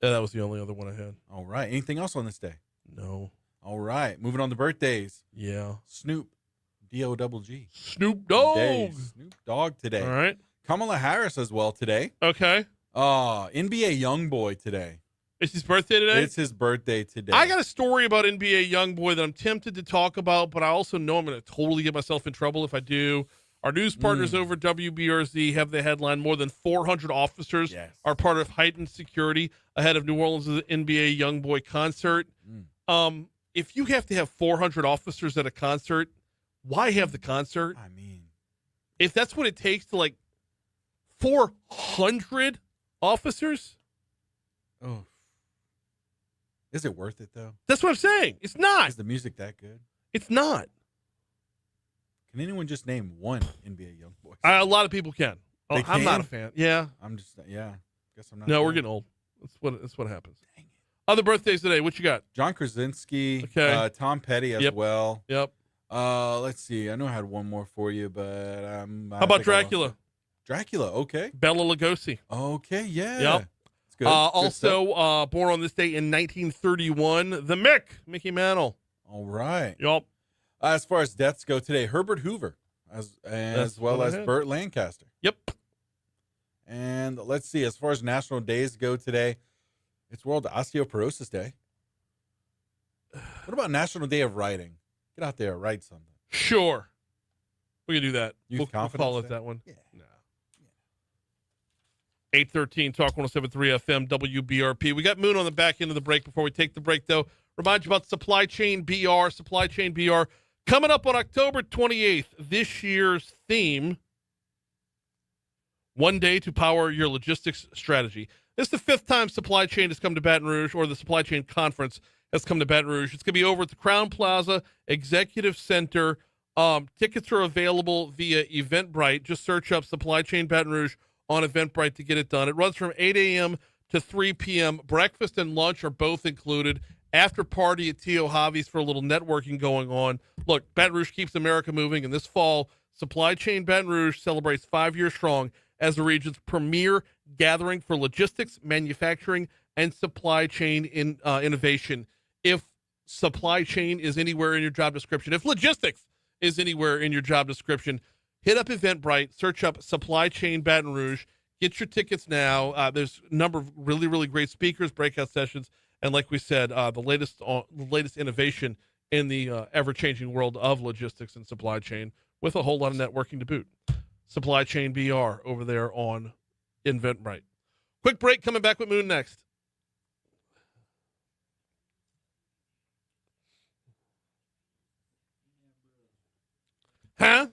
that was the only other one I had. All right. Anything else on this day? No. All right. Moving on to birthdays. Yeah. Snoop, D-O-double-G. Snoop Dogg. Snoop Dogg today. All right. Kamala Harris as well today. Okay. NBA Youngboy today. It's his birthday today? It's his birthday today. I got a story about NBA Youngboy that I'm tempted to talk about, but I also know I'm going to totally get myself in trouble if I do. Our news partners over at WBRZ have the headline, more than 400 officers are part of heightened security ahead of New Orleans' NBA Youngboy concert. If you have to have 400 officers at a concert, why have the concert? I mean, if that's what it takes to 400 officers? Oh. Is it worth it, though? That's what I'm saying. It's not. Is the music that good? It's not. Can anyone just name one NBA Youngboy? A lot of people can. They I'm not can? a fan. Yeah. Guess I'm not. No, we're getting old. That's what happens. Dang it. Other birthdays today. What you got? John Krasinski. Okay. Tom Petty as well. Yep. Let's see. I know I had one more for you, but how about Dracula? Dracula. Okay. Bela Lugosi. Okay. Yeah. Yep. It's good. Also, born on this day in 1931, the Mickey Mantle. All right. Yep. As far as deaths go today, Herbert Hoover, as well as Burt Lancaster. Yep. And let's see, as far as national days go today, it's World Osteoporosis Day. What about National Day of Writing? Get out there, write something. Sure. We can do that. We'll call it Day? that one. Yeah. No. 813 Talk 107.3 FM WBRP. We got Moon on the back end of the break. Before we take the break, though, remind you about Supply Chain BR. Supply Chain BR coming up on October 28th. This year's theme, one day to power your logistics strategy. This is the fifth time Supply Chain has come to Baton Rouge, or the Supply Chain Conference has come to Baton Rouge. It's going to be over at the Crown Plaza Executive Center. Tickets are available via Eventbrite. Just search up Supply Chain Baton Rouge on Eventbrite to get it done. It runs from 8 a.m. to 3 p.m. Breakfast and lunch are both included. After party at Tio Javi's for a little networking going on. Look, Baton Rouge keeps America moving, and this fall, Supply Chain Baton Rouge celebrates 5 years strong as the region's premier gathering for logistics, manufacturing, and supply chain innovation. If supply chain is anywhere in your job description, if logistics is anywhere in your job description, hit up Eventbrite, search up Supply Chain Baton Rouge, get your tickets now. There's a number of really, really great speakers, breakout sessions, and like we said, the latest innovation in the ever-changing world of logistics and supply chain, with a whole lot of networking to boot. Supply Chain BR over there on Eventbrite. Quick break, coming back with Moon next. Huh?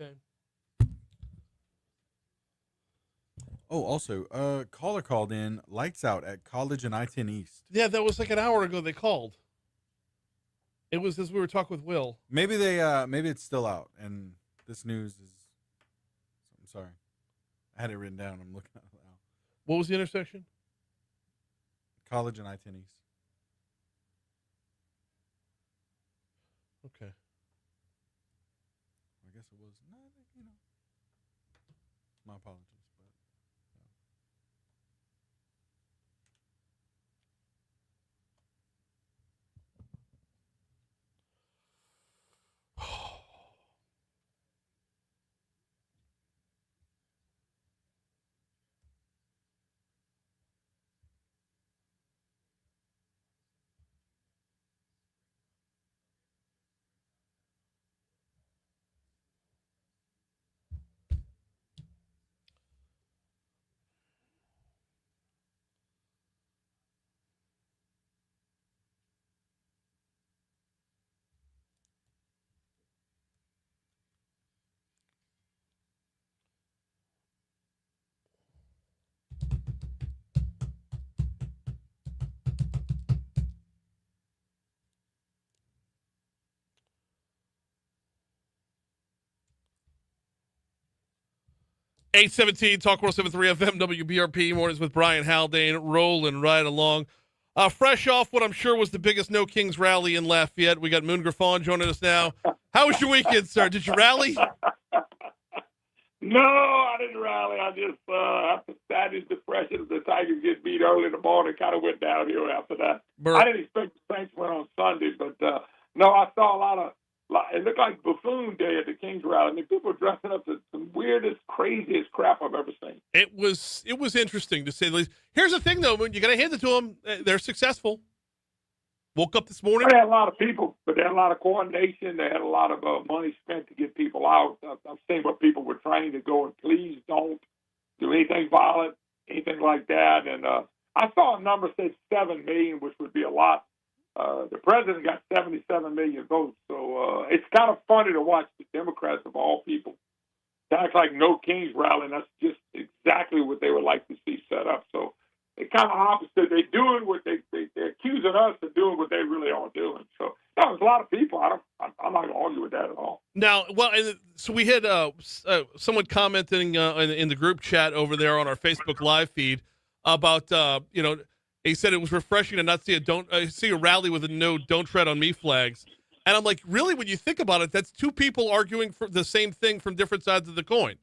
Okay. Oh, also, caller called in, lights out at College and I-10 East. Yeah, that was like an hour ago they called. It was as we were talking with Will. Maybe maybe it's still out, and this news is. I'm sorry, I had it written down. I'm looking at it now. What was the intersection? College and I-10 East. Okay. I guess it was not, my apologies. But 817 Talk 107.3 FM WBRP mornings with Brian Haldane rolling right along. Fresh off what I'm sure was the biggest No Kings rally in Lafayette, we got Moon Griffon joining us now. How was your weekend, sir? Did you rally? No, I didn't rally. I just, after Saturday's depression, the Tigers get beat early in the morning, kind of went downhill after that. I didn't expect the Saints win on Sunday, but no, I saw a lot, it looked like buffoon day at the Kings rally. I mean, people dressing up to some weirdest, craziest crap I've ever seen. It was interesting, to say the least. Here's the thing, though, Moon, you got to hand it to them. They're successful. Woke up this morning. They had a lot of people, but they had a lot of coordination. They had a lot of money spent to get people out. I've seen what people were trained to go and please don't do anything violent, anything like that. And I saw a number said 7 million, which would be a lot. The president got 77 million votes, so it's kind of funny to watch the Democrats of all people act like No Kings rally, and that's just exactly what they would like to see set up. So it's kind of opposite. They're doing what they're accusing us of doing what they really are doing. So that was a lot of people. I'm not going to argue with that at all. Now, well, so we had someone commenting in the group chat over there on our Facebook Live feed about he said it was refreshing to not see a rally with "Don't Tread on Me" flags. And I'm like, really? When you think about it, that's two people arguing for the same thing from different sides of the coin.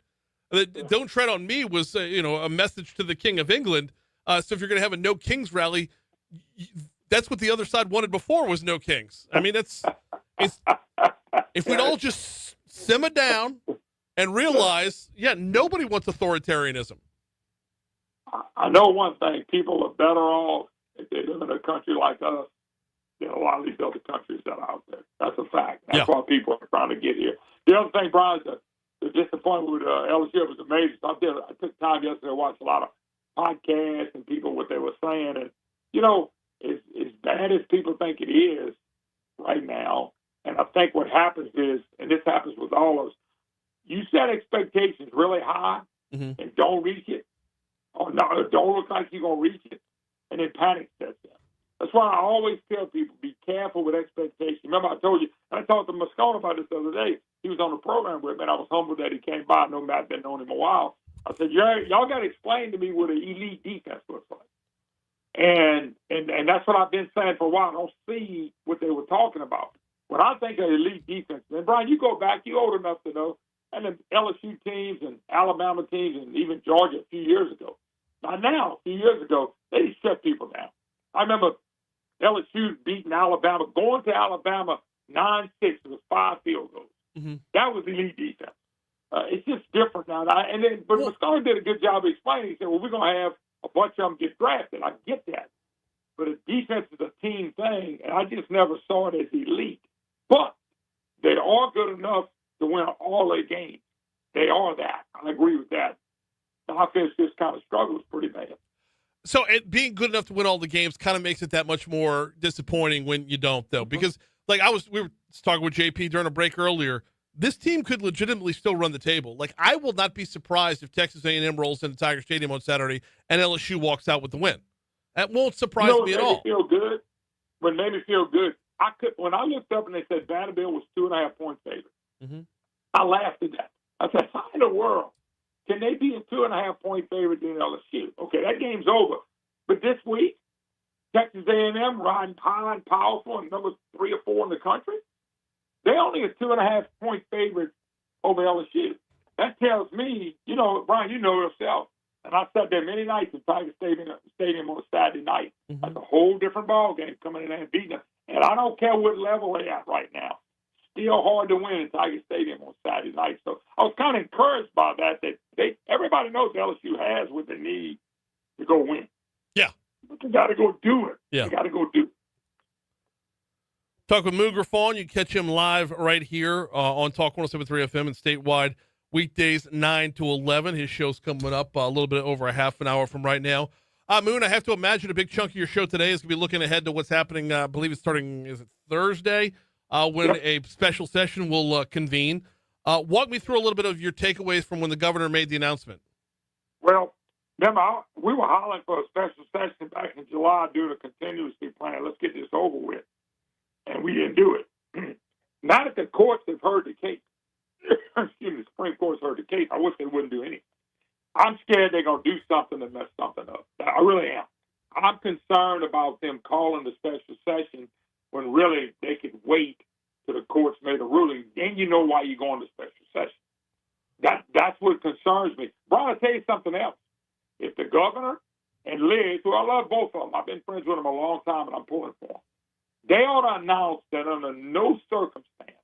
"Don't Tread on Me" was a message to the King of England. So if you're going to have a No Kings rally, that's what the other side wanted before, was No Kings. I mean, if we'd all just simmer down and realize, nobody wants authoritarianism. I know one thing: people are better off if they live in a country like us than a lot of these other countries that are out there. That's a fact. That's why people are trying to get here. The other thing, Brian, the disappointment with LSU was amazing. I took time yesterday to watch a lot of podcasts and people what they were saying, and as bad as people think it is right now, and I think what happens is, and this happens with all of us, you set expectations really high and don't reach it, or no, don't look like you're gonna reach it, and then panic sets in. That's why I always tell people, be careful with expectations. Remember, I told you, and I talked to Moscone about this the other day. He was on the program with me, and I was humbled that he came by. I know Matt been knowing him a while. I said, y'all got to explain to me what an elite defense looks like. And that's what I've been saying for a while. I don't see what they were talking about. When I think of elite defense, and Brian, you go back, you're old enough to know, and the LSU teams and Alabama teams and even Georgia a few years ago. Not now, a few years ago, they shut people down. I remember LSU beating Alabama, going to Alabama 9-6 with 5 field goals. That was elite defense. It's just different now. But Moscone did a good job of explaining. He said, well, we're going to have a bunch of them get drafted. I get that. But a defense is a team thing, and I just never saw it as elite. But they are good enough to win all their games. They are that. I agree with that. The offense just kind of struggles pretty bad. So being good enough to win all the games kind of makes it that much more disappointing when you don't, though. Because, we were talking with JP during a break earlier, this team could legitimately still run the table. I will not be surprised if Texas A&M rolls into Tiger Stadium on Saturday and LSU walks out with the win. That won't surprise me at all. What made me feel good, when I looked up and they said Vanderbilt was 2.5 point favorite, I laughed at that. I said, how in the world can they be a 2.5-point favorite in LSU? Okay, that game's over. But this week, Texas A&M riding high and powerful and number 3 or 4 in the country, they only a 2.5-point favorite over LSU. That tells me, Brian, you know yourself, and I sat there many nights in Tiger Stadium on a Saturday night. Mm-hmm. That's a whole different ball game coming in there and beating them. And I don't care what level they're at right now. Still hard to win in Tiger Stadium on Saturday night. So I was kind of encouraged by that everybody knows LSU has what they need to go win. Yeah. But they got to go do it. Yeah. They got to go do it. Talk with Moo Griffon. You can catch him live right here on Talk 107.3 FM and statewide weekdays 9 to 11. His show's coming up a little bit over a half an hour from right now. Moon, I have to imagine a big chunk of your show today is going to be looking ahead to what's happening. I believe it's starting, is it Thursday, when a special session will convene. Walk me through a little bit of your takeaways from when the governor made the announcement. Well, remember, we were hollering for a special session back in July doing a contingency plan. Let's get this over with. And we didn't do it. Now that the courts have heard the case, the Supreme Court's heard the case, I wish they wouldn't do anything. I'm scared they're going to do something and mess something up. I really am. I'm concerned about them calling the special session when really they could wait till the courts made a ruling. Then you know why you're going to special session. That's what concerns me. Brian, I'll tell you something else. If the governor and Liz, who I love both of them, I've been friends with them a long time and I'm pulling for them, they ought to announce that under no circumstance,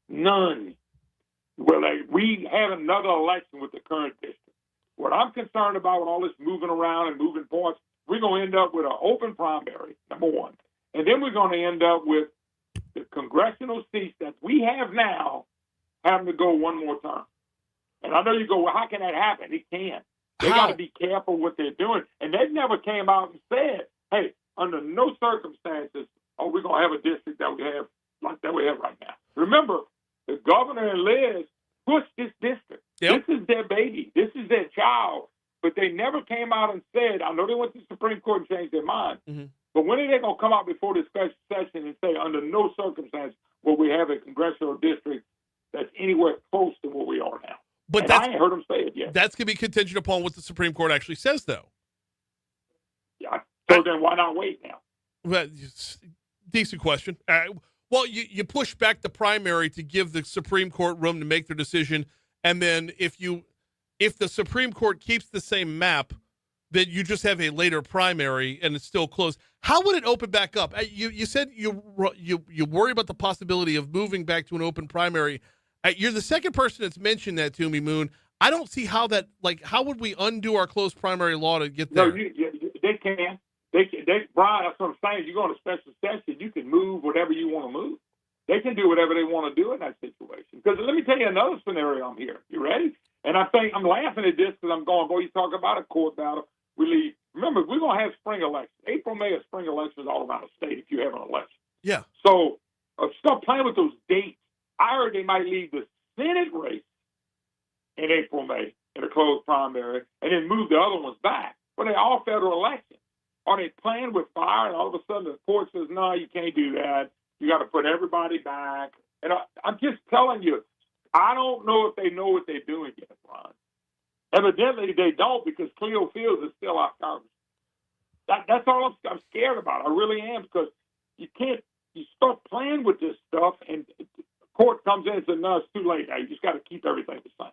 none, will we have another election with the current district. What I'm concerned about with all this moving around and moving parts, we're going to end up with an open primary, number one. And then we're going to end up with the congressional seats that we have now having to go one more term. And I know you go, well, how can that happen? It can't. They got to be careful what they're doing. And they never came out and said, hey, under no circumstances are we going to have a district that we have like that we have right now. Remember, the governor and Liz pushed this district. Yep. This is their baby. This is their child. But they never came out and said, I know they went to the Supreme Court and changed their mind, but when are they going to come out before this special session and say, under no circumstance will we have a congressional district that's anywhere close to where we are now? But I ain't heard them say it yet. That's going to be contingent upon what the Supreme Court actually says, though. Yeah. So then why not wait now? Well, decent question. Well, you push back the primary to give the Supreme Court room to make their decision, and then if the Supreme Court keeps the same map, then you just have a later primary and it's still closed. How would it open back up? You said you worry about the possibility of moving back to an open primary. You're the second person that's mentioned that to me, Moon. I don't see how that, how would we undo our closed primary law to get there? No, they can. Brian, that's what I'm saying. You go on a special session, you can move whatever you want to move. They can do whatever they want to do in that situation. Because let me tell you another scenario I'm here. You ready? And I think I'm laughing at this because I'm going, boy, you talk about a court battle. We leave. Remember, we're going to have spring elections. April, May are spring elections all around the state if you have an election. Yeah. So stop playing with those dates. I heard they might leave the Senate race in April, May in a closed primary and then move the other ones back. But they're all federal elections. Are they playing with fire and all of a sudden the court says, no, you can't do that. You got to put everybody back. And I'm just telling you, I don't know if they know what they're doing yet, Ron. Evidently, they don't because Cleo Fields is still our Congress. That's all I'm scared about. I really am because you start playing with this stuff and the court comes in and says, no, it's too late now. You just got to keep everything the same.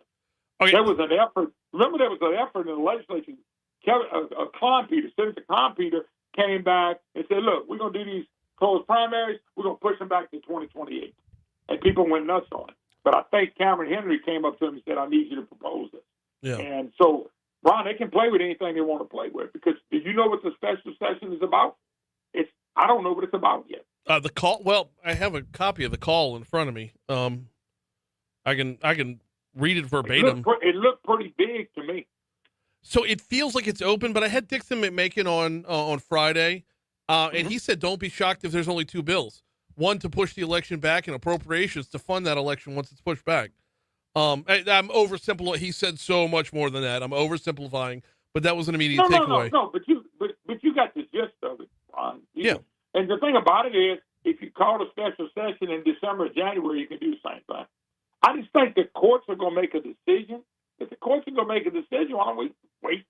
Okay. There was an effort. Remember, there was an effort in the legislature. Senator Clonpeter came back and said, look, we're going to do these closed primaries. We're going to push them back to 2028. And people went nuts on it. But I think Cameron Henry came up to him and said, I need you to propose this. Yeah. And so, Ron, they can play with anything they want to play with because do you know what the special session is about? I don't know what it's about yet. The call. Well, I have a copy of the call in front of me. I can read it verbatim. It looked pretty big to me. So it feels like it's open, but I had Dixon McMakin on Friday, and he said don't be shocked if there's only two bills. One to push the election back and appropriations to fund that election once it's pushed back. I'm oversimplifying. He said so much more than that. I'm oversimplifying, but that was an immediate takeaway. No, but you got the gist of it, Ron. Yeah. And the thing about it is, if you call a special session in December or January, you can do the same thing. I just think the courts are going to make a decision. If the courts are going to make a decision, why don't we wait?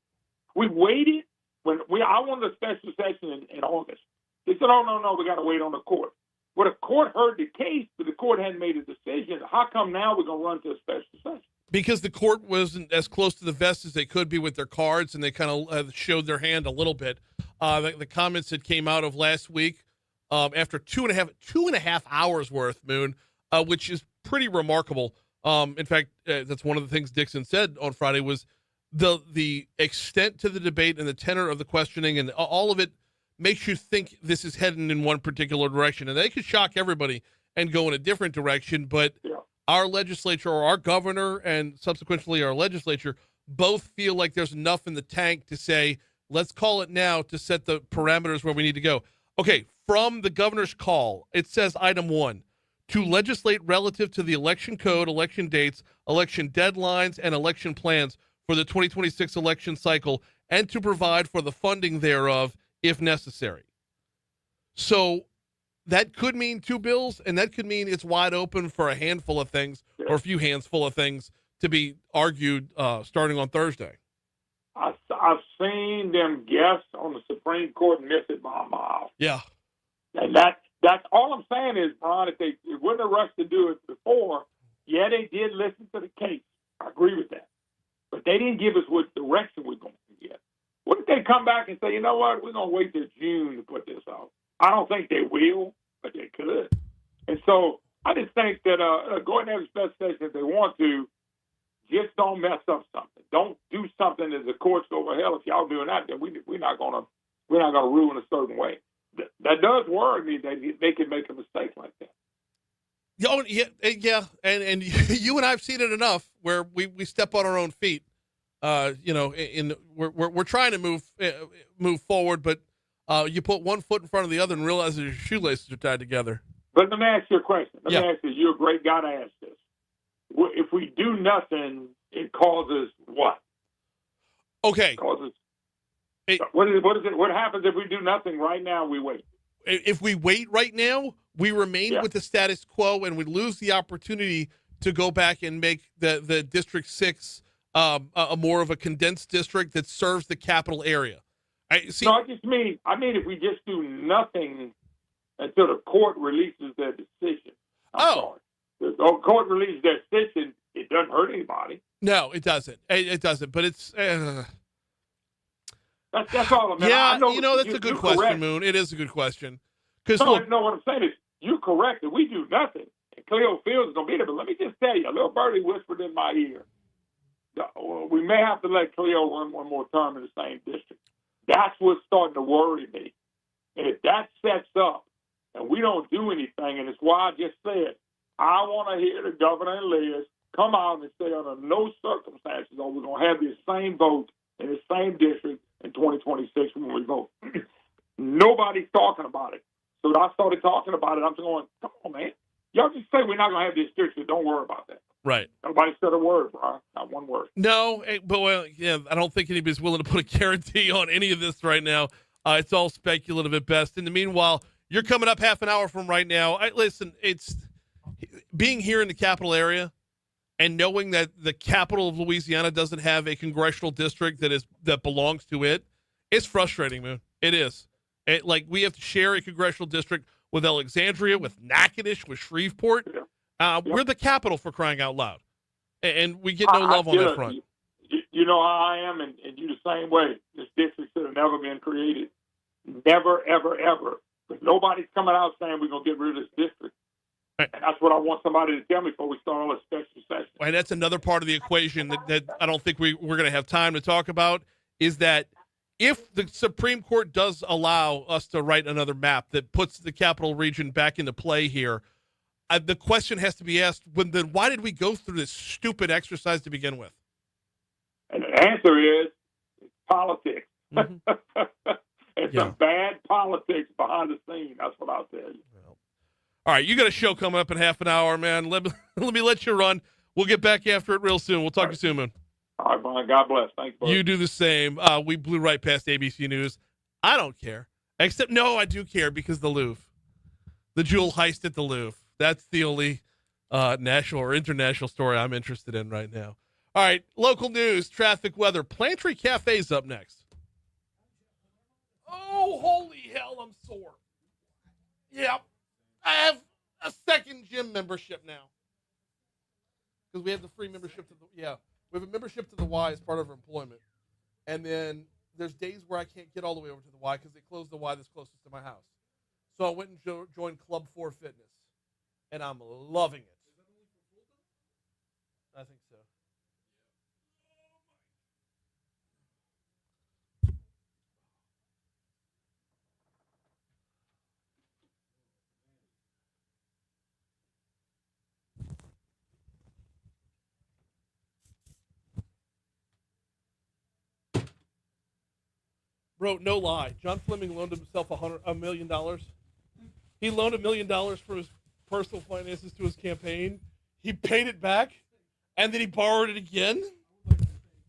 We waited I wanted a special session in August. They said, oh, no, we got to wait on the court. Well, the court heard the case, but the court hadn't made a decision. How come now we're going to run to a special session? Because the court wasn't as close to the vest as they could be with their cards, and they kind of showed their hand a little bit. The comments that came out of last week after two and a half hours worth, Moon, which is pretty remarkable. In fact, that's one of the things Dixon said on Friday was the extent to the debate and the tenor of the questioning and all of it makes you think this is heading in one particular direction. And they could shock everybody and go in a different direction, but our legislature or our governor and subsequently our legislature both feel like there's enough in the tank to say, let's call it now to set the parameters where we need to go. Okay, from the governor's call, it says item 1, to legislate relative to the election code, election dates, election deadlines, and election plans for the 2026 election cycle, and to provide for the funding thereof if necessary. So that could mean 2 bills, and that could mean it's wide open for a handful of things or a few hands full of things to be argued starting on Thursday. I've seen them guess on the Supreme Court and miss it by a mile. Yeah. And that's all I'm saying is, Brian, if they wouldn't have rushed to do it before, they did listen to the case. I agree with that. But they didn't give us what direction we're going to get. What if they come back and say, you know what, we're going to wait till June to put this out? I don't think they will, but they could. And so I just think that go ahead and have a special session if they want to. Just don't mess up something. Don't do something that the courts go, well, hell, if y'all doing that, then we're not going to rule in a certain way. That does worry me that they can make a mistake like that. Oh, yeah, and you and I've seen it enough where we step on our own feet. We're trying to move forward, but you put one foot in front of the other and realize that your shoelaces are tied together. But let me ask you a question. Let me ask you. You're a great guy to ask this. If we do nothing, it causes what? Okay. What is it? What happens if we do nothing right now? We wait. If we wait right now, we remain with the status quo, and we lose the opportunity to go back and make the District 6 a more of a condensed district that serves the capital area. I mean if we just do nothing until the court releases their decision. I'm sorry. If the court releases their decision, it doesn't hurt anybody. No, it doesn't. It doesn't, but it's... That's all I'm that's a good question, correct. Moon. It is a good question. What I'm saying is, you're correct. If we do nothing, and Cleo Fields is going to be there, but let me just tell you, a little birdie whispered in my ear, we may have to let Cleo run one more term in the same district. That's what's starting to worry me. And if that sets up, and we don't do anything, and it's why I just said, I want to hear the governor and Liz come out and say under no circumstances are we going to have the same vote in the same district in 2026 when we vote. Nobody's talking about it. So I started talking about it. I'm going, come on, man. Y'all just say we're not going to have this district. Don't worry about that. Right. Nobody said a word, Brian. Not one word. No, but I don't think anybody's willing to put a guarantee on any of this right now. It's all speculative at best. In the meanwhile, you're coming up half an hour from right now. Listen, it's being here in the capital area and knowing that the capital of Louisiana doesn't have a congressional district that belongs to it. It's frustrating, man. It is. We have to share a congressional district with Alexandria, with Natchitoches, with Shreveport. We're the capital, for crying out loud. And we get no love on that front. You know how I am, and you the same way. This district should have never been created. Never, ever, ever. But nobody's coming out saying we're going to get rid of this district. Right. And that's what I want somebody to tell me before we start all this special session. And that's another part of the equation that I don't think we're going to have time to talk about, is that if the Supreme Court does allow us to write another map that puts the capital region back into play here, the question has to be asked, then why did we go through this stupid exercise to begin with? And the answer is politics. Mm-hmm. It's some bad politics behind the scenes. That's what I'll tell you. All right, you got a show coming up in half an hour, man. Let me let you run. We'll get back after it real soon. We'll talk to you soon, man. All right, Brian. God bless. Thanks, buddy. You do the same. We blew right past ABC News. I don't care. Except, no, I do care because the Louvre. The jewel heist at the Louvre. That's the only national or international story I'm interested in right now. All right, local news, traffic, weather. Plantry Cafe's up next. Oh, holy hell, I'm sore. Yep. I have a second gym membership now. Because we have the free membership to the, we have a membership to the Y as part of our employment. And then there's days where I can't get all the way over to the Y because they closed the Y that's closest to my house. So I went and joined Club 4 Fitness. And I'm loving it. I think so. Bro, no lie. John Fleming loaned himself $1 million. He loaned $1 million for his personal finances to his campaign. He paid it back, and then he borrowed it again.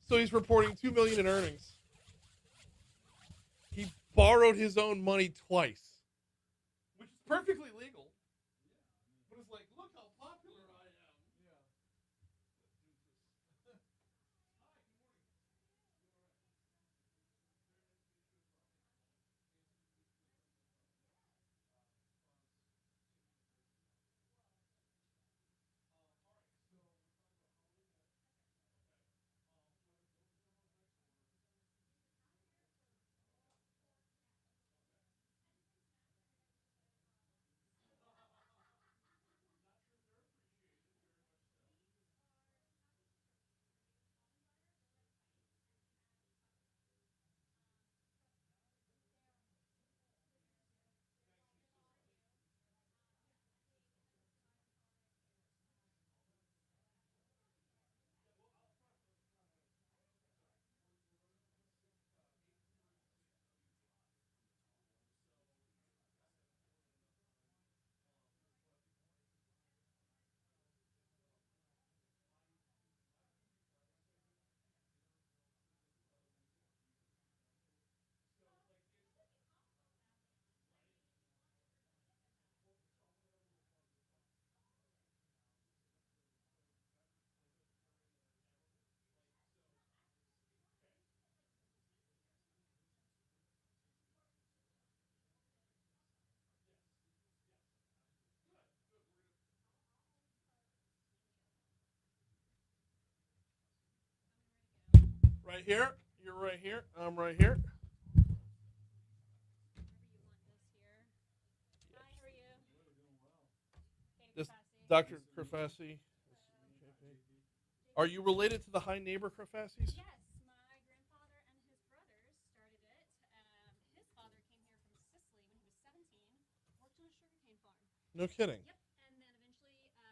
So he's reporting $2 million in earnings. He borrowed his own money twice, which is perfectly legal. But it's like, look how popular I am. Right here. You're right here. I'm right here. This Dr. Crifasi. Are you related to the high neighbor Crifasis? Yes, my grandfather and his brothers started it. His father came here from Sicily when he was 17, worked on a sugarcane farm. No kidding. Yep, and then eventually,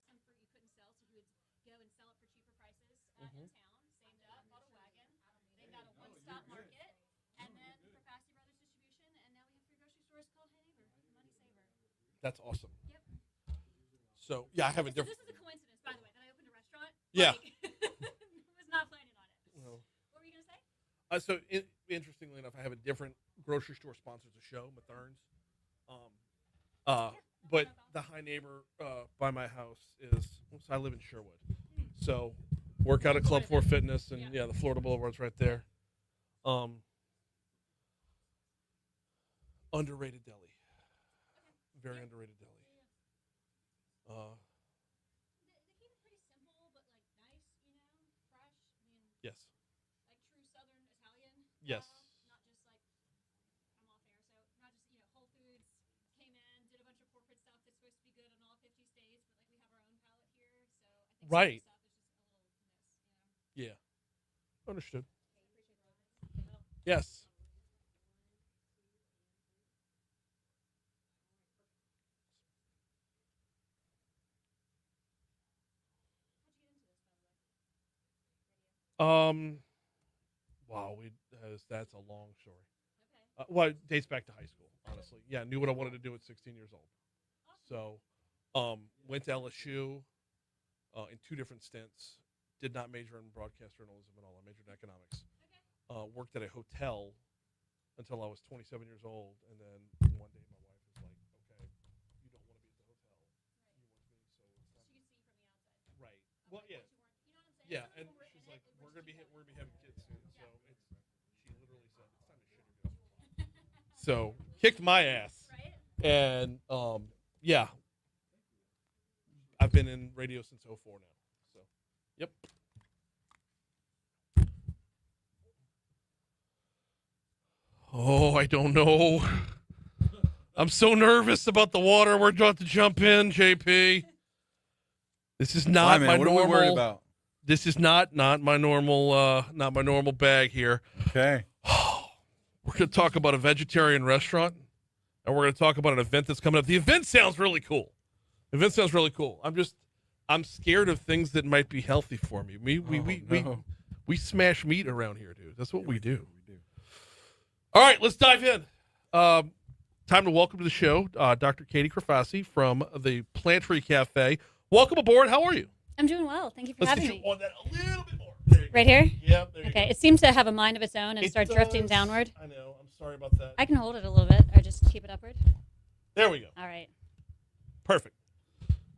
some fruit you couldn't sell, so he would go and sell it for cheaper prices in town. Saved up, bought a wagon. They got a one-stop market, and then Crifasi Brothers Distribution, and now we have 3 grocery stores called Hey Neighbor, Money Saver. That's awesome. Yep. So, yeah, I have a So different. this is a coincidence, by the way, that I opened a restaurant. Yeah. Was not planning on it. No. What were you going to say? Interestingly enough, I have a different grocery store sponsors a show, Mathern's. But the high neighbor by my house is, I live in Sherwood. So, work out at Club 4 Fitness, and yeah, the Florida Boulevard's right there. Underrated deli. Very underrated deli. They keep it pretty simple, but like nice, fresh. Yes. Like true Southern Italian. Yes. Not just like I'm off air, so not just Whole Foods came in, did a bunch of corporate stuff that's supposed to be good in all 50 states, but like we have our own palate here, so I think Right. some of the stuff is just a little Yeah. Understood. miss. Yes. Wow, that's a long story. Okay. Well, it dates back to high school, honestly. Yeah, knew what I wanted to do at 16 years old. So, went to LSU in 2 different stints. Did not major in broadcast journalism at all. I majored in economics. Okay. Worked at a hotel until I was 27 years old, and then one day my wife was like, "Okay, you don't want to be at the hotel. You want to be so." She could see from the outside. Right. Well, yeah. You weren't, Yeah, and she's like, we're gonna be having kids soon, so she literally said it's time to shit or go. So kicked my ass, and yeah, I've been in radio since '04 now. So, yep. Oh, I don't know. I'm so nervous about the water we're about to jump in, JP. This is not my what normal. Are we worried about? This is not my normal bag here. Okay. We're going to talk about a vegetarian restaurant, and we're going to talk about an event that's coming up. The event sounds really cool. I'm scared of things that might be healthy for me. We smash meat around here, dude. That's what we do. All right, let's dive in. Time to welcome to the show Dr. Katie Crifasi from the Plantry Cafe. Welcome aboard. How are you? I'm doing well. Thank you for having me. On that a little bit more. Right here? Yeah, there you Okay, it seems to have a mind of its own and start drifting downward. I know. I'm sorry about that. I can hold it a little bit or just keep it upward. There we go. All right. Perfect.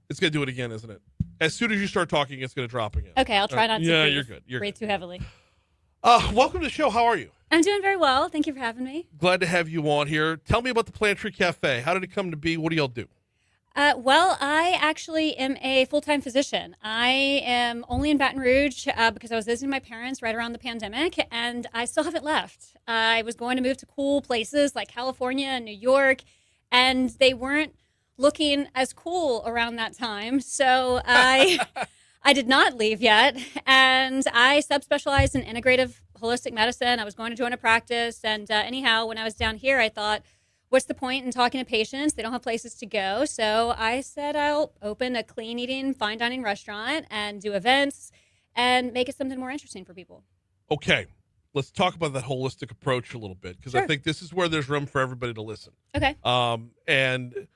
It's going to do it again, isn't it? As soon as you start talking, it's going to drop again. Okay, I'll try not to Yeah, you're good. You're breathe good. too heavily. Welcome to the show. How are you? I'm doing very well. Thank you for having me. Glad to have you on here. Tell me about the Plantry Cafe. How did it come to be? What do y'all do? Well, I actually am a full-time physician. I am only in Baton Rouge because I was visiting my parents right around the pandemic, and I still haven't left. I was going to move to cool places like California and New York, and they weren't looking as cool around that time. So I did not leave yet, and I subspecialized in integrative holistic medicine. I was going to join a practice, and anyhow, when I was down here, I thought, what's the point in talking to patients? They don't have places to go. So I said I'll open a clean eating, fine dining restaurant and do events and make it something more interesting for people. Okay. Let's talk about that holistic approach a little bit, because Sure. I think this is where there's room for everybody to listen. Okay. And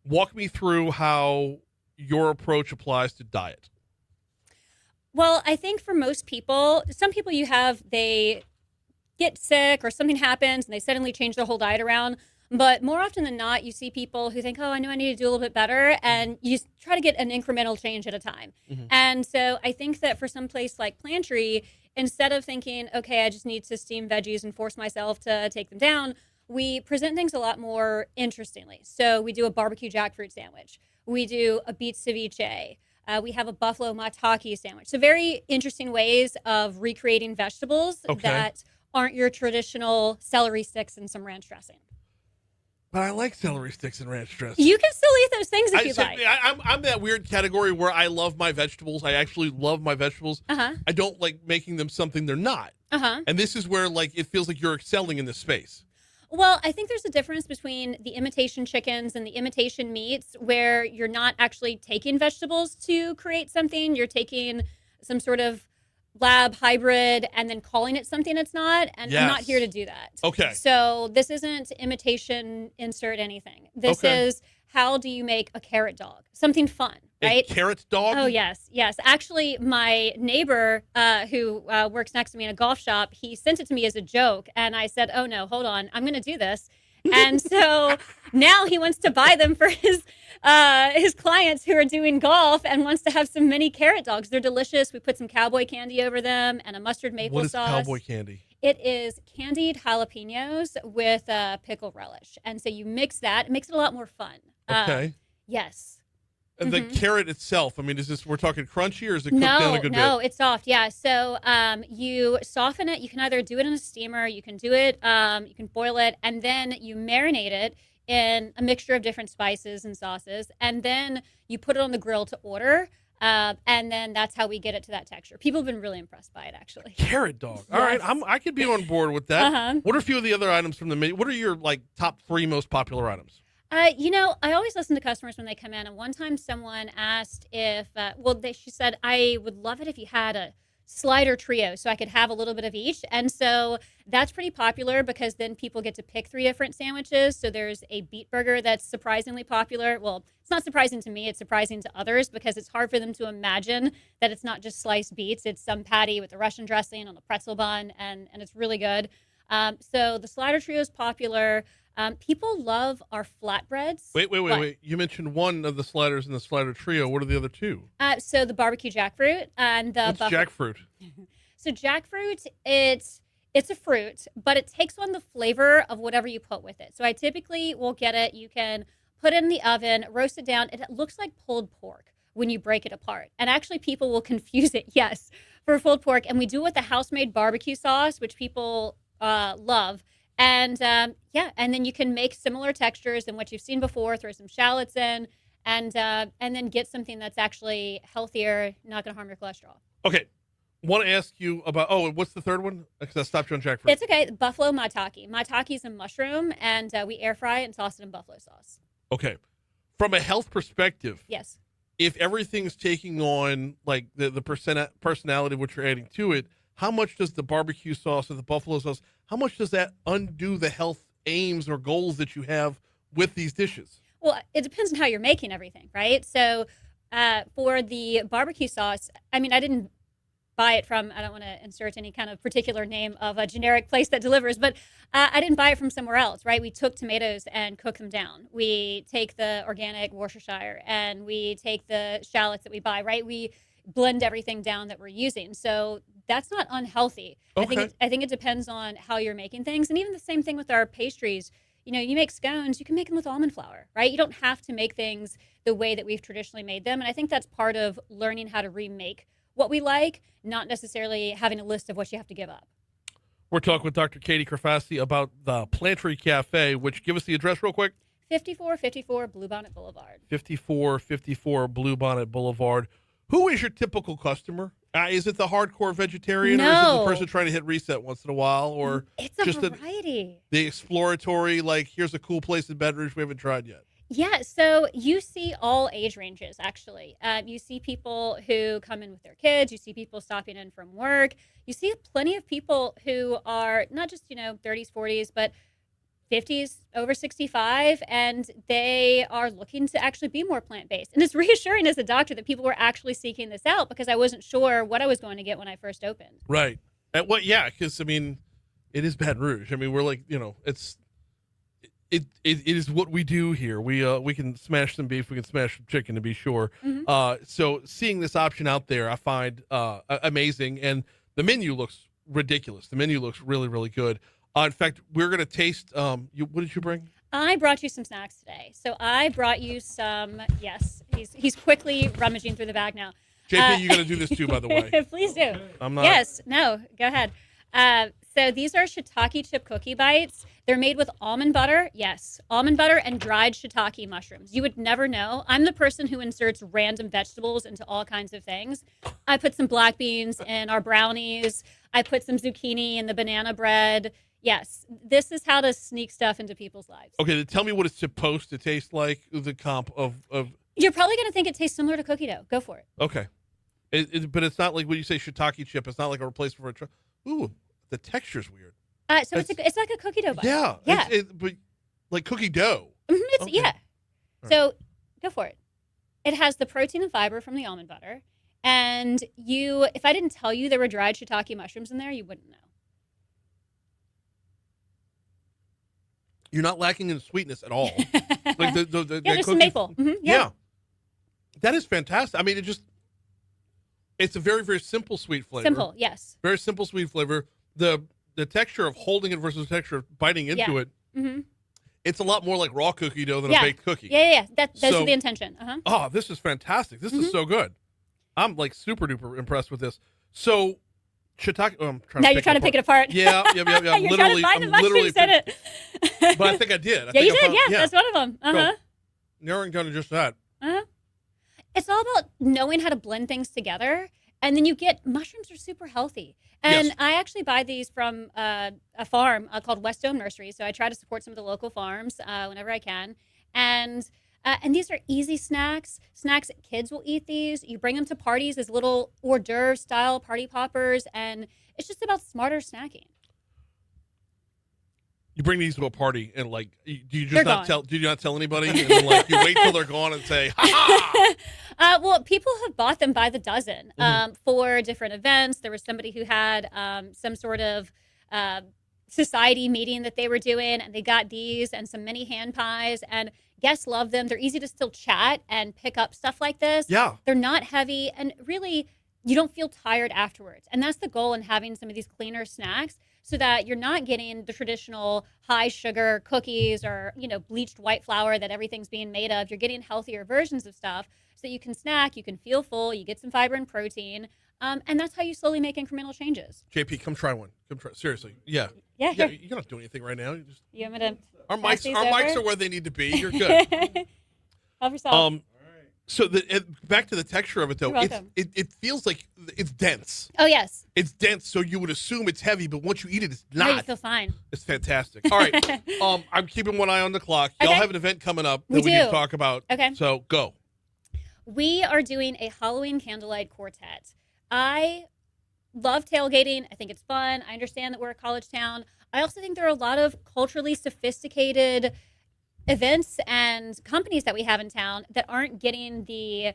walk me through how your approach applies to diet. Well, I think for most people, some people they get sick or something happens and they suddenly change their whole diet around. But more often than not, you see people who think, oh, I know I need to do a little bit better. And you try to get an incremental change at a time. Mhm. And so I think that for some place like Plantry, instead of thinking, okay, I just need to steam veggies and force myself to take them down, we present things a lot more interestingly. So we do a barbecue jackfruit sandwich. We do a beet ceviche. We have a buffalo maitake sandwich. So very interesting ways of recreating vegetables that aren't your traditional celery sticks and some ranch dressing. But I like celery sticks and ranch dressing. You can still eat those things if you like. I'm that weird category where I love my vegetables. I actually love my vegetables. Uh-huh. I don't like making them something they're not. Uh-huh. And this is where it feels like you're excelling in this space. Well, I think there's a difference between the imitation chickens and the imitation meats where you're not actually taking vegetables to create something. You're taking some sort of lab hybrid and then calling it something it's not. And I'm not Yes. here to do that. Okay. So this isn't imitation insert anything. This is how do you make a carrot dog? Something fun, right? A carrot dog? Oh, yes. Yes. Actually, my neighbor who works next to me in a golf shop, he sent it to me as a joke. And I said, oh, no, hold on. I'm going to do this. And so now he wants to buy them for his clients who are doing golf and wants to have some mini carrot dogs. They're delicious. We put some cowboy candy over them and a mustard maple What is sauce. cowboy candy? It is candied jalapenos with pickle relish. And so you mix that. It makes it a lot more fun. Okay. Yes. And the carrot itself, I mean, we're talking crunchy or is it cooked down a good bit? No, it's soft. Yeah. So you soften it. You can either do it in a steamer, you can do it, you can boil it, and then you marinate it in a mixture of different spices and sauces. And then you put it on the grill to order. And then that's how we get it to that texture. People have been really impressed by it, actually. Carrot dog. All right. I could be on board with that. Uh-huh. What are a few of the other items from the menu? What are your top 3 most popular items? I always listen to customers when they come in. And one time someone asked if, she said, I would love it if you had a slider trio so I could have a little bit of each. And so that's pretty popular because then people get to pick 3 different sandwiches. So there's a beet burger that's surprisingly popular. Well, it's not surprising to me. It's surprising to others because it's hard for them to imagine that it's not just sliced beets. It's some patty with the Russian dressing on the pretzel bun, and it's really good. So the slider trio is popular. People love our flatbreads. Wait. You mentioned one of the sliders in the slider trio. What are the other two? So the barbecue jackfruit and the What's jackfruit? So jackfruit, it's a fruit, but it takes on the flavor of whatever you put with it. So I typically will get it. You can put it in the oven, roast it down. It looks like pulled pork when you break it apart. And actually people will confuse it, yes, for pulled pork. And we do it with the house-made barbecue sauce, which people love. And and then you can make similar textures than what you've seen before, throw some shallots in, and then get something that's actually healthier, not going to harm your cholesterol. Okay. Want to ask you about, what's the third one? Because I stopped you on jackfruit. It's okay. Buffalo maitake. Maitake is a mushroom, and we air fry it and toss it in buffalo sauce. Okay. From a health perspective, Yes. if everything's taking on like the personality of what you're adding to it, how much does the barbecue sauce or the buffalo sauce, how much does that undo the health aims or goals that you have with these dishes? Well, it depends on how you're making everything, right? So for the barbecue sauce, I mean, I didn't buy it from, I don't want to insert any kind of particular name of a generic place that delivers, but I didn't buy it from somewhere else, right? We took tomatoes and cooked them down. We take the organic Worcestershire and we take the shallots that we buy, right? We blend everything down that we're using. So that's not unhealthy. Okay. I think it depends on how you're making things. And even the same thing with our pastries. You know, you make scones, you can make them with almond flour, right? You don't have to make things the way that we've traditionally made them. And I think that's part of learning how to remake what we like, not necessarily having a list of what you have to give up. We're talking with Dr. Katie Crifasi about the Plantry Cafe, which, give us the address real quick. 5454 Bluebonnet Boulevard. 5454 Bluebonnet Boulevard. Who is your typical customer? Is it the hardcore vegetarian, or is it the person trying to hit reset once in a while, or it's a just variety? The exploratory, like, here's a cool place in Baton Rouge we haven't tried yet. Yeah, so you see all age ranges, actually. You see people who come in with their kids. You see people stopping in from work. You see plenty of people who are not just, 30s, 40s, but 50s, over 65, and they are looking to actually be more plant-based. And it's reassuring as a doctor that people were actually seeking this out, because I wasn't sure what I was going to get when I first opened. Right. Because, I mean, it is Baton Rouge. I mean, we're like, it is what we do here. We can smash some beef, we can smash some chicken, to be sure. Mm-hmm. So seeing this option out there, I find amazing, and the menu looks ridiculous. The menu looks really, really good. In fact, we're gonna taste. What did you bring? I brought you some snacks today. So I brought you some. Yes, he's quickly rummaging through the bag now. JP, you got to do this too, by the way. Please do. I'm not. Yes. No. Go ahead. So these are shiitake chip cookie bites. They're made with almond butter. Yes, almond butter and dried shiitake mushrooms. You would never know. I'm the person who inserts random vegetables into all kinds of things. I put some black beans in our brownies. I put some zucchini in the banana bread. Yes, this is how to sneak stuff into people's lives. Okay, then tell me what it's supposed to taste like. The comp of. You're probably going to think it tastes similar to cookie dough. Go for it. Okay, but it's not like when you say shiitake chip. It's not like a replacement for a. Ooh, the texture's weird. So it's like a cookie dough bite. Yeah. Yeah. But like cookie dough. Mm-hmm, Okay. Yeah. So go for it. It has the protein and fiber from the almond butter. And if I didn't tell you there were dried shiitake mushrooms in there, you wouldn't know. You're not lacking in sweetness at all. Like the there's some maple. Mm-hmm, yeah. That is fantastic. I mean, it's a very, very simple sweet flavor. Simple, yes. Very simple sweet flavor. The texture of holding it versus the texture of biting into it, mm-hmm. It's a lot more like raw cookie dough than a baked cookie. Yeah. Those are the intention. Uh-huh. Oh, this is fantastic. This Mm-hmm. is so good. I'm like super duper impressed with this. So, shiitake. I'm trying now to you're trying to pick it apart. Yeah. You're trying to find the mushrooms in it. But I think I did. Yeah, you did. Yeah, that's one of them. Uh-huh. Narrowing down to just that. Uh-huh. It's all about knowing how to blend things together. And then mushrooms are super healthy. And Yes. I actually buy these from a farm called West Dome Nursery. So I try to support some of the local farms whenever I can. And these are easy snacks that kids will eat these. You bring them to parties as little hors d'oeuvre style party poppers. And it's just about smarter snacking. You bring these to a party and do you They're not gone. do you not tell anybody? And then you wait till they're gone and say, ha ha! Well, people have bought them by the dozen for different events. There was somebody who had some sort of society meeting that they were doing, and they got these and some mini hand pies, and guests love them. They're easy to still chat and pick up stuff like this. Yeah. They're not heavy, and really, you don't feel tired afterwards. And that's the goal in having some of these cleaner snacks, so that you're not getting the traditional high sugar cookies or, bleached white flour that everything's being made of. You're getting healthier versions of stuff so that you can snack, you can feel full, you get some fiber and protein. And that's how you slowly make incremental changes. JP, come try one. Come try. Seriously. Yeah. Yeah. You're not doing anything right now. You want me to Our pass these mics over? are where they need to be. You're good. Help yourself. So back to the texture of it, though. You're welcome. It feels like it's dense. Oh, yes. It's dense, so you would assume it's heavy, but once you eat it, it's not. No, you feel fine. It's fantastic. All right. I'm keeping one eye on the clock. Y'all Okay. have an event coming up that We we need to do. talk about. Okay. So go. We are doing a Halloween candlelight quartet. I love tailgating. I think it's fun. I understand that we're a college town. I also think there are a lot of culturally sophisticated events and companies that we have in town that aren't getting the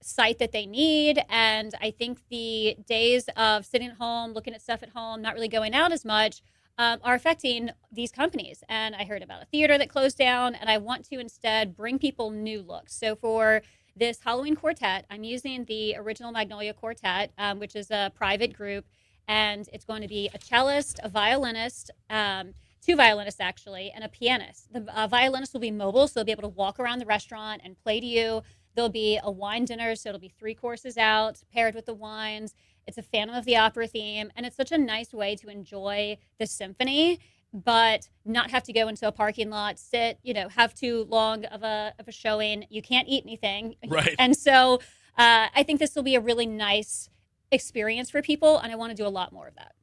site that they need. And I think the days of sitting at home, looking at stuff at home, not really going out as much, are affecting these companies. And I heard about a theater that closed down, and I want to instead bring people new looks. So for this Halloween quartet, I'm using the original Magnolia Quartet, which is a private group, and it's going to be a cellist, a violinist, two violinists actually, and a pianist. The violinist will be mobile, so they'll be able to walk around the restaurant and play to you. There'll be a wine dinner, so it'll be 3 courses out, paired with the wines. It's a Phantom of the Opera theme, and it's such a nice way to enjoy the symphony, but not have to go into a parking lot, sit, have too long of a showing. You can't eat anything. Right. And so I think this will be a really nice experience for people, and I want to do a lot more of that.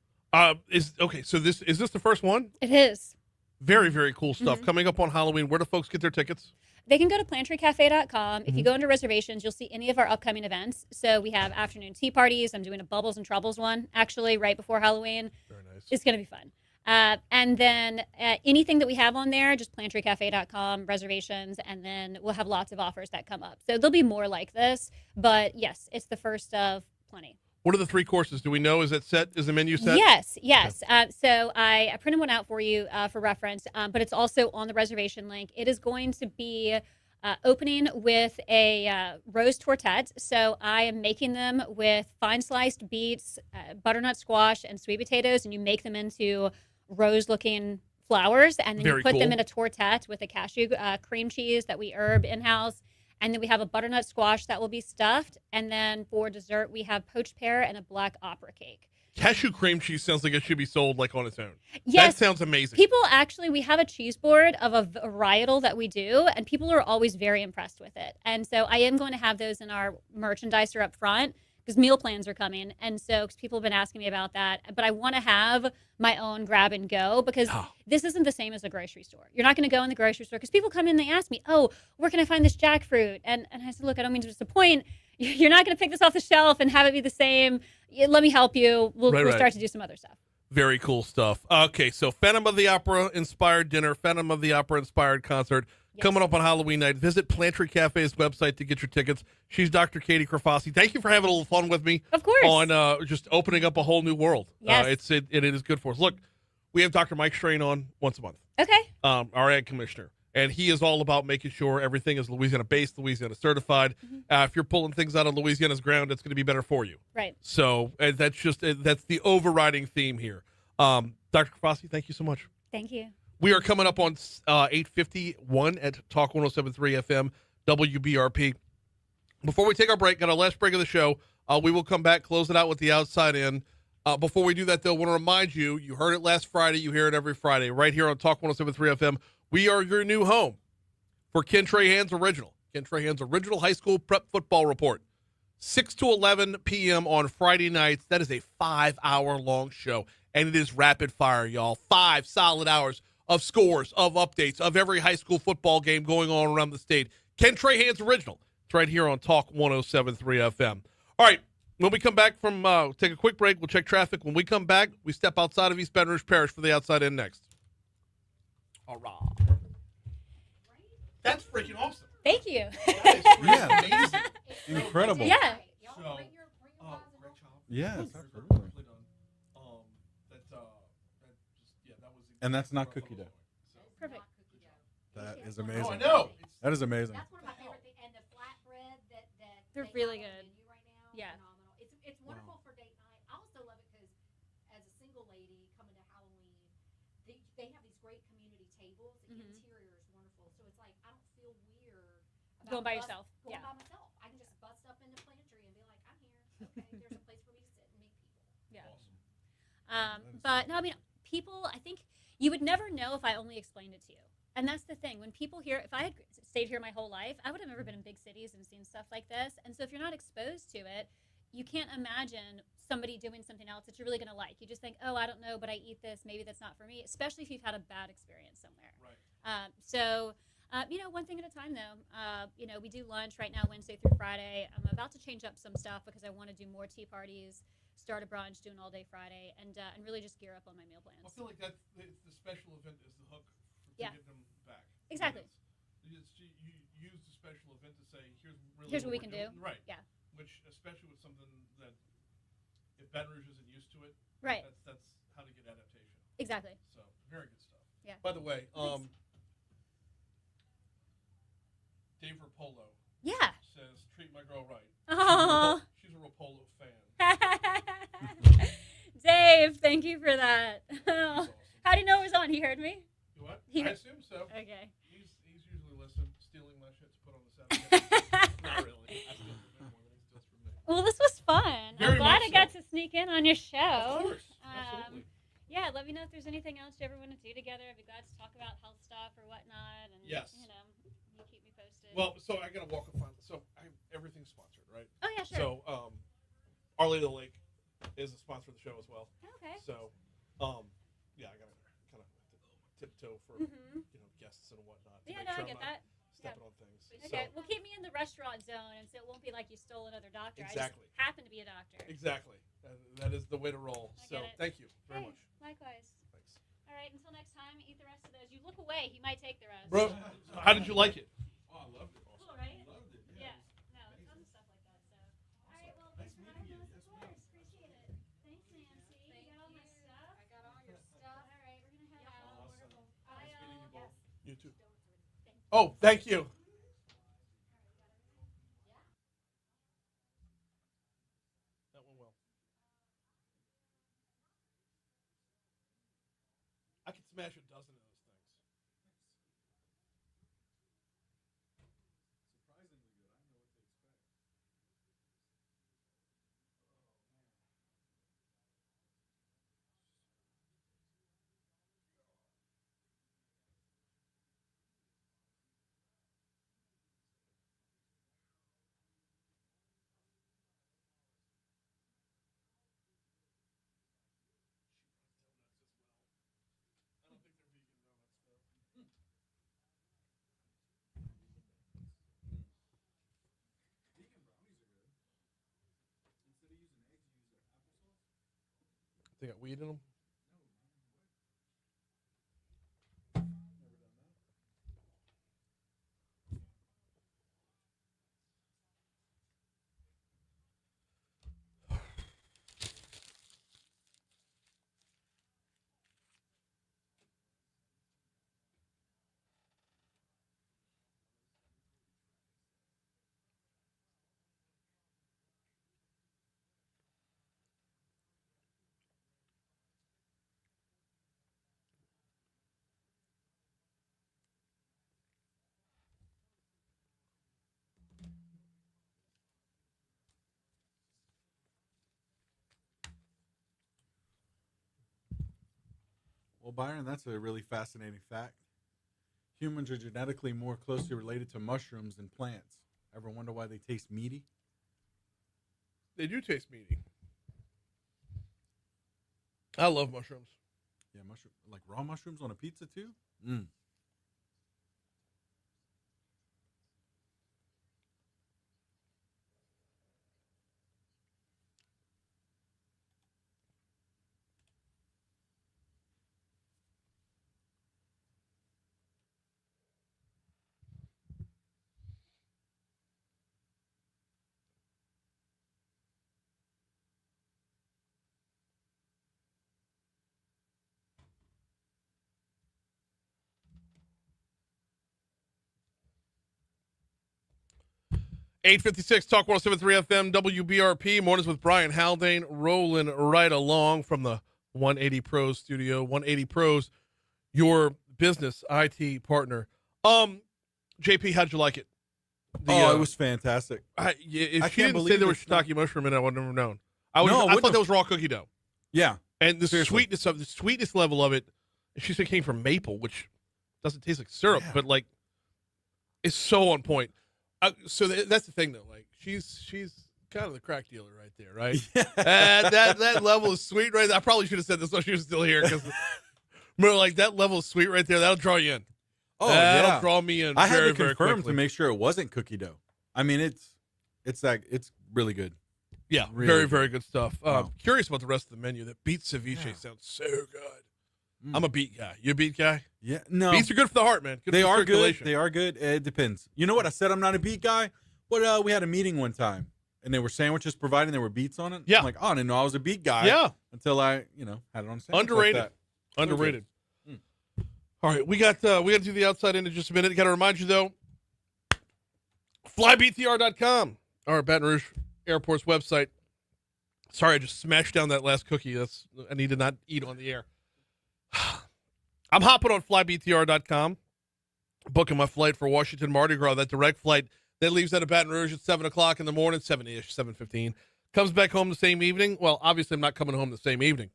So is this the first one? It is. Very, very cool stuff. Coming up on Halloween. Where do folks get their tickets? They can go to plantrycafe.com. If you go into reservations, you'll see any of our upcoming events. So we have afternoon tea parties. I'm doing a Bubbles and Troubles one, actually, right before Halloween. Very nice. It's going to be fun. And then anything that we have on there, just plantrycafe.com, reservations, and then we'll have lots of offers that come up. So there'll be more like this. But, yes, it's the first of plenty. What are the 3 courses? Do we know? Is it set? Is the menu set? Yes. So I printed one out for you for reference, but it's also on the reservation link. It is going to be opening with a rose tortet. So I am making them with fine sliced beets, butternut squash, and sweet potatoes, and you make them into rose-looking flowers, and then you put them in a tortet with a cashew cream cheese that we herb in-house. And then we have a butternut squash that will be stuffed. And then for dessert, we have poached pear and a black opera cake. Cashew cream cheese sounds like it should be sold like on its own. Yes. That sounds amazing. People actually, we have a cheese board of a varietal that we do, and people are always very impressed with it. And so I am going to have those in our merchandiser up front, because meal plans are coming. And so 'cause people have been asking me about that. But I want to have my own grab and go, because this isn't the same as a grocery store. You're not going to go in the grocery store, because people come in and they ask me, oh, where can I find this jackfruit? And I said, look, I don't mean to disappoint. You're not going to pick this off the shelf and have it be the same. Let me help you. We'll start to do some other stuff. Very cool stuff. Okay, so Phantom of the Opera inspired dinner, Phantom of the Opera inspired concert. Yes. Coming up on Halloween night. Visit Plantry Cafe's website to get your tickets. She's Dr. Katie Crifasi. Thank you for having a little fun with me. Of course. On just opening up a whole new world. Yes. It is good for us. Look, we have Dr. Mike Strain on once a month. Okay. Our ag commissioner. And he is all about making sure everything is Louisiana-based, Louisiana certified. If you're pulling things out of Louisiana's ground, it's going to be better for you. Right. So that's the overriding theme here. Dr. Crifasi, thank you so much. Thank you. We are coming up on 8:51 at Talk 107.3 FM, WBRP. Before we take our break, got our last break of the show, we will come back, close it out with the outside in. Before we do that, though, I want to remind you, you heard it last Friday, you hear it every Friday, right here on Talk 107.3 FM. We are your new home for Ken Trahan's Original. Ken Trahan's Original High School Prep Football Report. 6 to 11 p.m. on Friday nights. That is a 5-hour-long show, and it is rapid fire, y'all. 5 solid hours of scores, of updates, of every high school football game going on around the state. Ken Trahan's Original. It's right here on Talk 107.3 FM. All right, when we come back from, take a quick break, we'll check traffic. When we come back, we step outside of East Baton Rouge Parish for the outside in next. All right. That's freaking awesome. Thank you. That is amazing. Incredible. Yeah. So, great job. Yes, That absolutely. was And that's not cookie dough. Perfect. That is amazing. Oh, I know. That is amazing. That's one of my favorite things. And the flatbread that They're they really have on good. the menu right now, Yeah. phenomenal. It's wonderful for date night. I also love it because as a single lady coming to Halloween, they have these great community tables. The interior is wonderful, so it's like I don't feel weird about Going by yourself. Going Yeah. by myself. I can just bust up into Plantry and be like, I'm here. Okay, there's a place for me to sit and meet people. Yeah. But no, I mean, people, I think you would never know if I only explained it to you. And that's the thing. When people hear, if I had stayed here my whole life, I would have never been in big cities and seen stuff like this. And so if you're not exposed to it, you can't imagine somebody doing something else that you're really going to like. You just think, oh, I don't know, but I eat this. Maybe that's not for me, especially if you've had a bad experience somewhere. Right. One thing at a time, though. We do lunch right now, Wednesday through Friday. I'm about to change up some stuff because I want to do more tea parties, start a brunch, do an all-day Friday, and really just gear up on my meal plans. I feel like that's the special event is the hook to Yeah. get them back. Exactly. You use the special event to say, Here's what we we're can doing. do. Right. Yeah. Which, especially with something that, if Baton Rouge isn't used to it, Right. That's how to get adaptation. Exactly. So, very good stuff. Yeah. By the way, Thanks. Dave Rapolo Yeah. says, treat my girl right. Aw. She's a Rapolo fan. Dave, thank you for that. How do you know it was on? He heard me? You what? He- I assume so. Okay. He's usually listening, stealing my shit to put on the Saturday. Not really. I steal from him more than he steals from me. Well, this was fun. Very I'm glad much I got so. to sneak in on your show. Of course. Absolutely. Yeah, let me know if there's anything else you ever want to do together. I'd be glad to talk about health stuff or whatnot. And, Yes. you keep me posted. Well, so I got to walk a fine. So everything's sponsored, right? Oh, yeah, sure. So Our Lady of the Lake is a sponsor of the show as well. Okay. So, yeah, I got to kind of tiptoe for guests and whatnot. To Yeah, make no, sure I get I'm not that. Stepping on things. Okay, So, well, keep me in the restaurant zone, and so it won't be like you stole another doctor. Exactly. I just happen to be a doctor. Exactly. That is the way to roll. I So get it. thank you very Hey, much. Likewise. Thanks. All right, until next time, eat the rest of those. You look away, he might take the rest. Bro, how did you like it? Oh, I loved it. Cool, right? Loved it. Yeah. No, tons of stuff like that. So, all right. Well, thanks for having us. Of course, appreciate it. Thanks, Nancy. You got all my stuff. I got all your stuff. All right, we're gonna head out. Wonderful. Bye, y'all. You too. Oh, thank you. That went well. I could smash a dozen of those things. Surprisingly good. I don't know what to expect. I don't think they're vegan donuts, though. Vegan brownies are good. Instead of using eggs, you use applesauce. They got weed in them? Never done that. Well, Byron, that's a really fascinating fact. Humans are genetically more closely related to mushrooms than plants. Ever wonder why they taste meaty? They do taste meaty. I love mushrooms. Yeah, mushroom like raw mushrooms on a pizza too. Mm. 856 Talk 107.3 FM WBRP. Mornings with Brian Haldane, rolling right along from the 180 Pros studio. 180 Pros, your business IT partner. JP, how'd you like it? It was fantastic. If I she can't didn't say there was believe it's not- shiitake mushroom in it, I would never known. No, I I wouldn't thought that have. was raw cookie dough. Yeah. And the Seriously. sweetness level of it, she said came from maple, which doesn't taste like syrup, but like it's so on point. So that's the thing, though. Like she's kind of the crack dealer right there, right? That level of sweet right there. I probably should have said this while she was still here, because like that level of sweet right there, that'll draw you in. Oh, that'll draw me in. I had very, to very confirm quickly. to make sure it wasn't cookie dough. I mean, it's really good. Yeah, Really very, good. very good stuff. Wow. Curious about the rest of the menu. That beet ceviche sounds so good. I'm a beet guy. You a beet guy? Yeah, no. Beets are good for the heart, man. Good They for are good. circulation. They are good. It depends. You know what? I said I'm not a beet guy, but we had a meeting one time, and there were sandwiches provided, and there were beets on it. Yeah. I'm like, oh, I didn't know I was a beet guy. Yeah. Until I, had it on a sandwich. Underrated. Like that. Underrated. All right, we got to do the outside in just a minute. Got to remind you though, flybtr.com, our Baton Rouge Airport's website. Sorry, I just smashed down that last cookie. I need to not eat on the air. I'm hopping on flybtr.com, booking my flight for Washington Mardi Gras. That direct flight that leaves out of Baton Rouge at 7 o'clock in the morning, 7-ish, 7:15. Comes back home the same evening. Well, obviously I'm not coming home the same evening,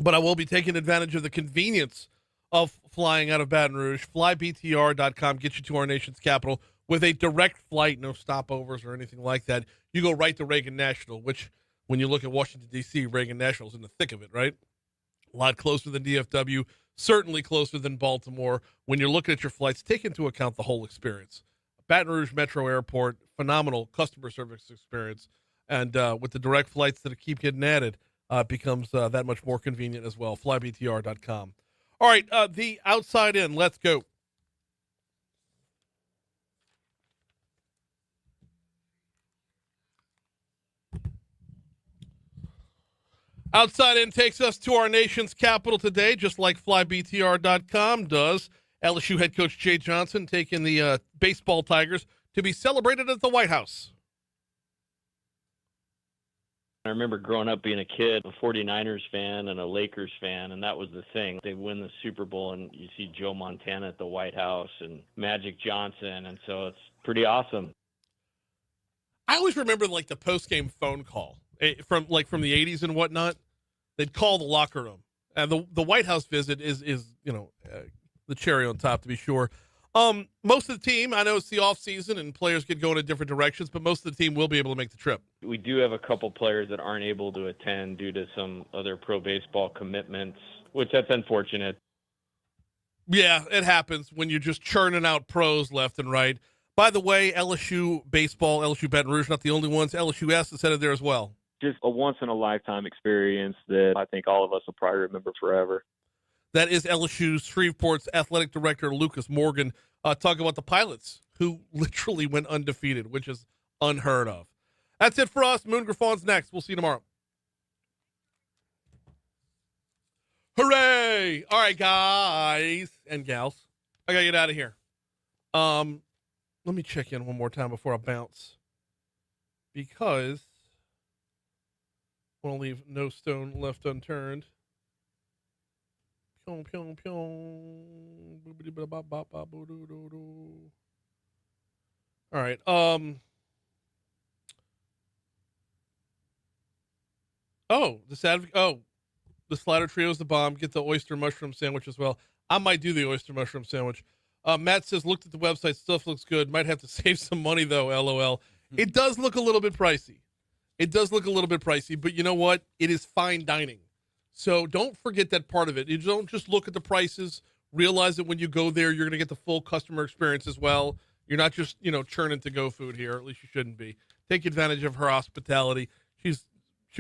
but I will be taking advantage of the convenience of flying out of Baton Rouge. Flybtr.com gets you to our nation's capital with a direct flight, no stopovers or anything like that. You go right to Reagan National, which when you look at Washington, D.C., Reagan National is in the thick of it, right? A lot closer than DFW, certainly closer than Baltimore. When you're looking at your flights, take into account the whole experience. Baton Rouge Metro Airport, phenomenal customer service experience. And with the direct flights that keep getting added, it becomes that much more convenient as well. Flybtr.com. All right, the outside in. Let's go. Outside in takes us to our nation's capital today, just like flybtr.com does. LSU head coach Jay Johnson taking the baseball Tigers to be celebrated at the White House. I remember growing up being a kid, a 49ers fan and a Lakers fan, and that was the thing. They win the Super Bowl, and you see Joe Montana at the White House and Magic Johnson, and so it's pretty awesome. I always remember like the post-game phone call from the 80s and whatnot. They'd call the locker room. And the White House visit is the cherry on top, to be sure. Most of the team, I know it's the off season and players get going in different directions, but most of the team will be able to make the trip. We do have a couple players that aren't able to attend due to some other pro baseball commitments, which that's unfortunate. Yeah, it happens when you're just churning out pros left and right. By the way, LSU baseball, LSU Baton Rouge, not the only ones. LSUS is headed there as well. Just a once-in-a-lifetime experience that I think all of us will probably remember forever. That is LSU Shreveport's athletic director, Lucas Morgan, talking about the Pilots, who literally went undefeated, which is unheard of. That's it for us. Moon Griffon's next. We'll see you tomorrow. Hooray! All right, guys and gals. I got to get out of here. Let me check in one more time before I bounce, because I want to leave no stone left unturned. Pyong, pyong, pyong. All right. The Slider Trio is the bomb. Get the oyster mushroom sandwich as well. I might do the oyster mushroom sandwich. Matt says, looked at the website. Stuff looks good. Might have to save some money, though, LOL. It does look a little bit pricey. But you know what? It is fine dining. So don't forget that part of it. You don't just look at the prices. Realize that when you go there, you're going to get the full customer experience as well. You're not just, churning to-go food here. At least you shouldn't be. Take advantage of her hospitality. She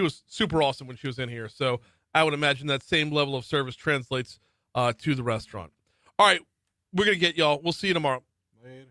was super awesome when she was in here. So I would imagine that same level of service translates to the restaurant. All right. We're going to get y'all. We'll see you tomorrow. Later.